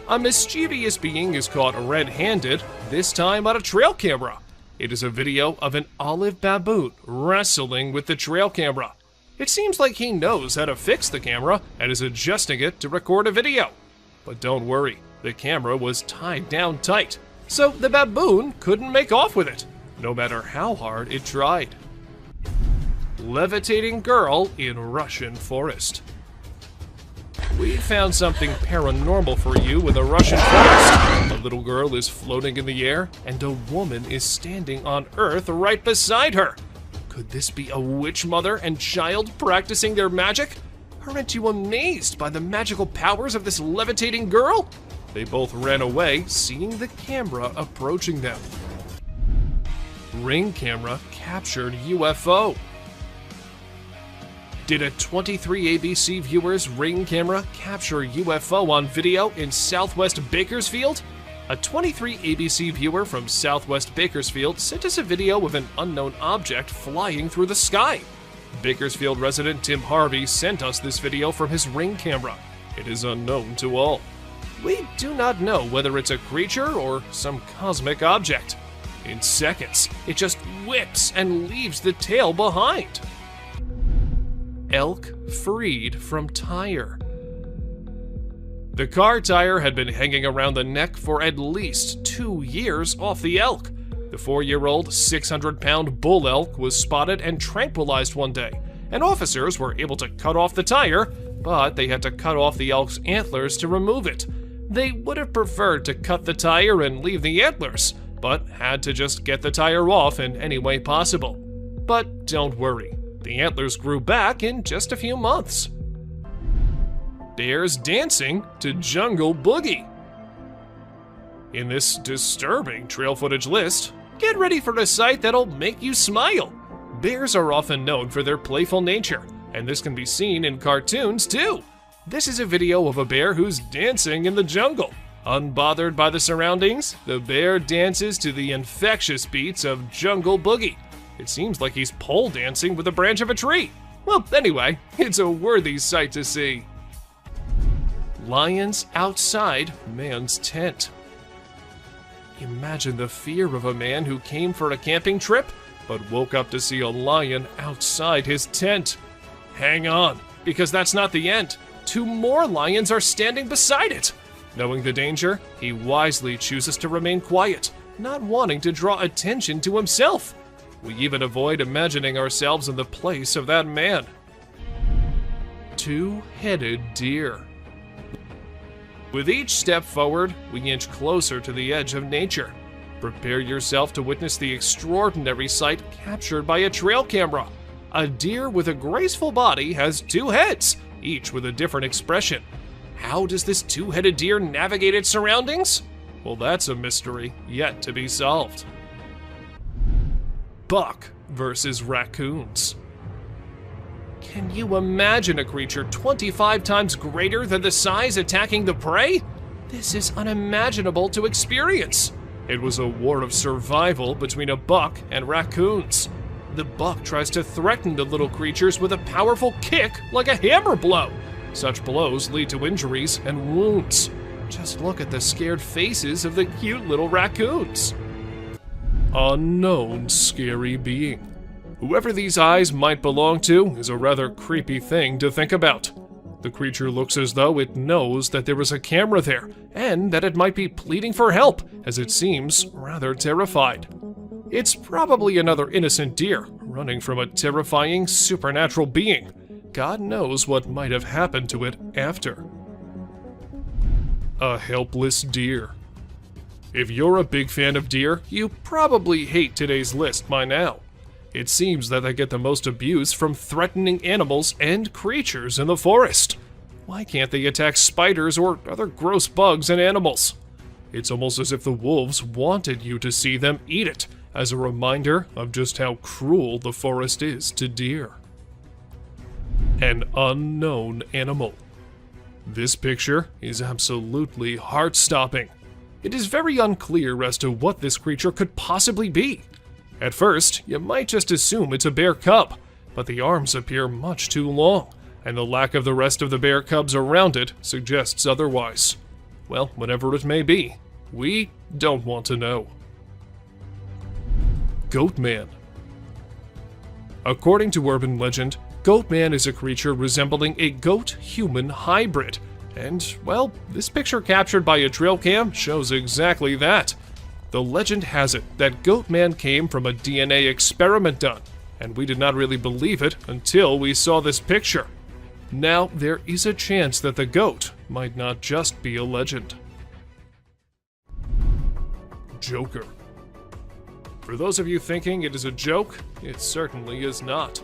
A mischievous being is caught red-handed, this time on a trail camera. It is a video of an olive baboon wrestling with the trail camera. It seems like he knows how to fix the camera and is adjusting it to record a video. But don't worry, the camera was tied down tight, so the baboon couldn't make off with it, no matter how hard it tried. Levitating girl in Russian forest. We found something paranormal for you in the Russian forest. A little girl is floating in the air, and a woman is standing on Earth right beside her. Could this be a witch mother and child practicing their magic? Aren't you amazed by the magical powers of this levitating girl? They both ran away, seeing the camera approaching them. Ring camera captured UFO. Did a 23 ABC viewer's Ring camera capture UFO on video in Southwest Bakersfield? A 23 ABC viewer from Southwest Bakersfield sent us a video of an unknown object flying through the sky. Bakersfield resident Tim Harvey sent us this video from his Ring camera. It is unknown to all. We do not know whether it's a creature or some cosmic object. In seconds, it just whips and leaves the tail behind. Elk freed from tire. The car tire had been hanging around the neck for at least 2 years off the elk. The 4-year-old, 600-pound bull elk was spotted and tranquilized one day, and officers were able to cut off the tire, but they had to cut off the elk's antlers to remove it. They would have preferred to cut the tire and leave the antlers, but had to just get the tire off in any way possible. But don't worry, the antlers grew back in just a few months. Bears dancing to Jungle Boogie. In this disturbing trail footage list, get ready for a sight that'll make you smile. Bears are often known for their playful nature, and this can be seen in cartoons too. This is a video of a bear who's dancing in the jungle. Unbothered by the surroundings, the bear dances to the infectious beats of Jungle Boogie. It seems like he's pole dancing with a branch of a tree. Well, anyway, it's a worthy sight to see. Lions outside man's tent. Imagine the fear of a man who came for a camping trip, but woke up to see a lion outside his tent. Hang on, because that's not the end. 2 more lions are standing beside it. Knowing the danger, he wisely chooses to remain quiet, not wanting to draw attention to himself. We even avoid imagining ourselves in the place of that man. 2-headed deer. With each step forward, we inch closer to the edge of nature. Prepare yourself to witness the extraordinary sight captured by a trail camera. A deer with a graceful body has 2 heads, each with a different expression. How does this 2-headed deer navigate its surroundings? Well, that's a mystery yet to be solved. Buck versus raccoons. Can you imagine a creature 25 times greater than the size attacking the prey? This is unimaginable to experience. It was a war of survival between a buck and raccoons. The buck tries to threaten the little creatures with a powerful kick like a hammer blow. Such blows lead to injuries and wounds. Just look at the scared faces of the cute little raccoons. Unknown scary being. Whoever these eyes might belong to is a rather creepy thing to think about. The creature looks as though it knows that there is a camera there, and that it might be pleading for help, as it seems rather terrified. It's probably another innocent deer, running from a terrifying supernatural being. God knows what might have happened to it after. A helpless deer. If you're a big fan of deer, you probably hate today's list by now. It seems that they get the most abuse from threatening animals and creatures in the forest. Why can't they attack spiders or other gross bugs and animals? It's almost as if the wolves wanted you to see them eat it, as a reminder of just how cruel the forest is to deer. An unknown animal. This picture is absolutely heart-stopping. It is very unclear as to what this creature could possibly be. At first, you might just assume it's a bear cub, but the arms appear much too long, and the lack of the rest of the bear cubs around it suggests otherwise. Well, whatever it may be, we don't want to know. Goatman. According to urban legend, Goatman is a creature resembling a goat-human hybrid, and, well, this picture captured by a trail cam shows exactly that. The legend has it that Goatman came from a DNA experiment done, and we did not really believe it until we saw this picture. Now, there is a chance that the goat might not just be a legend. Joker. For those of you thinking it is a joke, it certainly is not.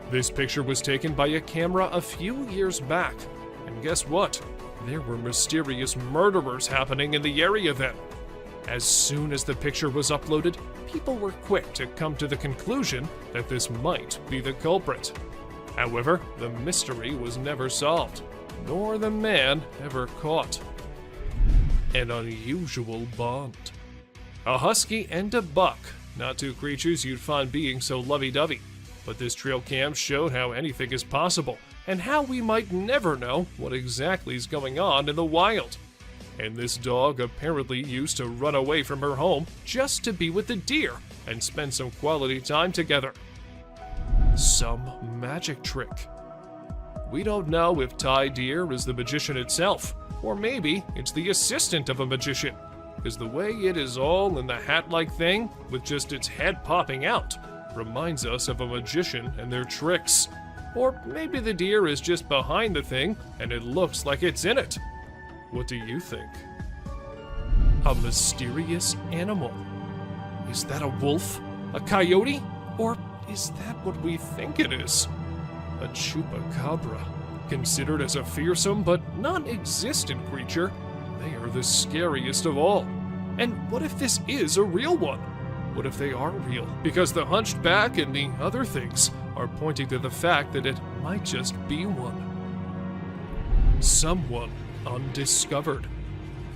This picture was taken by a camera a few years back, and guess what? There were mysterious murderers happening in the area then. As soon as the picture was uploaded, people were quick to come to the conclusion that this might be the culprit. However, the mystery was never solved, nor the man ever caught. An unusual bond. A husky and a buck, not two creatures you'd find being so lovey-dovey. But this trail cam showed how anything is possible, and how we might never know what exactly is going on in the wild. And this dog apparently used to run away from her home just to be with the deer and spend some quality time together. Some magic trick. We don't know if Ty Deer is the magician itself, or maybe it's the assistant of a magician, because the way it is all in the hat-like thing, with just its head popping out, reminds us of a magician and their tricks. Or maybe the deer is just behind the thing and it looks like it's in it. What do you think? A mysterious animal. Is that a wolf? A coyote? Or is that what we think it is? A chupacabra. Considered as a fearsome but non-existent creature, they are the scariest of all. And what if this is a real one? What if they are real? Because the hunched back and the other things are pointing to the fact that it might just be one. Someone undiscovered.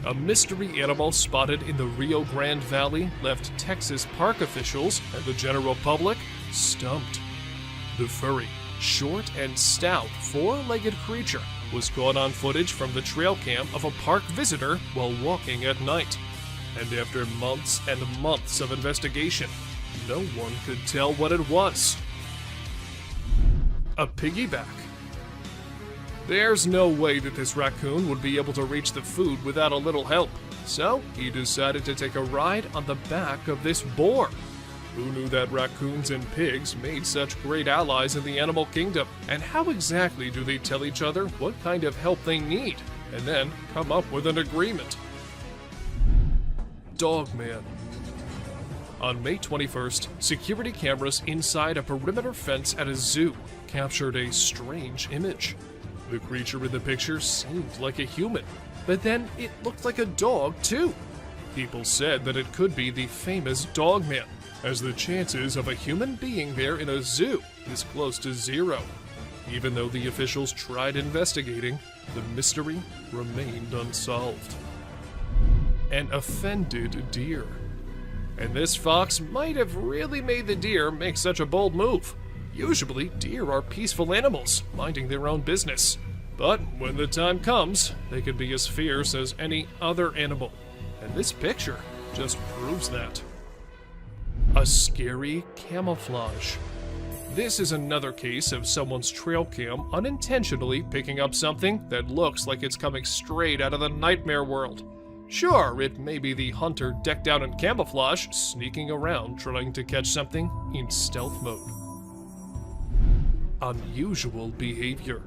A mystery animal spotted in the Rio Grande Valley left Texas park officials and the general public stumped. The furry, short and stout, four-legged creature was caught on footage from the trail cam of a park visitor while walking at night. And after months and months of investigation, no one could tell what it was. A piggyback. There's no way that this raccoon would be able to reach the food without a little help, so he decided to take a ride on the back of this boar. Who knew that raccoons and pigs made such great allies in the animal kingdom? And how exactly do they tell each other what kind of help they need, and then come up with an agreement? Dogman. On May 21st, security cameras inside a perimeter fence at a zoo captured a strange image. The creature in the picture seemed like a human, but then it looked like a dog too. People said that it could be the famous Dogman, as the chances of a human being there in a zoo is close to zero. Even though the officials tried investigating, the mystery remained unsolved. An offended deer. And this fox might have really made the deer make such a bold move. Usually, deer are peaceful animals, minding their own business. But when the time comes, they can be as fierce as any other animal. And this picture just proves that. A scary camouflage. This is another case of someone's trail cam unintentionally picking up something that looks like it's coming straight out of the nightmare world. Sure, it may be the hunter decked out in camouflage, sneaking around trying to catch something in stealth mode. Unusual behavior.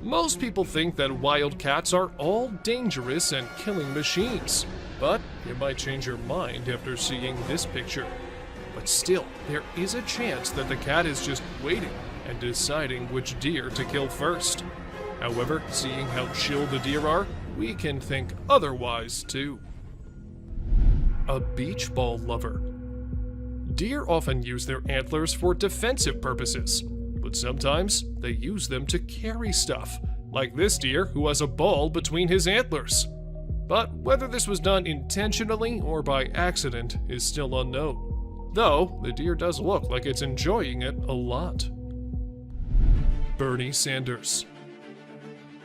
Most people think that wildcats are all dangerous and killing machines, but you might change your mind after seeing this picture. But still, there is a chance that the cat is just waiting and deciding which deer to kill first. However, seeing how chill the deer are, we can think otherwise too. A beach ball lover. Deer often use their antlers for defensive purposes, but sometimes they use them to carry stuff, like this deer who has a ball between his antlers. But whether this was done intentionally or by accident is still unknown, though the deer does look like it's enjoying it a lot. Bernie Sanders.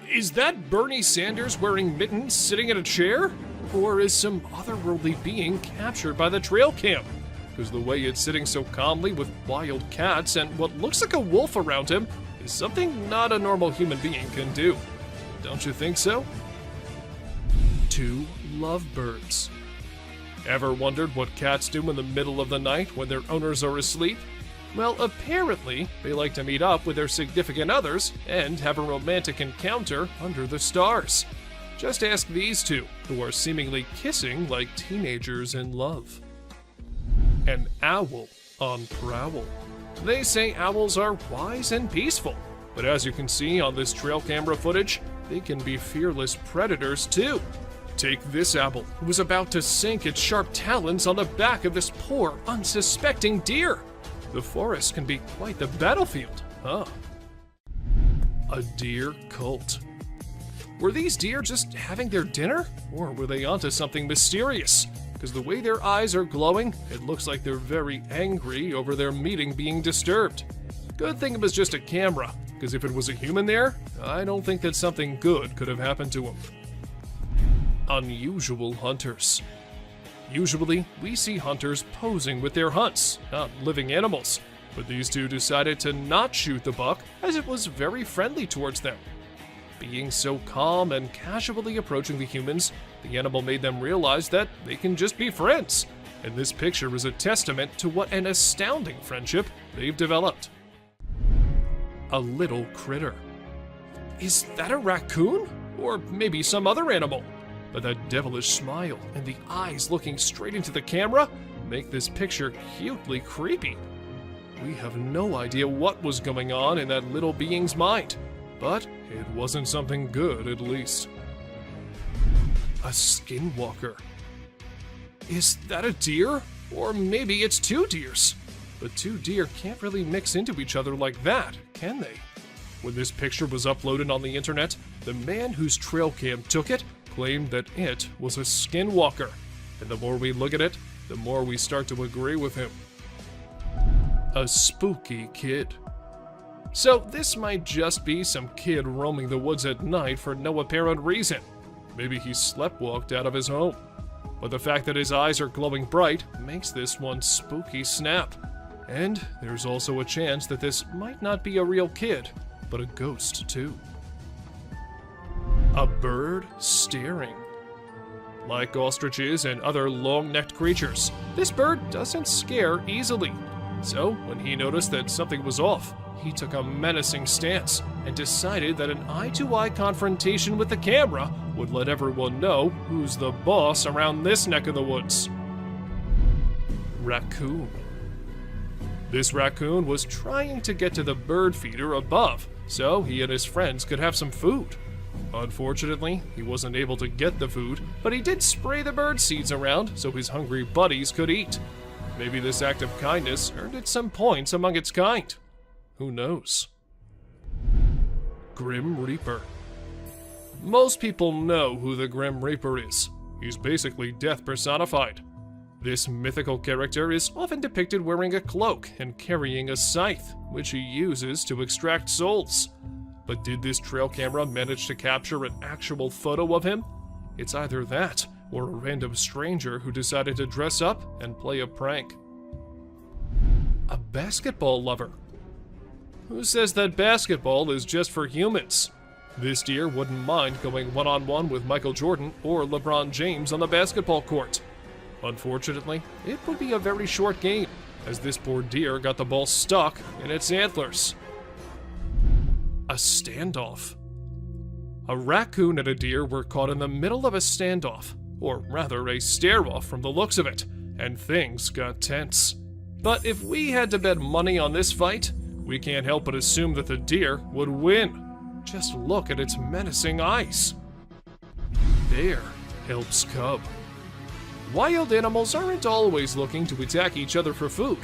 Is that Bernie Sanders wearing mittens sitting in a chair? Or is some otherworldly being captured by the trail cam? Because the way it's sitting so calmly with wild cats and what looks like a wolf around him is something not a normal human being can do. Don't you think so? 2 lovebirds. Ever wondered what cats do in the middle of the night when their owners are asleep? Well, apparently, they like to meet up with their significant others and have a romantic encounter under the stars. Just ask these two, who are seemingly kissing like teenagers in love. An owl on prowl. They say owls are wise and peaceful, but as you can see on this trail camera footage, they can be fearless predators too. Take this owl, who was about to sink its sharp talons on the back of this poor, unsuspecting deer. The forest can be quite the battlefield, huh? A deer cult. Were these deer just having their dinner? Or were they onto something mysterious? Because the way their eyes are glowing, it looks like they're very angry over their meeting being disturbed. Good thing it was just a camera, because if it was a human there, I don't think that something good could have happened to him. Unusual hunters. Usually, we see hunters posing with their hunts, not living animals, but these two decided to not shoot the buck as it was very friendly towards them. Being so calm and casually approaching the humans, the animal made them realize that they can just be friends, and this picture is a testament to what an astounding friendship they've developed. A little critter. Is that a raccoon? Or maybe some other animal? But that devilish smile and the eyes looking straight into the camera make this picture cutely creepy. We have no idea what was going on in that little being's mind, but it wasn't something good at least. A skinwalker. Is that a deer? Or maybe it's two deers. But two deer can't really mix into each other like that, can they? When this picture was uploaded on the internet, the man whose trail cam took it claimed that it was a skinwalker. And the more we look at it, the more we start to agree with him. A spooky kid. So this might just be some kid roaming the woods at night for no apparent reason. Maybe he sleptwalked out of his home. But the fact that his eyes are glowing bright makes this one spooky snap. And there's also a chance that this might not be a real kid, but a ghost too. A bird staring. Like ostriches and other long-necked creatures, this bird doesn't scare easily. So when he noticed that something was off, he took a menacing stance and decided that an eye-to-eye confrontation with the camera would let everyone know who's the boss around this neck of the woods. Raccoon. This raccoon was trying to get to the bird feeder above so he and his friends could have some food. Unfortunately, he wasn't able to get the food, but he did spray the bird seeds around so his hungry buddies could eat. Maybe this act of kindness earned it some points among its kind. Who knows? Grim Reaper. Most people know who the Grim Reaper is. He's basically death personified. This mythical character is often depicted wearing a cloak and carrying a scythe, which he uses to extract souls. But did this trail camera manage to capture an actual photo of him? It's either that, or a random stranger who decided to dress up and play a prank. A basketball lover. Who says that basketball is just for humans? This deer wouldn't mind going one-on-one with Michael Jordan or LeBron James on the basketball court. Unfortunately, it would be a very short game, as this poor deer got the ball stuck in its antlers. A standoff. A raccoon and a deer were caught in the middle of a standoff, or rather a stare-off from the looks of it, and things got tense. But if we had to bet money on this fight, we can't help but assume that the deer would win. Just look at its menacing eyes. Bear helps cub. Wild animals aren't always looking to attack each other for food.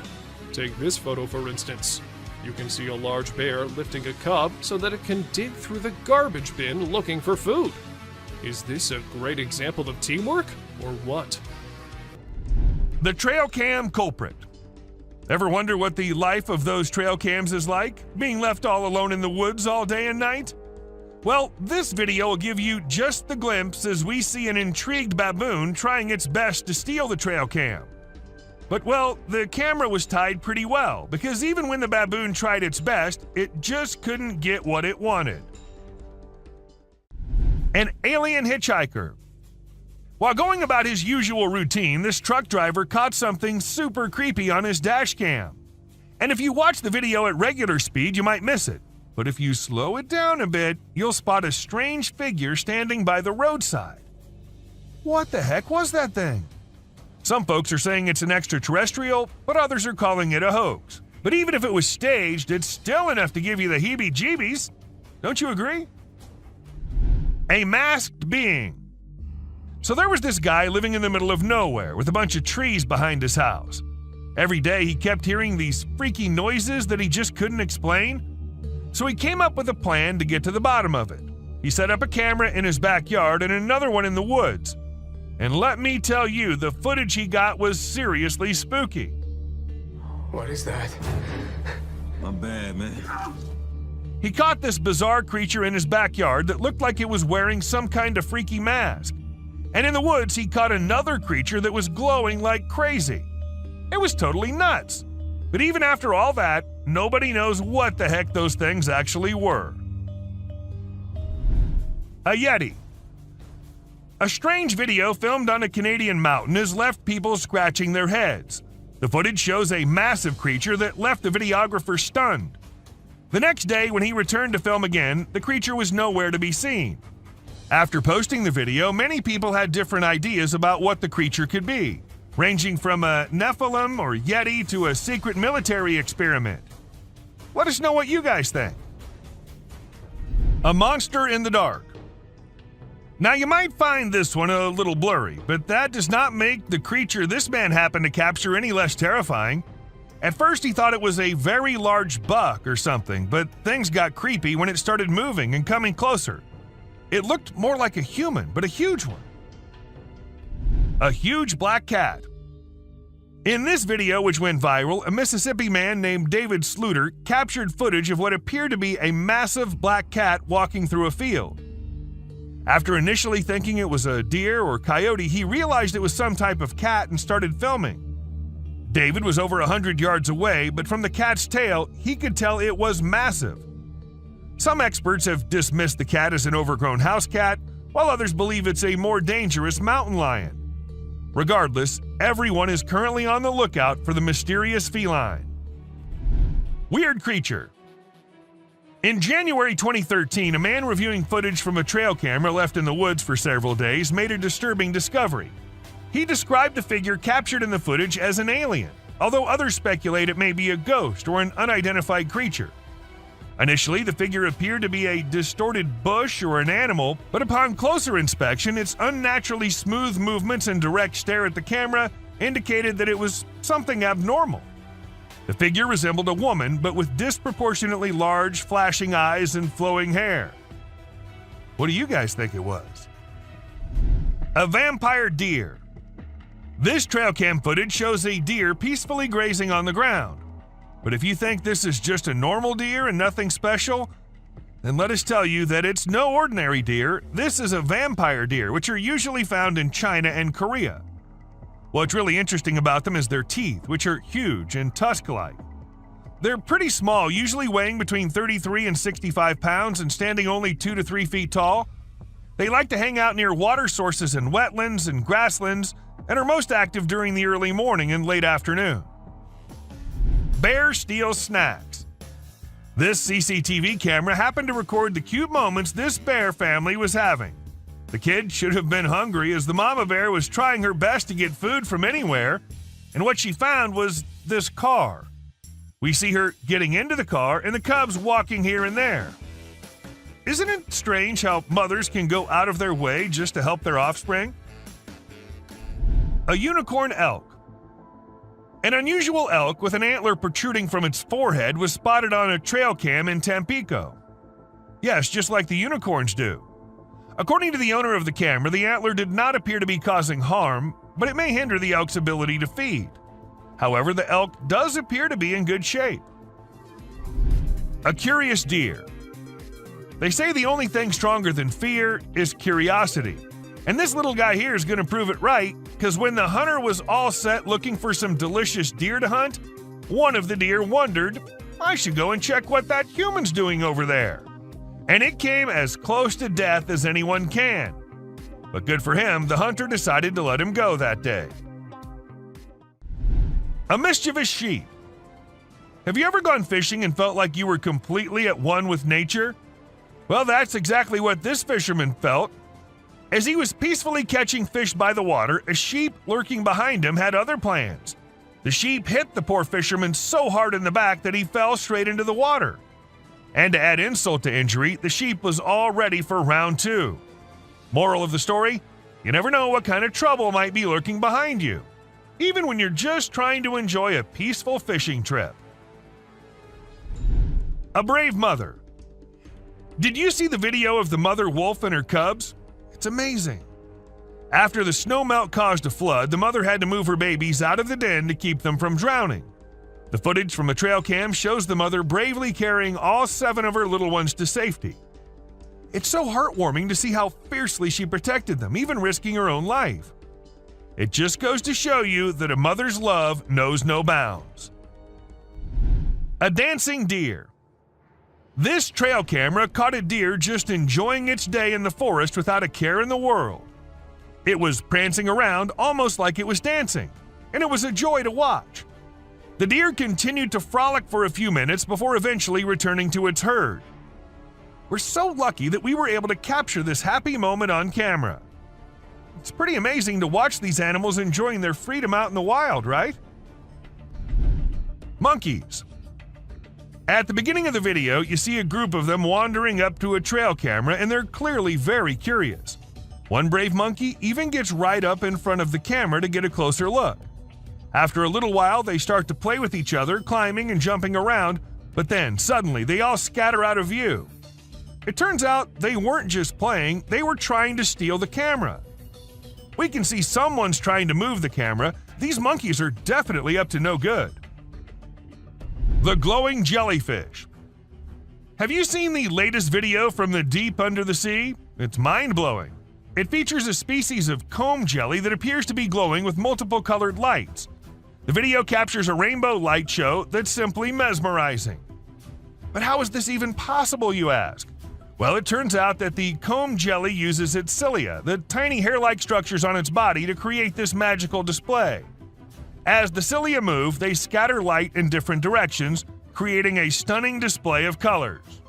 Take this photo for instance. You can see a large bear lifting a cub so that it can dig through the garbage bin looking for food. Is this a great example of teamwork, or what? The trail cam culprit. Ever wonder what the life of those trail cams is like? Being left all alone in the woods all day and night? Well, this video will give you just the glimpse as we see an intrigued baboon trying its best to steal the trail cam. But well, the camera was tied pretty well, because even when the baboon tried its best, it just couldn't get what it wanted. An alien hitchhiker. While going about his usual routine, this truck driver caught something super creepy on his dash cam. And if you watch the video at regular speed, you might miss it. But if you slow it down a bit, you'll spot a strange figure standing by the roadside. What the heck was that thing? Some folks are saying it's an extraterrestrial, but others are calling it a hoax. But even if it was staged, it's still enough to give you the heebie-jeebies. Don't you agree? A masked being. So there was this guy living in the middle of nowhere with a bunch of trees behind his house. Every day he kept hearing these freaky noises that he just couldn't explain. So he came up with a plan to get to the bottom of it. He set up a camera in his backyard and another one in the woods. And let me tell you, the footage he got was seriously spooky. What is that? My bad, man. He caught this bizarre creature in his backyard that looked like it was wearing some kind of freaky mask. And in the woods, he caught another creature that was glowing like crazy. It was totally nuts. But even after all that, nobody knows what the heck those things actually were. A Yeti. A strange video filmed on a Canadian mountain has left people scratching their heads. The footage shows a massive creature that left the videographer stunned. The next day, when he returned to film again, the creature was nowhere to be seen. After posting the video, many people had different ideas about what the creature could be, ranging from a Nephilim or Yeti to a secret military experiment. Let us know what you guys think. A monster in the dark. Now, you might find this one a little blurry, but that does not make the creature this man happened to capture any less terrifying. At first, he thought it was a very large buck or something, but things got creepy when it started moving and coming closer. It looked more like a human, but a huge one. A huge black cat. In this video, which went viral, a Mississippi man named David Sluter captured footage of what appeared to be a massive black cat walking through a field. After initially thinking it was a deer or coyote, he realized it was some type of cat and started filming. David was over 100 yards away, but from the cat's tail, he could tell it was massive. Some experts have dismissed the cat as an overgrown house cat, while others believe it's a more dangerous mountain lion. Regardless, everyone is currently on the lookout for the mysterious feline. Weird creature. In January 2013, a man reviewing footage from a trail camera left in the woods for several days made a disturbing discovery. He described the figure captured in the footage as an alien, although others speculate it may be a ghost or an unidentified creature. Initially, the figure appeared to be a distorted bush or an animal, but upon closer inspection, its unnaturally smooth movements and direct stare at the camera indicated that it was something abnormal. The figure resembled a woman, but with disproportionately large, flashing eyes and flowing hair. What do you guys think it was? A vampire deer. This trail cam footage shows a deer peacefully grazing on the ground. But if you think this is just a normal deer and nothing special, then let us tell you that it's no ordinary deer. This is a vampire deer, which are usually found in China and Korea. What's really interesting about them is their teeth, which are huge and tusk-like. They're pretty small, usually weighing between 33 and 65 pounds and standing only 2 to 3 feet tall. They like to hang out near water sources and wetlands and grasslands and are most active during the early morning and late afternoon. Bear steals snacks. This CCTV camera happened to record the cute moments this bear family was having. The kid should have been hungry as the mama bear was trying her best to get food from anywhere, and what she found was this car. We see her getting into the car and the cubs walking here and there. Isn't it strange how mothers can go out of their way just to help their offspring? A unicorn elk. An unusual elk with an antler protruding from its forehead was spotted on a trail cam in Tampico. Yes, just like the unicorns do. According to the owner of the camera, the antler did not appear to be causing harm, but it may hinder the elk's ability to feed. However, the elk does appear to be in good shape. A curious deer. They say the only thing stronger than fear is curiosity. And this little guy here is going to prove it right, because when the hunter was all set looking for some delicious deer to hunt, one of the deer wondered, I should go and check what that human's doing over there. And it came as close to death as anyone can. But good for him, the hunter decided to let him go that day. A mischievous sheep. Have you ever gone fishing and felt like you were completely at one with nature? Well, that's exactly what this fisherman felt. As he was peacefully catching fish by the water, a sheep lurking behind him had other plans. The sheep hit the poor fisherman so hard in the back that he fell straight into the water. And to add insult to injury, the sheep was all ready for round 2. Moral of the story, you never know what kind of trouble might be lurking behind you, even when you're just trying to enjoy a peaceful fishing trip. A brave mother. Did you see the video of the mother wolf and her cubs? It's amazing. After the snowmelt caused a flood, the mother had to move her babies out of the den to keep them from drowning. The footage from a trail cam shows the mother bravely carrying all 7 of her little ones to safety. It's so heartwarming to see how fiercely she protected them, even risking her own life. It just goes to show you that a mother's love knows no bounds. A dancing deer. This trail camera caught a deer just enjoying its day in the forest without a care in the world. It was prancing around almost like it was dancing, and it was a joy to watch. The deer continued to frolic for a few minutes before eventually returning to its herd. We're so lucky that we were able to capture this happy moment on camera. It's pretty amazing to watch these animals enjoying their freedom out in the wild, right? Monkeys. At the beginning of the video, you see a group of them wandering up to a trail camera, and they're clearly very curious. One brave monkey even gets right up in front of the camera to get a closer look. After a little while, they start to play with each other, climbing and jumping around, but then suddenly they all scatter out of view. It turns out they weren't just playing, they were trying to steal the camera. We can see someone's trying to move the camera. These monkeys are definitely up to no good. The glowing jellyfish. Have you seen the latest video from the deep under the sea? It's mind-blowing. It features a species of comb jelly that appears to be glowing with multiple colored lights. The video captures a rainbow light show that's simply mesmerizing. But how is this even possible, you ask? Well, it turns out that the comb jelly uses its cilia, the tiny hair-like structures on its body, to create this magical display. As the cilia move, they scatter light in different directions, creating a stunning display of colors.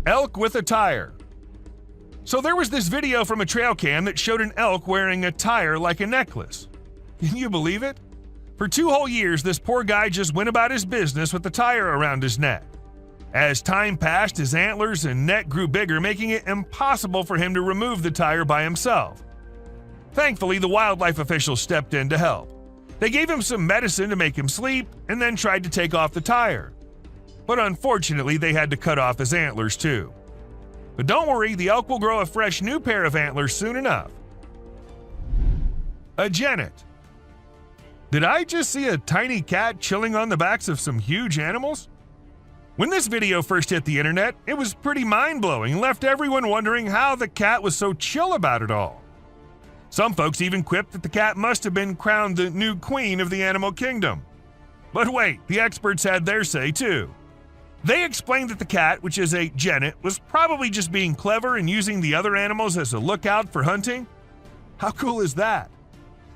Elk with a tire. So there was this video from a trail cam that showed an elk wearing a tire like a necklace. Can you believe it? For 2 whole years, this poor guy just went about his business with the tire around his neck. As time passed, his antlers and neck grew bigger, making it impossible for him to remove the tire by himself. Thankfully, the wildlife officials stepped in to help. They gave him some medicine to make him sleep and then tried to take off the tire. But unfortunately, they had to cut off his antlers too. But don't worry, the elk will grow a fresh new pair of antlers soon enough. A genet. Did I just see a tiny cat chilling on the backs of some huge animals? When this video first hit the internet, it was pretty mind-blowing and left everyone wondering how the cat was so chill about it all. Some folks even quipped that the cat must have been crowned the new queen of the animal kingdom. But wait, the experts had their say too. They explained that the cat, which is a genet, was probably just being clever and using the other animals as a lookout for hunting. How cool is that?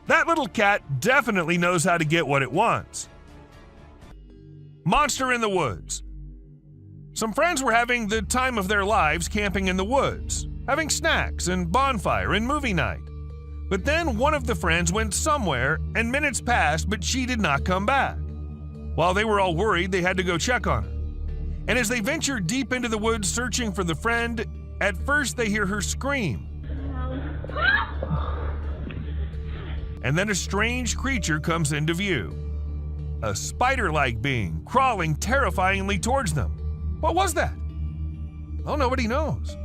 That little cat definitely knows how to get what it wants. Monster in the woods. Some friends were having the time of their lives camping in the woods, having snacks and bonfire and movie night. But then one of the friends went somewhere and minutes passed, but she did not come back. While they were all worried, they had to go check on her. And as they ventured deep into the woods searching for the friend, at first they hear her scream. And then a strange creature comes into view. A spider-like being crawling terrifyingly towards them. What was that? Well, nobody knows.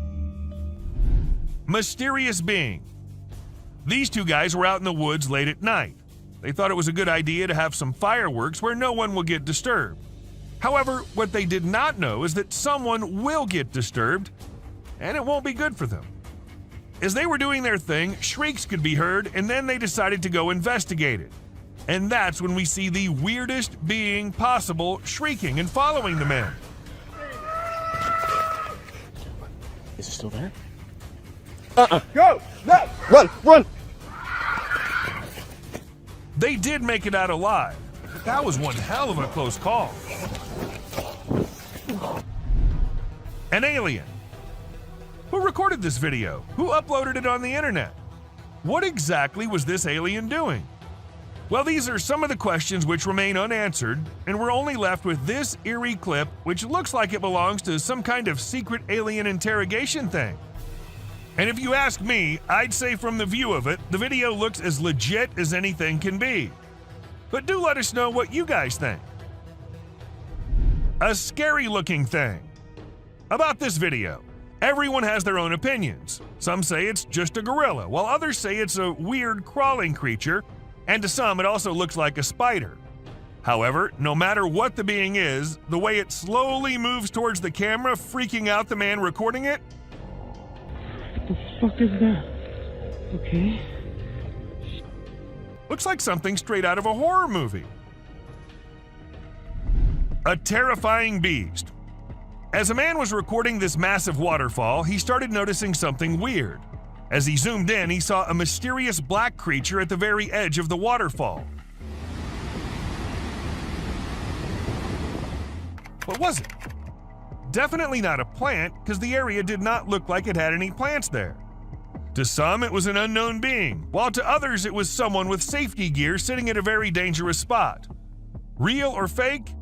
Mysterious being. These 2 guys were out in the woods late at night. They thought it was a good idea to have some fireworks where no one will get disturbed. However, what they did not know is that someone will get disturbed, and it won't be good for them. As they were doing their thing, shrieks could be heard, and then they decided to go investigate it. And that's when we see the weirdest being possible shrieking and following the men. Is it still there? Go! No! Run! Run! They did make it out alive, but that was one hell of a close call. An alien. Who recorded this video? Who uploaded it on the internet? What exactly was this alien doing? Well, these are some of the questions which remain unanswered, and we're only left with this eerie clip which looks like it belongs to some kind of secret alien interrogation thing. And if you ask me, I'd say from the view of it, the video looks as legit as anything can be. But do let us know what you guys think. A scary looking thing. About this video, everyone has their own opinions. Some say it's just a gorilla, while others say it's a weird crawling creature, and to some it also looks like a spider. However, no matter what the being is, the way it slowly moves towards the camera, freaking out the man recording it. What the fuck is that? Okay. Looks like something straight out of a horror movie. A terrifying beast. As a man was recording this massive waterfall, he started noticing something weird. As he zoomed in, he saw a mysterious black creature at the very edge of the waterfall. What was it? Definitely not a plant, because the area did not look like it had any plants there. To some, it was an unknown being, while to others it was someone with safety gear sitting at a very dangerous spot. Real or fake?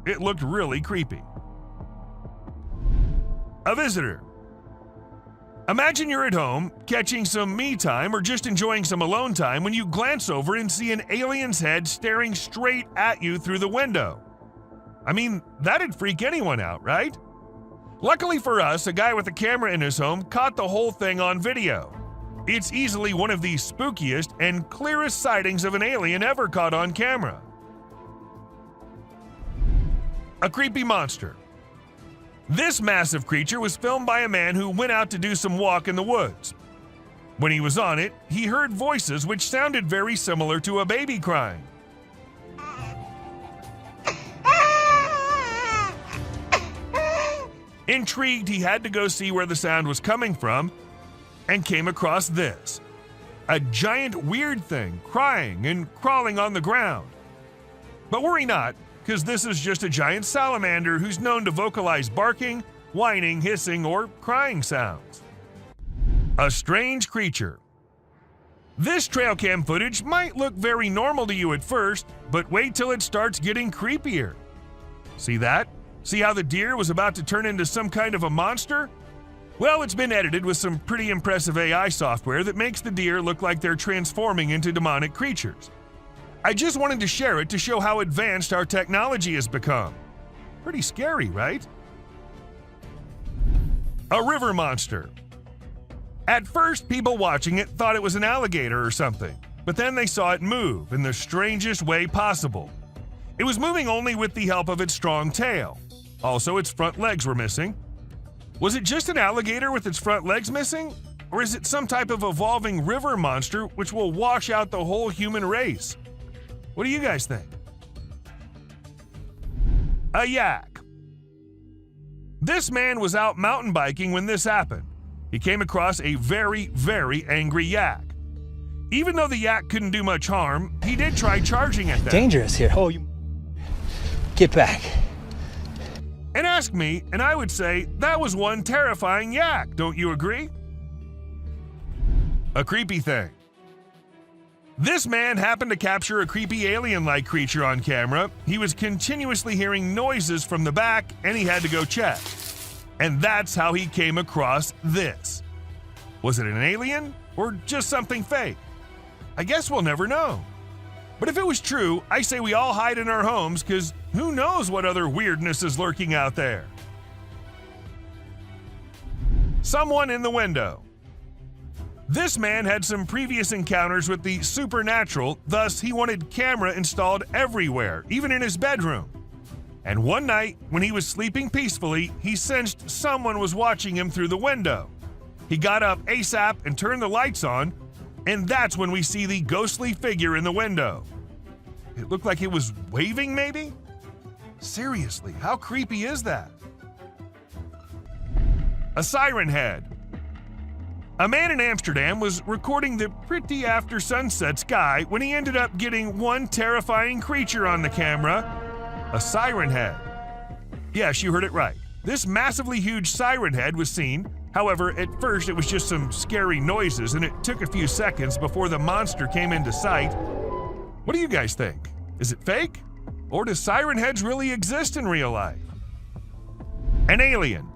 It looked really creepy. A visitor. Imagine you're at home, catching some me time or just enjoying some alone time when you glance over and see an alien's head staring straight at you through the window. I mean, that'd freak anyone out, right? Luckily for us, a guy with a camera in his home caught the whole thing on video. It's easily one of the spookiest and clearest sightings of an alien ever caught on camera. A creepy monster. This massive creature was filmed by a man who went out to do some walk in the woods. When he was on it, he heard voices which sounded very similar to a baby crying. Intrigued, he had to go see where the sound was coming from and came across this. A giant weird thing crying and crawling on the ground. But worry not, because this is just a giant salamander who's known to vocalize barking, whining, hissing, or crying sounds. A strange creature. This trail cam footage might look very normal to you at first, but wait till it starts getting creepier. See that? See how the deer was about to turn into some kind of a monster? Well, it's been edited with some pretty impressive AI software that makes the deer look like they're transforming into demonic creatures. I just wanted to share it to show how advanced our technology has become. Pretty scary, right? A river monster. At first, people watching it thought it was an alligator or something, but then they saw it move in the strangest way possible. It was moving only with the help of its strong tail. Also, its front legs were missing. Was it just an alligator with its front legs missing? Or is it some type of evolving river monster which will wash out the whole human race? What do you guys think? A yak. This man was out mountain biking when this happened. He came across a very, very angry yak. Even though the yak couldn't do much harm, he did try charging at them. Dangerous here. Oh, you get back. And ask me, and I would say that was one terrifying yak, don't you agree? A creepy thing. This man happened to capture a creepy alien-like creature on camera. He was continuously hearing noises from the back, and he had to go check. And that's how he came across this. Was it an alien or just something fake? I guess we'll never know. But if it was true, I say we all hide in our homes, because who knows what other weirdness is lurking out there. Someone in the window. This man had some previous encounters with the supernatural, thus he wanted camera installed everywhere, even in his bedroom. And one night, when he was sleeping peacefully, he sensed someone was watching him through the window. He got up ASAP and turned the lights on, and that's when we see the ghostly figure in the window. It looked like it was waving, maybe? Seriously, how creepy is that? A siren head. A man in Amsterdam was recording the pretty after sunset sky when he ended up getting one terrifying creature on the camera, a siren head. Yes, you heard it right. This massively huge siren head was seen However, at first it was just some scary noises, and it took a few seconds before the monster came into sight. What do you guys think? Is it fake? Or do siren heads really exist in real life? An alien.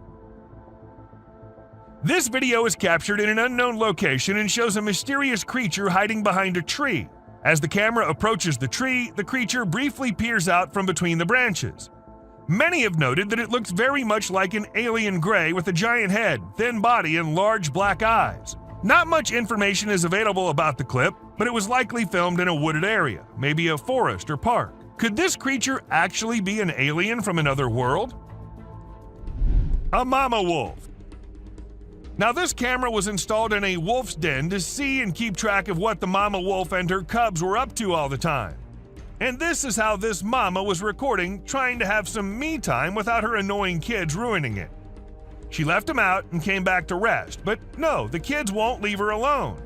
This video is captured in an unknown location and shows a mysterious creature hiding behind a tree. As the camera approaches the tree, the creature briefly peers out from between the branches. Many have noted that it looks very much like an alien gray with a giant head, thin body, and large black eyes. Not much information is available about the clip, but it was likely filmed in a wooded area, maybe a forest or park. Could this creature actually be an alien from another world? A mama wolf. Now, this camera was installed in a wolf's den to see and keep track of what the mama wolf and her cubs were up to all the time. And this is how this mama was recording, trying to have some me time without her annoying kids ruining it. She left them out and came back to rest, but no, the kids won't leave her alone.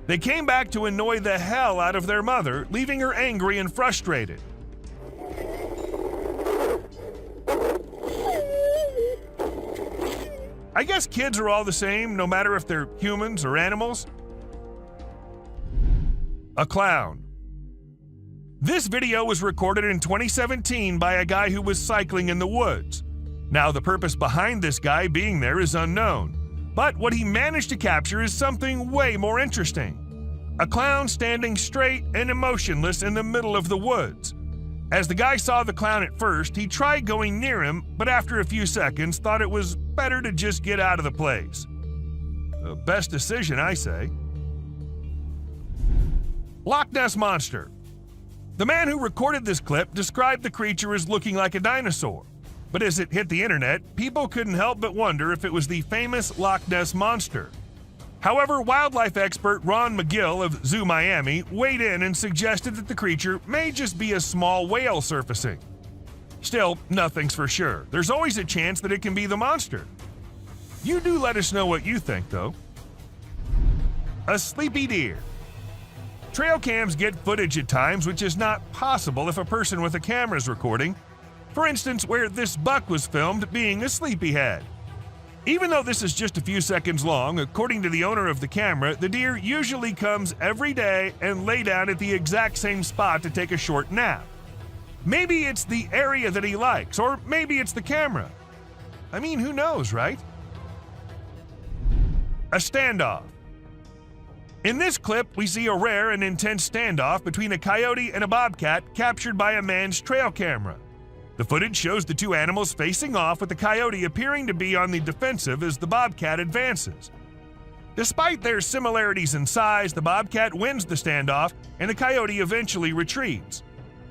They came back to annoy the hell out of their mother, leaving her angry and frustrated. I guess kids are all the same, no matter if they're humans or animals. A clown. This video was recorded in 2017 by a guy who was cycling in the woods. Now, the purpose behind this guy being there is unknown, but what he managed to capture is something way more interesting. A clown standing straight and emotionless in the middle of the woods. As the guy saw the clown at first, he tried going near him, but after a few seconds thought it was better to just get out of the place. The best decision, I say. Loch Ness Monster. The man who recorded this clip described the creature as looking like a dinosaur, but as it hit the internet, people couldn't help but wonder if it was the famous Loch Ness Monster. However, wildlife expert Ron McGill of Zoo Miami weighed in and suggested that the creature may just be a small whale surfacing. Still, nothing's for sure. There's always a chance that it can be the monster. You do let us know what you think, though. A sleepy deer. Trail cams get footage at times which is not possible if a person with a camera is recording. For instance, where this buck was filmed being a sleepyhead. Even though this is just a few seconds long, according to the owner of the camera, the deer usually comes every day and lay down at the exact same spot to take a short nap. Maybe it's the area that he likes, or maybe it's the camera. I mean, who knows, right? A standoff. In this clip, we see a rare and intense standoff between a coyote and a bobcat captured by a man's trail camera. The footage shows the two animals facing off, with the coyote appearing to be on the defensive as the bobcat advances. Despite their similarities in size, the bobcat wins the standoff and the coyote eventually retreats.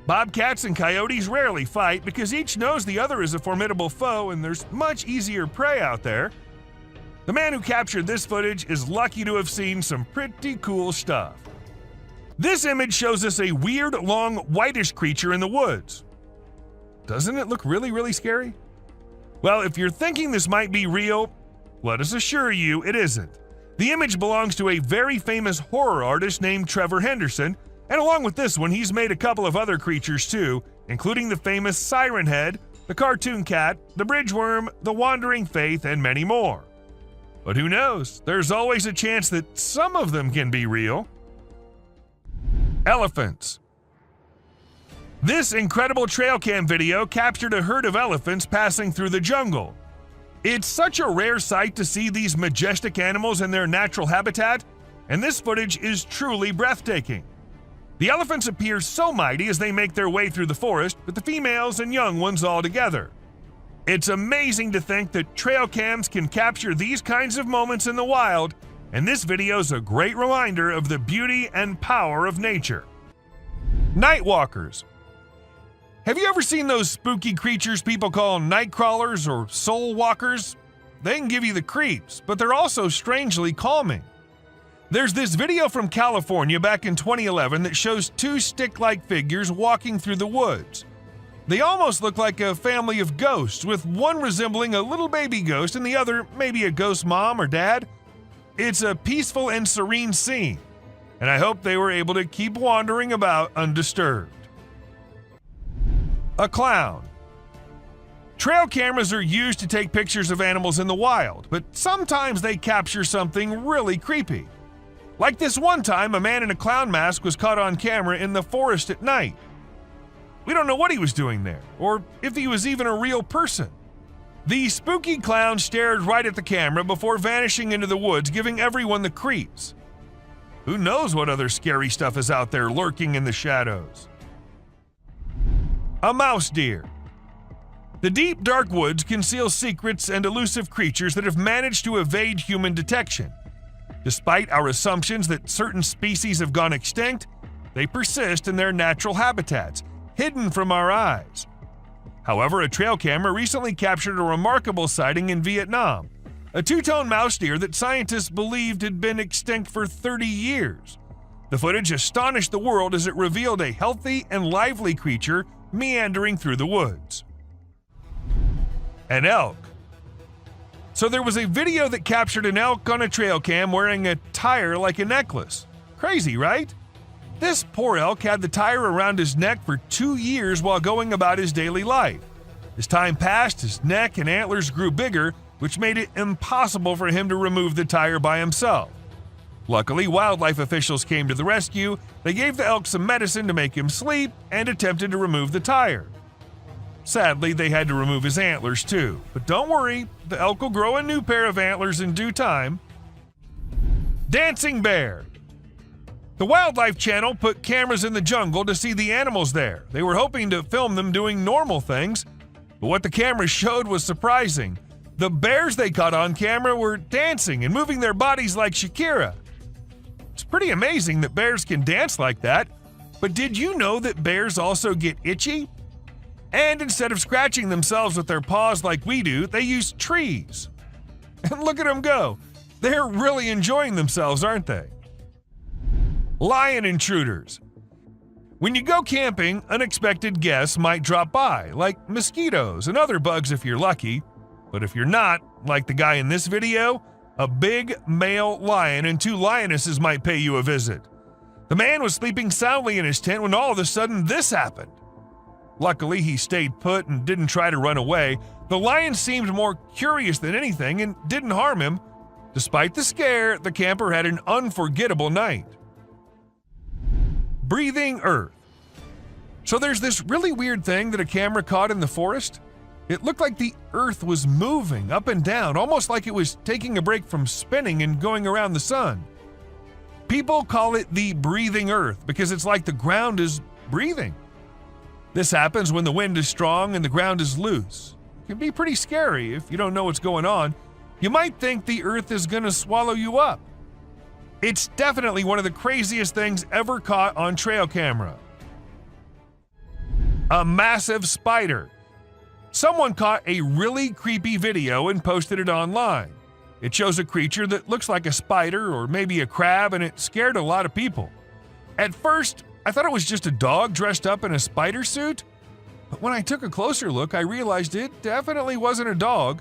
Bobcats and coyotes rarely fight because each knows the other is a formidable foe and there's much easier prey out there. The man who captured this footage is lucky to have seen some pretty cool stuff. This image shows us a weird, long, whitish creature in the woods. Doesn't it look really scary? Well, if you're thinking this might be real, let us assure you it isn't. The image belongs to a very famous horror artist named Trevor Henderson, and along with this one, he's made a couple of other creatures too, including the famous Siren Head, the cartoon cat, the bridge worm, the wandering faith, and many more. But who knows? There's always a chance that some of them can be real. Elephants. This incredible trail cam video captured a herd of elephants passing through the jungle. It's such a rare sight to see these majestic animals in their natural habitat, and this footage is truly breathtaking. The elephants appear so mighty as they make their way through the forest, with the females and young ones all together. It's amazing to think that trail cams can capture these kinds of moments in the wild, and this video's a great reminder of the beauty and power of nature. Nightwalkers. Have you ever seen those spooky creatures people call night crawlers or soul walkers? They can give you the creeps, but they're also strangely calming. There's this video from California back in 2011 that shows two stick-like figures walking through the woods. They almost look like a family of ghosts, with one resembling a little baby ghost and the other maybe a ghost mom or dad. It's a peaceful and serene scene, and I hope they were able to keep wandering about undisturbed. A clown. Trail cameras are used to take pictures of animals in the wild, but sometimes they capture something really creepy. Like this one time, a man in a clown mask was caught on camera in the forest at night. We don't know what he was doing there, or if he was even a real person. The spooky clown stared right at the camera before vanishing into the woods, giving everyone the creeps. Who knows what other scary stuff is out there lurking in the shadows? A mouse deer. The deep, dark woods conceal secrets and elusive creatures that have managed to evade human detection. Despite our assumptions that certain species have gone extinct, they persist in their natural habitats, hidden from our eyes. However, a trail camera recently captured a remarkable sighting in Vietnam, a two-tone mouse deer that scientists believed had been extinct for 30 years. The footage astonished the world as it revealed a healthy and lively creature meandering through the woods. An elk. So there was a video that captured an elk on a trail cam wearing a tire like a necklace. Crazy, right? This poor elk had the tire around his neck for 2 years while going about his daily life. As time passed, his neck and antlers grew bigger, which made it impossible for him to remove the tire by himself. Luckily, wildlife officials came to the rescue. They gave the elk some medicine to make him sleep and attempted to remove the tire. Sadly, they had to remove his antlers too. But don't worry, the elk will grow a new pair of antlers in due time. Dancing bear. The Wildlife Channel put cameras in the jungle to see the animals there. They were hoping to film them doing normal things, but what the cameras showed was surprising. The bears they caught on camera were dancing and moving their bodies like Shakira. It's pretty amazing that bears can dance like that, but did you know that bears also get itchy? And instead of scratching themselves with their paws like we do, they use trees. And look at them go. They're really enjoying themselves, aren't they? Lion intruders. When you go camping, unexpected guests might drop by, like mosquitoes and other bugs if you're lucky. But if you're not, like the guy in this video, a big male lion and 2 lionesses might pay you a visit. The man was sleeping soundly in his tent when all of a sudden this happened. Luckily, he stayed put and didn't try to run away. The lion seemed more curious than anything and didn't harm him. Despite the scare, the camper had an unforgettable night. Breathing earth. So there's this really weird thing that a camera caught in the forest. It looked like the earth was moving up and down, almost like it was taking a break from spinning and going around the sun. People call it the breathing earth because it's like the ground is breathing. This happens when the wind is strong and the ground is loose. It can be pretty scary if you don't know what's going on. You might think the earth is going to swallow you up. It's definitely one of the craziest things ever caught on trail camera. A massive spider. Someone caught a really creepy video and posted it online. It shows a creature that looks like a spider or maybe a crab, and it scared a lot of people. At first, I thought it was just a dog dressed up in a spider suit, but when I took a closer look, I realized it definitely wasn't a dog.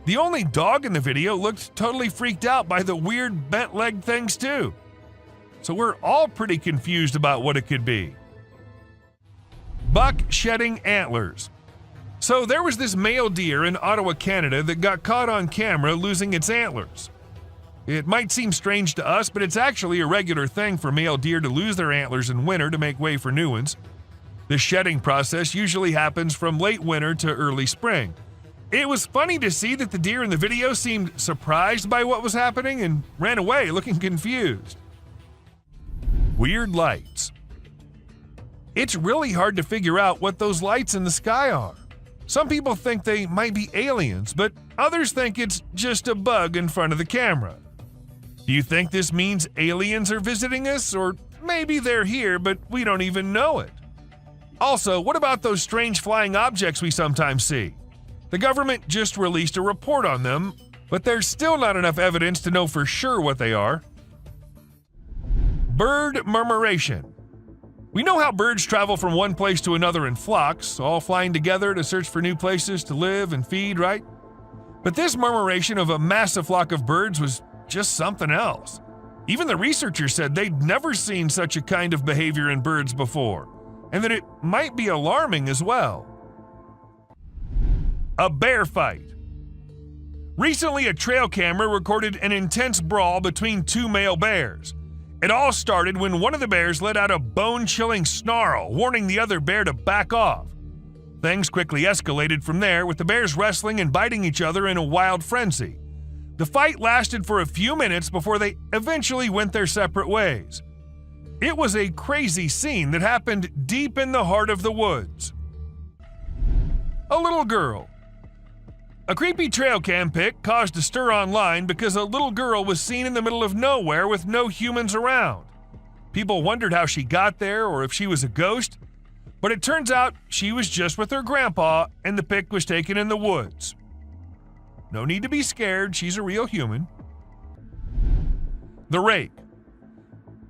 The only dog in the video looked totally freaked out by the weird bent-legged things too. So we're all pretty confused about what it could be. Buck shedding antlers. So there was this male deer in Ottawa, Canada that got caught on camera losing its antlers. It might seem strange to us, but it's actually a regular thing for male deer to lose their antlers in winter to make way for new ones. The shedding process usually happens from late winter to early spring. It was funny to see that the deer in the video seemed surprised by what was happening and ran away looking confused. Weird lights. It's really hard to figure out what those lights in the sky are. Some people think they might be aliens, but others think it's just a bug in front of the camera. Do you think this means aliens are visiting us, or maybe they're here but we don't even know it? Also, what about those strange flying objects we sometimes see? The government just released a report on them, but there's still not enough evidence to know for sure what they are. Bird murmuration. We know how birds travel from one place to another in flocks, all flying together to search for new places to live and feed, right? But this murmuration of a massive flock of birds was just something else. Even the researchers said they'd never seen such a kind of behavior in birds before, and that it might be alarming as well. A bear fight. Recently, a trail camera recorded an intense brawl between two male bears. It all started when one of the bears let out a bone-chilling snarl, warning the other bear to back off. Things quickly escalated from there, with the bears wrestling and biting each other in a wild frenzy. The fight lasted for a few minutes before they eventually went their separate ways. It was a crazy scene that happened deep in the heart of the woods. A little girl. A creepy trail cam pic caused a stir online because a little girl was seen in the middle of nowhere with no humans around. People wondered how she got there or if she was a ghost, but it turns out she was just with her grandpa and the pic was taken in the woods. No need to be scared, she's a real human. The rake.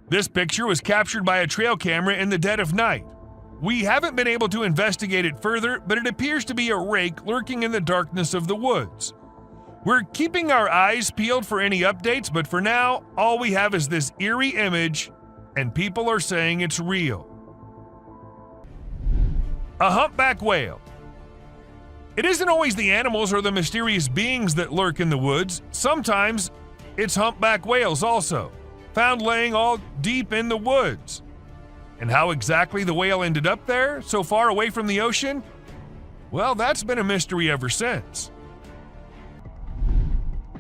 This picture was captured by a trail camera in the dead of night. We haven't been able to investigate it further, but it appears to be a rake lurking in the darkness of the woods. We're keeping our eyes peeled for any updates, but for now, all we have is this eerie image, and people are saying it's real. A humpback whale. It isn't always the animals or the mysterious beings that lurk in the woods. Sometimes it's humpback whales also, found laying all deep in the woods. And how exactly the whale ended up there, so far away from the ocean? Well, that's been a mystery ever since.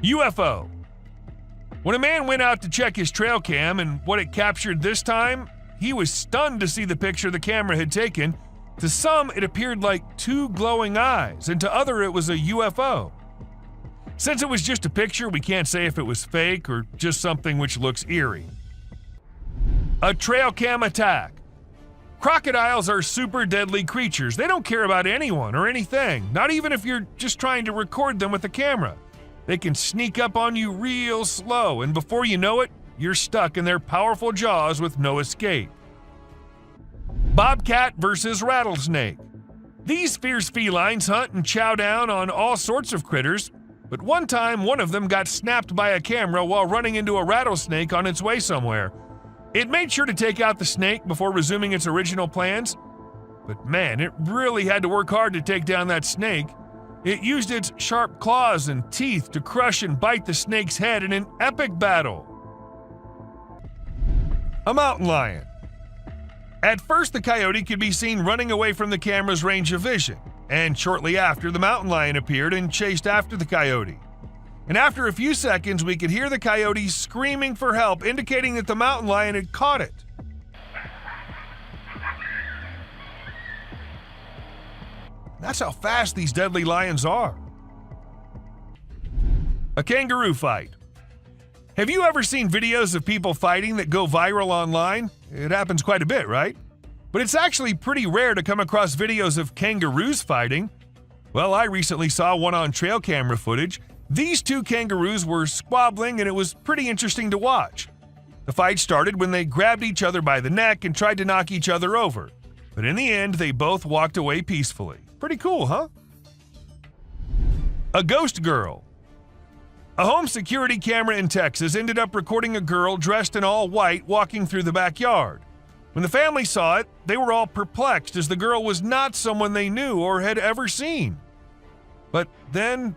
UFO. When a man went out to check his trail cam and what it captured this time, he was stunned to see the picture the camera had taken. To some, it appeared like two glowing eyes, and to others, it was a UFO. Since it was just a picture, we can't say if it was fake or just something which looks eerie. A trail cam attack. Crocodiles are super deadly creatures. They don't care about anyone or anything, not even if you're just trying to record them with a camera. They can sneak up on you real slow, and before you know it, you're stuck in their powerful jaws with no escape. Bobcat versus rattlesnake. These fierce felines hunt and chow down on all sorts of critters, but one time one of them got snapped by a camera while running into a rattlesnake on its way somewhere. It made sure to take out the snake before resuming its original plans, but man, it really had to work hard to take down that snake. It used its sharp claws and teeth to crush and bite the snake's head in an epic battle. A mountain lion. At first, the coyote could be seen running away from the camera's range of vision, and shortly after, the mountain lion appeared and chased after the coyote. And after a few seconds, we could hear the coyote screaming for help, indicating that the mountain lion had caught it. That's how fast these deadly lions are. A kangaroo fight. Have you ever seen videos of people fighting that go viral online? It happens quite a bit, right? But it's actually pretty rare to come across videos of kangaroos fighting. Well, I recently saw one on trail camera footage. These two kangaroos were squabbling and it was pretty interesting to watch. The fight started when they grabbed each other by the neck and tried to knock each other over. But in the end, they both walked away peacefully. Pretty cool, huh? A ghost girl. A home security camera in Texas ended up recording a girl dressed in all white walking through the backyard. When the family saw it, they were all perplexed as the girl was not someone they knew or had ever seen. But then,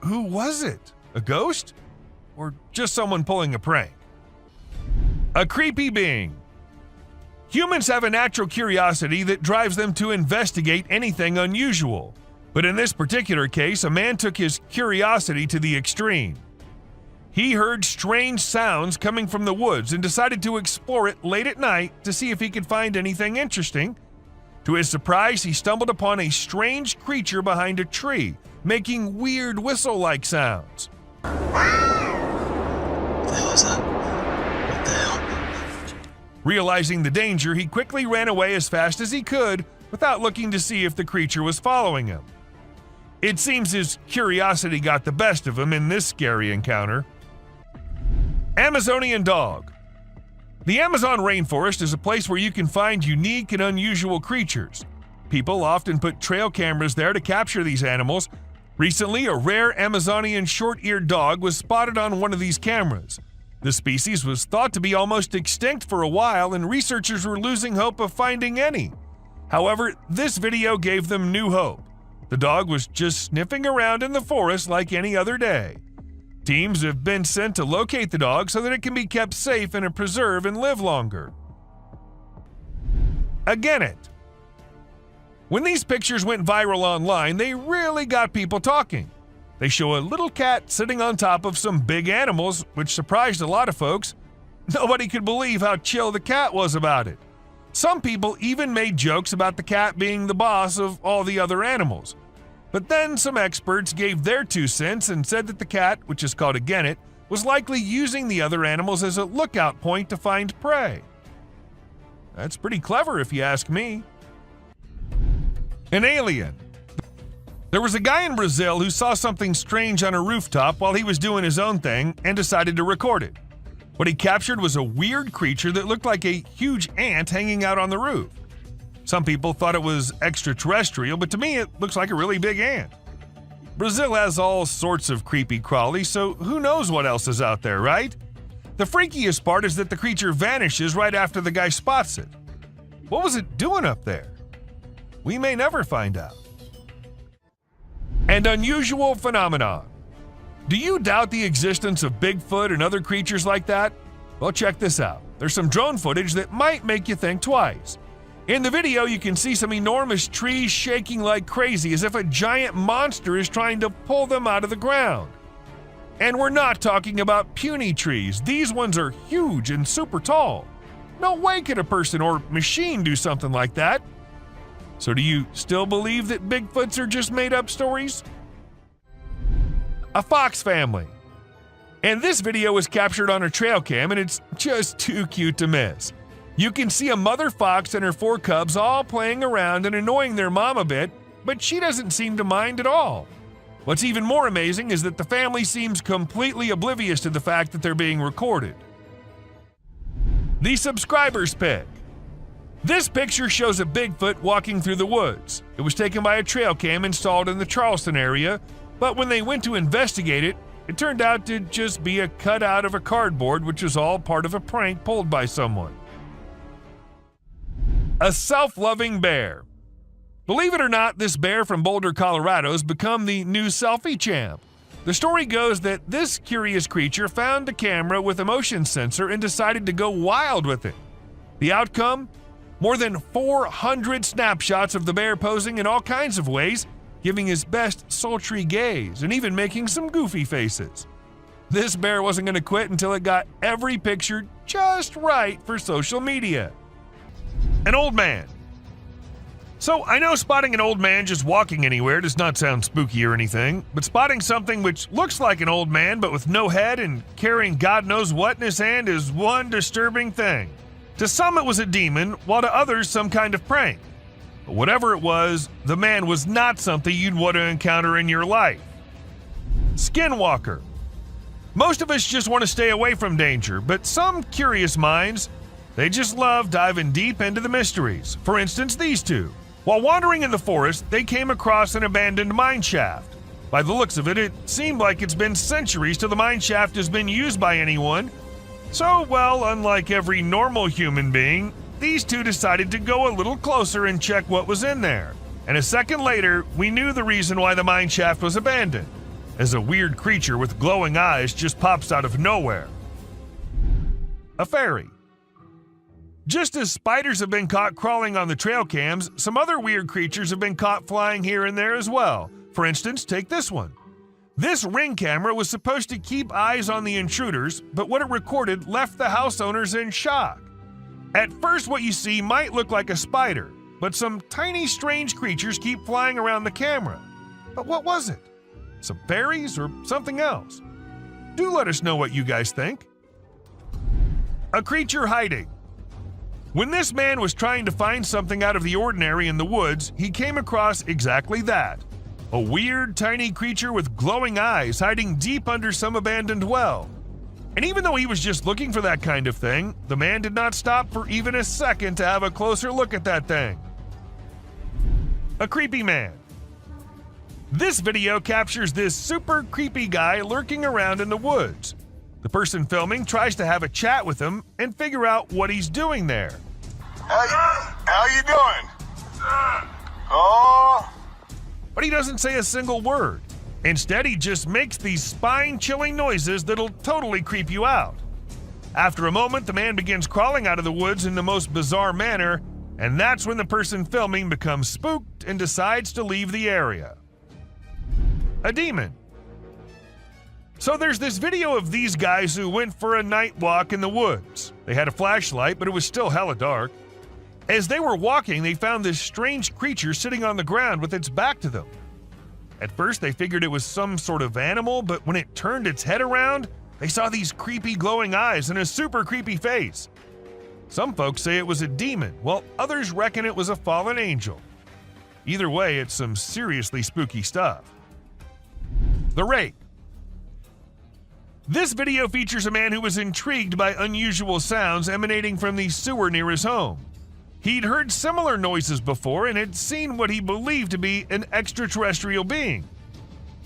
who was it? A ghost? Or just someone pulling a prank? A creepy being. Humans have a natural curiosity that drives them to investigate anything unusual. But in this particular case, a man took his curiosity to the extreme. He heard strange sounds coming from the woods and decided to explore it late at night to see if he could find anything interesting. To his surprise, he stumbled upon a strange creature behind a tree, making weird whistle-like sounds. What the hell is that? What the hell? Realizing the danger, he quickly ran away as fast as he could without looking to see if the creature was following him. It seems his curiosity got the best of him in this scary encounter. Amazonian dog. The Amazon rainforest is a place where you can find unique and unusual creatures. People often put trail cameras there to capture these animals. Recently, a rare Amazonian short-eared dog was spotted on one of these cameras. The species was thought to be almost extinct for a while, and researchers were losing hope of finding any. However, this video gave them new hope. The dog was just sniffing around in the forest like any other day. Teams have been sent to locate the dog so that it can be kept safe in a preserve and live longer. Again it. When these pictures went viral online, they really got people talking. They show a little cat sitting on top of some big animals, which surprised a lot of folks. Nobody could believe how chill the cat was about it. Some people even made jokes about the cat being the boss of all the other animals. But then some experts gave their 2 cents and said that the cat, which is called a genet, was likely using the other animals as a lookout point to find prey. That's pretty clever if you ask me. An alien. There was a guy in Brazil who saw something strange on a rooftop while he was doing his own thing and decided to record it. What he captured was a weird creature that looked like a huge ant hanging out on the roof. Some people thought it was extraterrestrial, but to me it looks like a really big ant. Brazil has all sorts of creepy crawlies, so who knows what else is out there, right? The freakiest part is that the creature vanishes right after the guy spots it. What was it doing up there? We may never find out. An unusual phenomenon. Do you doubt the existence of Bigfoot and other creatures like that? Well, check this out. There's some drone footage that might make you think twice. In the video, you can see some enormous trees shaking like crazy as if a giant monster is trying to pull them out of the ground. And we're not talking about puny trees. These ones are huge and super tall. No way could a person or machine do something like that. So do you still believe that Bigfoots are just made-up stories? A fox family. And this video was captured on a trail cam, and it's just too cute to miss. You can see a mother fox and her 4 cubs all playing around and annoying their mom a bit, but she doesn't seem to mind at all. What's even more amazing is that the family seems completely oblivious to the fact that they're being recorded. The subscriber's pick. This picture shows a Bigfoot walking through the woods. It was taken by a trail cam installed in the Charleston area, but when they went to investigate it, it turned out to just be a cutout of a cardboard, which was all part of a prank pulled by someone. A self-loving bear. Believe it or not, this bear from Boulder, Colorado has become the new selfie champ. The story goes that this curious creature found a camera with a motion sensor and decided to go wild with it. The outcome? More than 400 snapshots of the bear posing in all kinds of ways, giving his best sultry gaze and even making some goofy faces. This bear wasn't going to quit until it got every picture just right for social media. An old man. So I know spotting an old man just walking anywhere does not sound spooky or anything, but spotting something which looks like an old man but with no head and carrying God knows what in his hand is one disturbing thing. To some it was a demon, while to others some kind of prank. But whatever it was, the man was not something you'd want to encounter in your life. Skinwalker. Most of us just want to stay away from danger, but some curious minds, they just love diving deep into the mysteries. For instance, these two. While wandering in the forest, they came across an abandoned mine shaft. By the looks of it, it seemed like it's been centuries till the mine shaft has been used by anyone. So, well, unlike every normal human being, these two decided to go a little closer and check what was in there. And a second later, we knew the reason why the mine shaft was abandoned, as a weird creature with glowing eyes just pops out of nowhere. A fairy. Just as spiders have been caught crawling on the trail cams, some other weird creatures have been caught flying here and there as well. For instance, take this one. This Ring camera was supposed to keep eyes on the intruders, but what it recorded left the house owners in shock. At first, what you see might look like a spider, but some tiny strange creatures keep flying around the camera. But what was it? Some fairies or something else? Do let us know what you guys think. A creature hiding. When this man was trying to find something out of the ordinary in the woods, he came across exactly that. A weird, tiny creature with glowing eyes hiding deep under some abandoned well. And even though he was just looking for that kind of thing, the man did not stop for even a second to have a closer look at that thing. A creepy man. This video captures this super creepy guy lurking around in the woods. The person filming tries to have a chat with him and figure out what he's doing there. How you doing? Oh, but he doesn't say a single word. Instead, he just makes these spine-chilling noises that'll totally creep you out. After a moment, the man begins crawling out of the woods in the most bizarre manner, and that's when the person filming becomes spooked and decides to leave the area. A demon. So there's this video of these guys who went for a night walk in the woods. They had a flashlight, but it was still hella dark. As they were walking, they found this strange creature sitting on the ground with its back to them. At first, they figured it was some sort of animal, but when it turned its head around, they saw these creepy glowing eyes and a super creepy face. Some folks say it was a demon, while others reckon it was a fallen angel. Either way, it's some seriously spooky stuff. The Rake. This video features a man who was intrigued by unusual sounds emanating from the sewer near his home. He'd heard similar noises before and had seen what he believed to be an extraterrestrial being.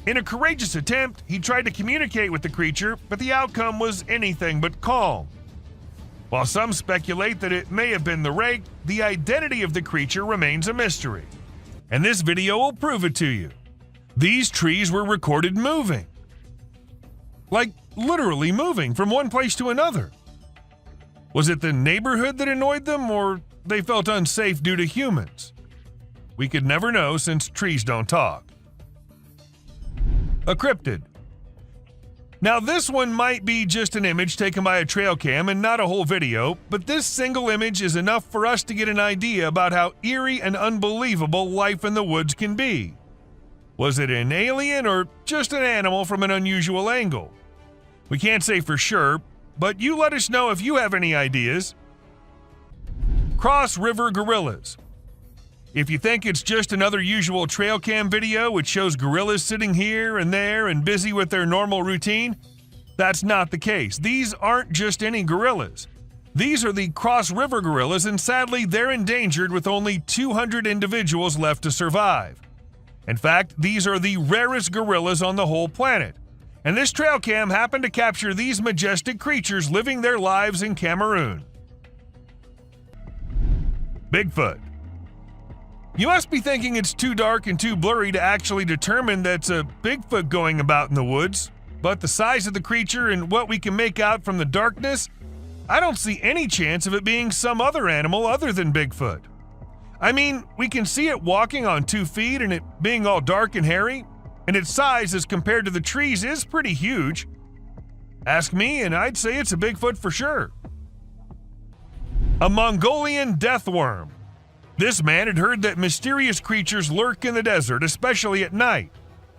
In a courageous attempt, he tried to communicate with the creature, but the outcome was anything but calm. While some speculate that it may have been the Rake, the identity of the creature remains a mystery. And this video will prove it to you. These trees were recorded moving. Like, literally moving from one place to another. Was it the neighborhood that annoyed them, or they felt unsafe due to humans? We could never know since trees don't talk. A cryptid. Now this one might be just an image taken by a trail cam and not a whole video, but this single image is enough for us to get an idea about how eerie and unbelievable life in the woods can be. Was it an alien or just an animal from an unusual angle? We can't say for sure, but you let us know if you have any ideas. Cross River Gorillas. If you think it's just another usual trail cam video which shows gorillas sitting here and there and busy with their normal routine, that's not the case. These aren't just any gorillas. These are the Cross River gorillas, and sadly they're endangered with only 200 individuals left to survive. In fact, these are the rarest gorillas on the whole planet. And this trail cam happened to capture these majestic creatures living their lives in Cameroon. Bigfoot. You must be thinking it's too dark and too blurry to actually determine that's a Bigfoot going about in the woods, but the size of the creature and what we can make out from the darkness, I don't see any chance of it being some other animal other than Bigfoot. I mean, we can see it walking on 2 feet and it being all dark and hairy, and its size as compared to the trees is pretty huge. Ask me and I'd say it's a Bigfoot for sure. A Mongolian death worm. This man had heard that mysterious creatures lurk in the desert, especially at night.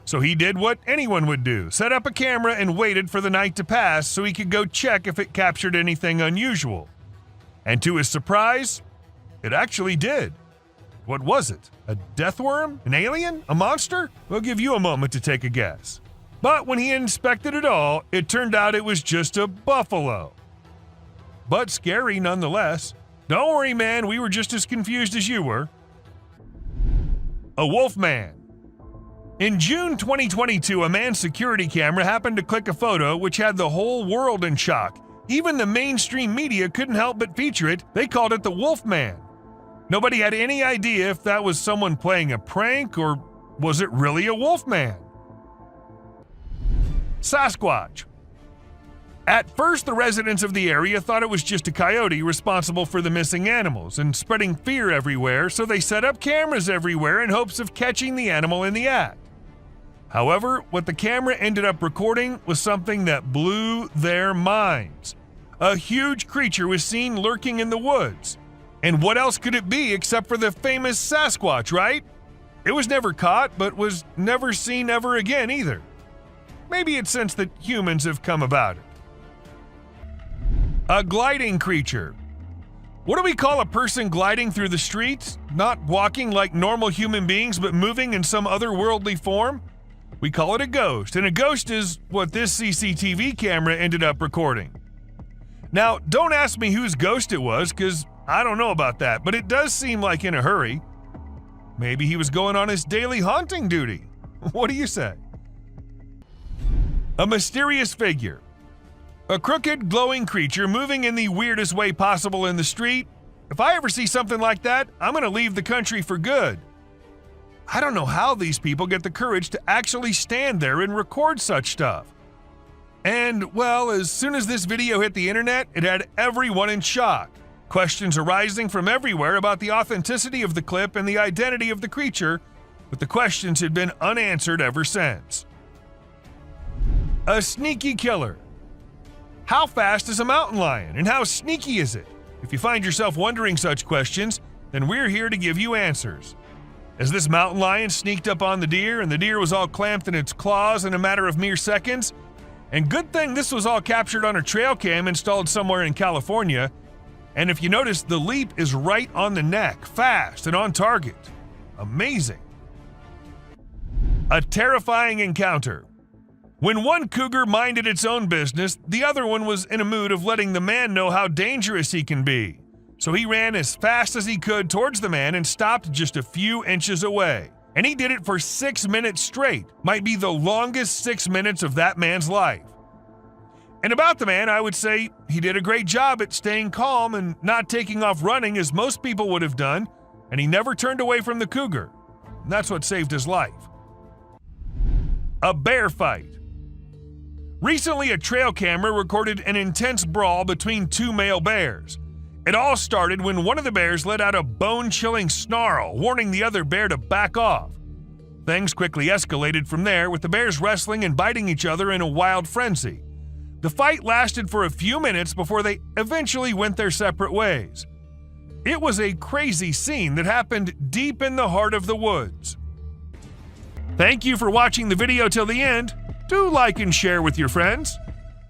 So he did what anyone would do, set up a camera and waited for the night to pass so he could go check if it captured anything unusual. And to his surprise, it actually did. What was it? A death worm? An alien? A monster? We'll give you a moment to take a guess. But when he inspected it all, it turned out it was just a buffalo. But scary nonetheless. Don't worry, man, we were just as confused as you were. A wolf man. In June 2022, a man's security camera happened to click a photo which had the whole world in shock. Even the mainstream media couldn't help but feature it. They called it the Wolf Man. Nobody had any idea if that was someone playing a prank or was it really a wolf man? Sasquatch. At first, the residents of the area thought it was just a coyote responsible for the missing animals and spreading fear everywhere, so they set up cameras everywhere in hopes of catching the animal in the act. However, what the camera ended up recording was something that blew their minds. A huge creature was seen lurking in the woods. And what else could it be except for the famous Sasquatch, right? It was never caught, but was never seen ever again either. Maybe it's since that humans have come about it. A gliding creature. What do we call a person gliding through the streets? Not walking like normal human beings, but moving in some otherworldly form? We call it a ghost, and a ghost is what this CCTV camera ended up recording. Now, don't ask me whose ghost it was, because I don't know about that, but it does seem like in a hurry. Maybe he was going on his daily haunting duty. What do you say? A mysterious figure. A crooked, glowing creature moving in the weirdest way possible in the street. If I ever see something like that, I'm going to leave the country for good. I don't know how these people get the courage to actually stand there and record such stuff. And, well, as soon as this video hit the internet, it had everyone in shock. Questions arising from everywhere about the authenticity of the clip and the identity of the creature, but the questions had been unanswered ever since. A sneaky killer. How fast is a mountain lion, and how sneaky is it? If you find yourself wondering such questions, then we're here to give you answers. As this mountain lion sneaked up on the deer, and the deer was all clamped in its claws in a matter of mere seconds, and good thing this was all captured on a trail cam installed somewhere in California, and if you notice, the leap is right on the neck, fast and on target. Amazing. A terrifying encounter. When one cougar minded its own business, the other one was in a mood of letting the man know how dangerous he can be. So he ran as fast as he could towards the man and stopped just a few inches away. And he did it for 6 minutes straight. Might be the longest 6 minutes of that man's life. And about the man, I would say he did a great job at staying calm and not taking off running as most people would have done, and he never turned away from the cougar. And that's what saved his life. A bear fight. Recently, a trail camera recorded an intense brawl between two male bears. It all started when one of the bears let out a bone-chilling snarl, warning the other bear to back off. Things quickly escalated from there, with the bears wrestling and biting each other in a wild frenzy. The fight lasted for a few minutes before they eventually went their separate ways. It was a crazy scene that happened deep in the heart of the woods. Thank you for watching the video till the end. Do like and share with your friends.